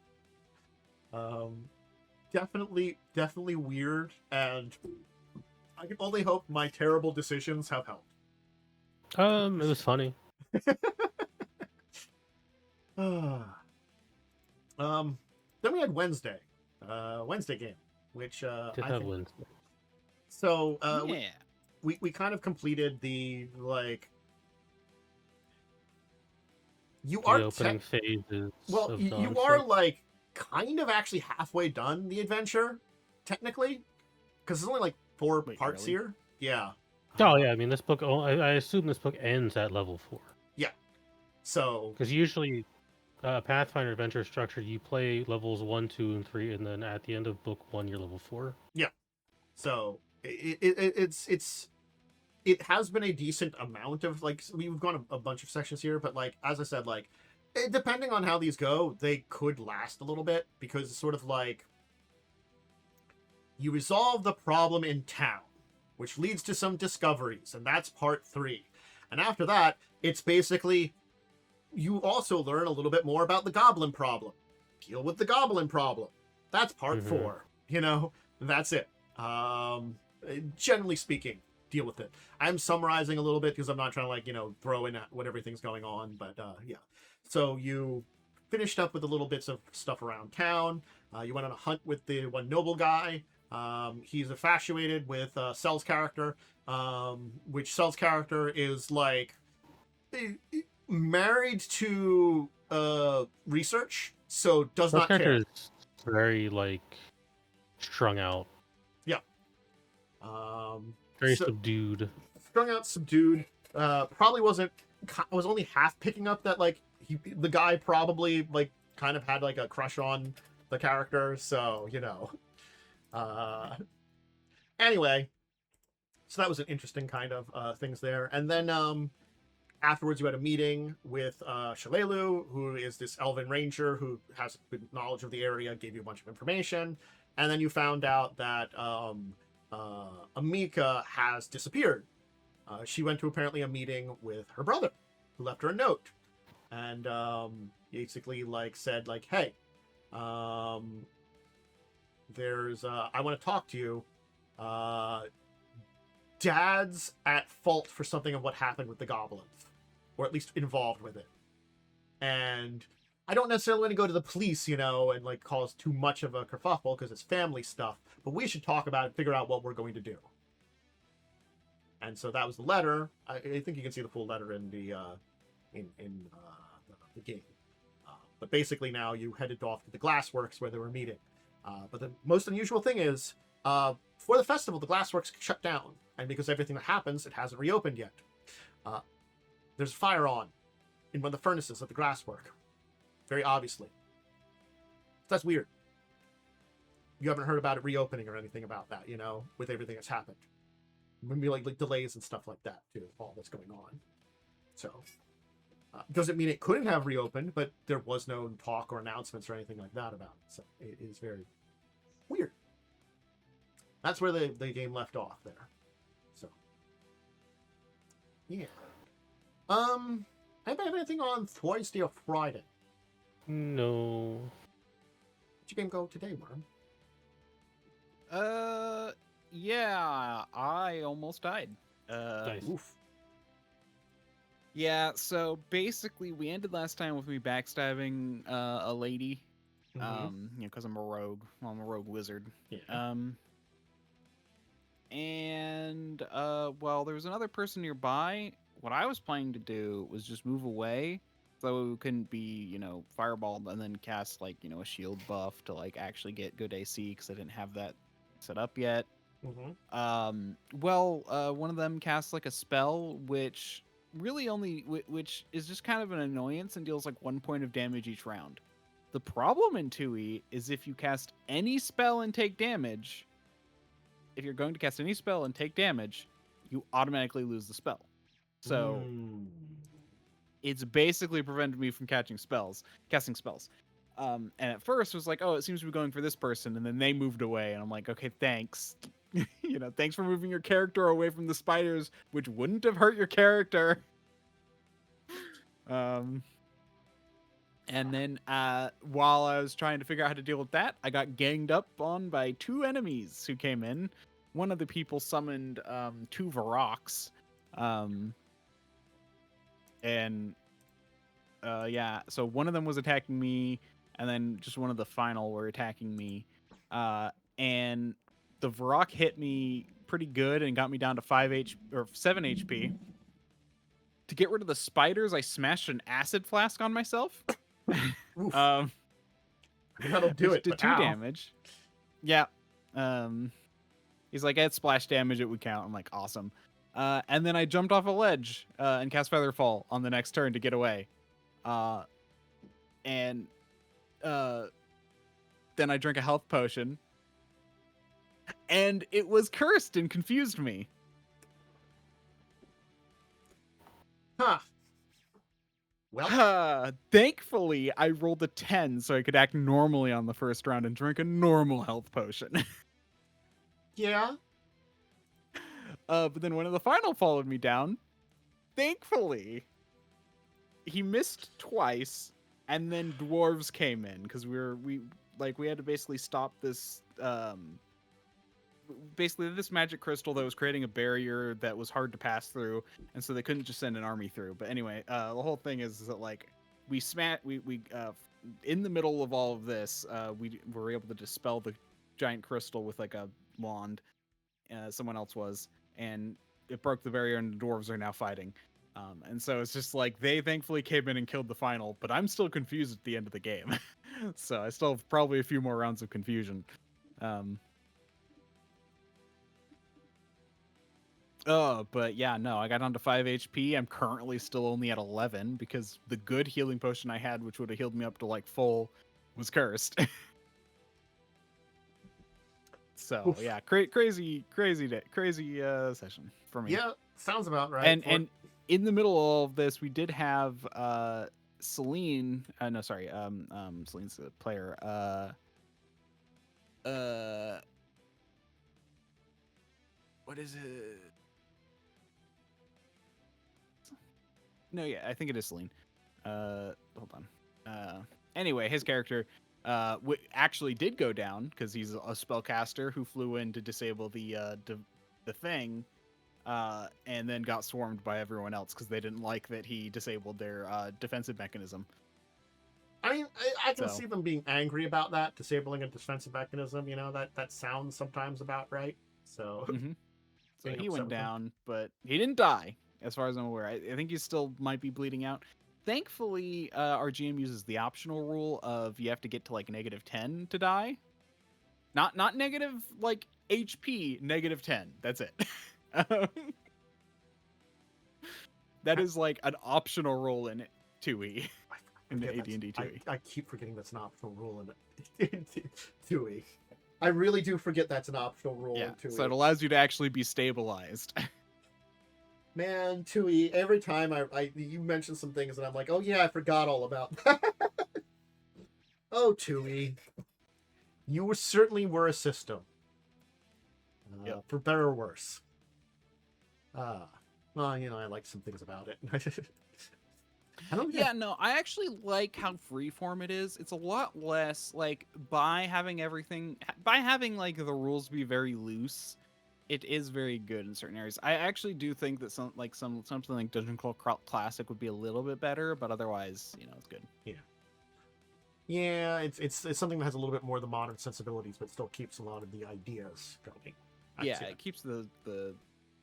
Definitely weird, and I can only hope my terrible decisions have helped. It was funny. Then we had Wednesday game, which Did have Wednesday. So yeah. we kind of completed the like. You are opening phases. Well, you are like kind of actually halfway done the adventure, technically, because there's only like 4 parts really? here. Yeah. Oh yeah, I mean this book. I assume this book ends at level 4. Yeah. So. Because usually, Pathfinder adventure structure, you play levels 1, 2, and 3, and then at the end of book 1, you're level 4. Yeah. So it has been a decent amount of like we've gone a bunch of sections here, but like as I said, like depending on how these go, they could last a little bit because it's sort of like you resolve the problem in town, which leads to some discoveries, and that's part 3. And after that, it's basically you also learn a little bit more about the goblin problem. Deal with the goblin problem. That's part 4. You know, that's it. Generally speaking, deal with it. I'm summarizing a little bit because I'm not trying to like, throw in what everything's going on, but yeah. So you finished up with the little bits of stuff around town. You went on a hunt with the one noble guy. He's infatuated with Cell's character, which Cell's character is like married to research, so does not care. Character is very like strung out. Yeah. Very subdued. Strung out, subdued. Probably was only half picking up that like the guy probably like kind of had like a crush on the character, so anyway, so that was an interesting kind of things there. And then afterwards you had a meeting with Shalelu, who is this elven ranger who has good knowledge of the area, gave you a bunch of information, and then you found out that Amika has disappeared. She went to apparently a meeting with her brother, who left her a note, and basically like said like, hey, there's I want to talk to you. Dad's at fault for something of what happened with the goblins, or at least involved with it, and I don't necessarily want to go to the police, and like cause too much of a kerfuffle because it's family stuff, but we should talk about it, figure out what we're going to do. And so that was the letter. I think you can see the full letter in the the game. But basically now you headed off to the Glassworks where they were meeting. But the most unusual thing is, for the festival, the Glassworks shut down, and because everything that happens, it hasn't reopened yet. There's a fire on in one of the furnaces at the glasswork, very obviously. That's weird. You haven't heard about it reopening or anything about that, with everything that's happened. Maybe like delays and stuff like that too, all that's going on. So doesn't mean it couldn't have reopened, but there was no talk or announcements or anything like that about it. So it is very weird. That's where the game left off there. So yeah. Anybody have anything on Thursday or Friday? No. What'd your game go today, Worm? Yeah, I almost died. Nice. Oof. Yeah, so basically we ended last time with me backstabbing a lady. Because I'm a rogue. Well, I'm a rogue wizard. Yeah. And well, there was another person nearby. What I was planning to do was just move away so it couldn't be, fireballed and then cast like, a shield buff to like actually get good AC because I didn't have that set up yet. Well, one of them casts like a spell which really which is just kind of an annoyance and deals like 1 point of damage each round. The problem in 2E is if you cast any spell and take damage, if you're going to cast any spell and take damage, you automatically lose the spell. So it's basically prevented me from casting spells. And at first it was like, oh, it seems to be going for this person, and then they moved away, and I'm like, okay, thanks. Thanks for moving your character away from the spiders, which wouldn't have hurt your character. And then while I was trying to figure out how to deal with that, I got ganged up on by 2 enemies who came in. One of the people summoned 2 Varoks. So one of them was attacking me, and then just one of the final were attacking me. And the Varrock hit me pretty good and got me down to 7 HP. To get rid of the spiders, I smashed an acid flask on myself. That'll do it. Did 2 damage. Yeah. He's like, "It's splash damage. It would count." I'm like, awesome. And then I jumped off a ledge and cast Featherfall on the next turn to get away. Then I drank a health potion, and it was cursed and confused me. Huh. Well, Thankfully, I rolled a 10 so I could act normally on the first round and drink a normal health potion. Yeah. But then one of the final followed me down. Thankfully, he missed twice, and then dwarves came in because we had to basically stop this this magic crystal that was creating a barrier that was hard to pass through, and so they couldn't just send an army through. But anyway, the whole thing is that we in the middle of all of this, we were able to dispel the giant crystal with like a wand. Someone else was, and it broke the barrier, and the dwarves are now fighting. And so it's just like they thankfully came in and killed the final, but I'm still confused at the end of the game. So I still have probably a few more rounds of confusion. But yeah, no, I got down to 5 HP. I'm currently still only at 11 because the good healing potion I had, which would have healed me up to like full, was cursed. So oof. Yeah, crazy session for me. Yeah, sounds about right. And in the middle of all of this, we did have Celine. Celine's the player. What is it? No, yeah, I think it is Celine. Hold on. Anyway, his character actually did go down because he's a spellcaster who flew in to disable the thing, and then got swarmed by everyone else because they didn't like that he disabled their defensive mechanism. I mean, I can see them being angry about that, disabling a defensive mechanism. That sounds sometimes about right. So, so he went down, but he didn't die, as far as I'm aware. I think he still might be bleeding out. Thankfully, our GM uses the optional rule of you have to get to like -10 to die. Not negative like HP, -10. That's it. That is like an optional rule in 2E. In the AD&D 2E. I keep forgetting that's an optional rule in 2E. I really do forget that's an optional rule in 2E. So it allows you to actually be stabilized. Man, 2E, every time you mention some things and I'm like, oh yeah, I forgot all about that. Oh, 2E. You certainly were a system. Yep. For better or worse. Well, I like some things about it. I actually like how freeform it is. It's a lot less like by having like the rules be very loose. It is very good in certain areas. I actually do think that something like Dungeon Crawl Classic would be a little bit better, but otherwise, it's good. Yeah, it's something that has a little bit more of the modern sensibilities, but still keeps a lot of the ideas going. It keeps the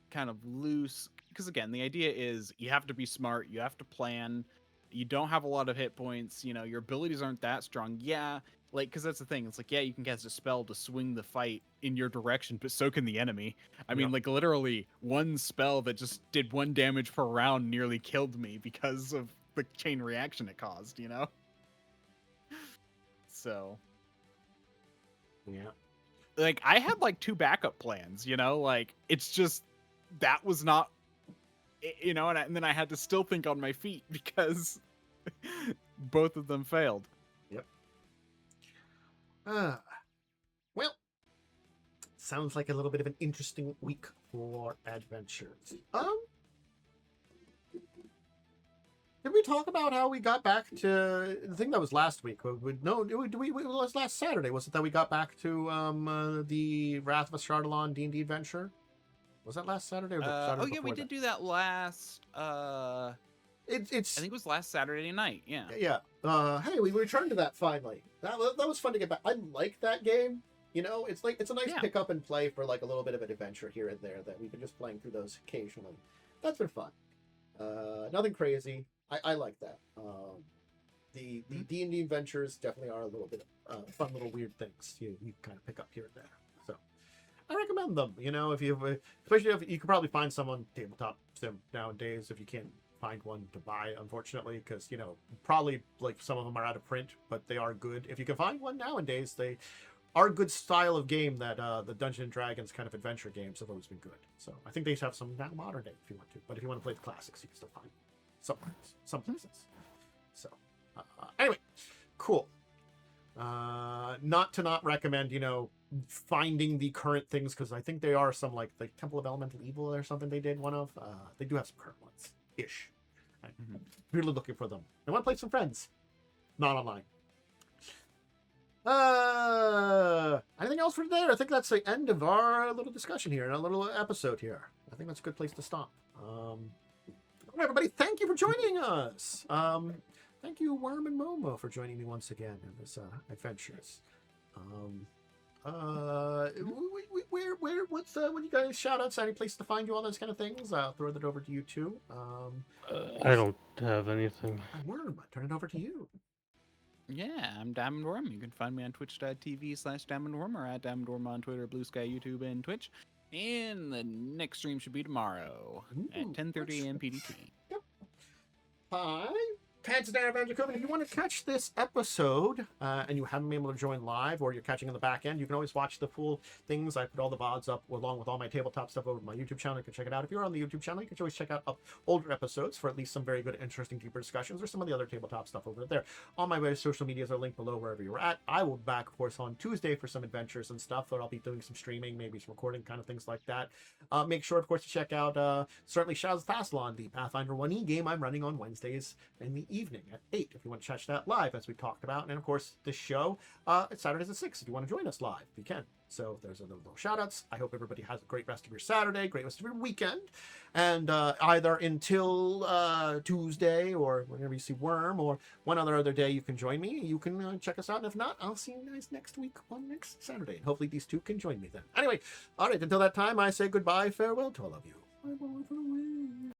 kind of loose, because again, the idea is you have to be smart, you have to plan, you don't have a lot of hit points, your abilities aren't that strong. Because that's the thing, it's like, you can cast a spell to swing the fight in your direction, but so can the enemy. I mean, like, literally, one spell that just did 1 damage per round nearly killed me because of the chain reaction it caused, So... like I had like 2 backup plans, you know, like it's just that was not, you know, and then I had to still think on my feet because both of them failed. Yep. Well, sounds like a little bit of an interesting week for adventures. Did we talk about how we got back to the thing that was last week? No, it was last Saturday. Was it that we got back to the Wrath of a Shadowrun D&D adventure? Was that last Saturday? Or Saturday oh yeah, we did do that last. It's. I think it was last Saturday night. Yeah. Yeah. Hey, we returned to that finally. That was fun to get back. I like that game. You know, it's a nice pick up and play for like a little bit of an adventure here and there that we've been just playing through those occasionally. That's been fun. Nothing crazy. I like that. The D&D adventures definitely are a little bit fun little weird things you kind of pick up here and there. So I recommend them. You know, especially if you can probably find someone tabletop sim nowadays if you can't find one to buy, unfortunately, because, you know, probably like some of them are out of print, but they are good. If you can find one nowadays, they are a good style of game that the Dungeons and Dragons kind of adventure games have always been good. So I think they have some now modern day if you want to, but if you want to play the classics, you can still find them some places. So anyway, cool. Not recommend, you know, finding the current things, because I think they are some like the Temple of Elemental Evil or something they did one of. They do have some current ones ish. I'm really looking for them. I want to play some friends, not online. Anything else for today? I think that's the end of our little discussion here, and a little episode here. I think that's a good place to stop. Everybody, thank you for joining us. Thank you, Worm and Momo, for joining me once again in this adventures. What's what you guys shout outs? Any place to find you, all those kind of things? I'll throw that over to you too. I don't have anything. Worm, I turn it over to you. Yeah, I'm DiamondWyrm. You can find me on twitch.tv/DiamondWyrm or at DiamondWyrm on Twitter, Blue Sky, YouTube, and Twitch. And the next stream should be tomorrow at 10:30 a.m. PDT. Yep. Hi. Pants down, Dracovin. If you want to catch this episode and you haven't been able to join live, or you're catching on the back end, you can always watch the full things. I put all the VODs up along with all my tabletop stuff over my YouTube channel. You can check it out. If you're on the YouTube channel, you can always check out older episodes for at least some very good, interesting, deeper discussions, or some of the other tabletop stuff over there. All my various social medias are linked below wherever you're at. I will be back, of course, on Tuesday for some adventures and stuff, where I'll be doing some streaming, maybe some recording, kind of things like that. Make sure, of course, to check out certainly Shadows of Thassalon, the Pathfinder 1E game I'm running on Wednesdays in the evening at 8. If you want to catch that live, as we talked about. And of course, this show, it's Saturdays at 6 if you want to join us live, you can. So there's a little shout outs. I hope everybody has a great rest of your Saturday, great rest of your weekend. And either until Tuesday, or whenever you see Worm, or one other day you can join me. You can check us out. And if not, I'll see you guys next week on next Saturday. And hopefully these two can join me then. Anyway, all right, until that time, I say goodbye, farewell to all of you. Bye-bye for the win.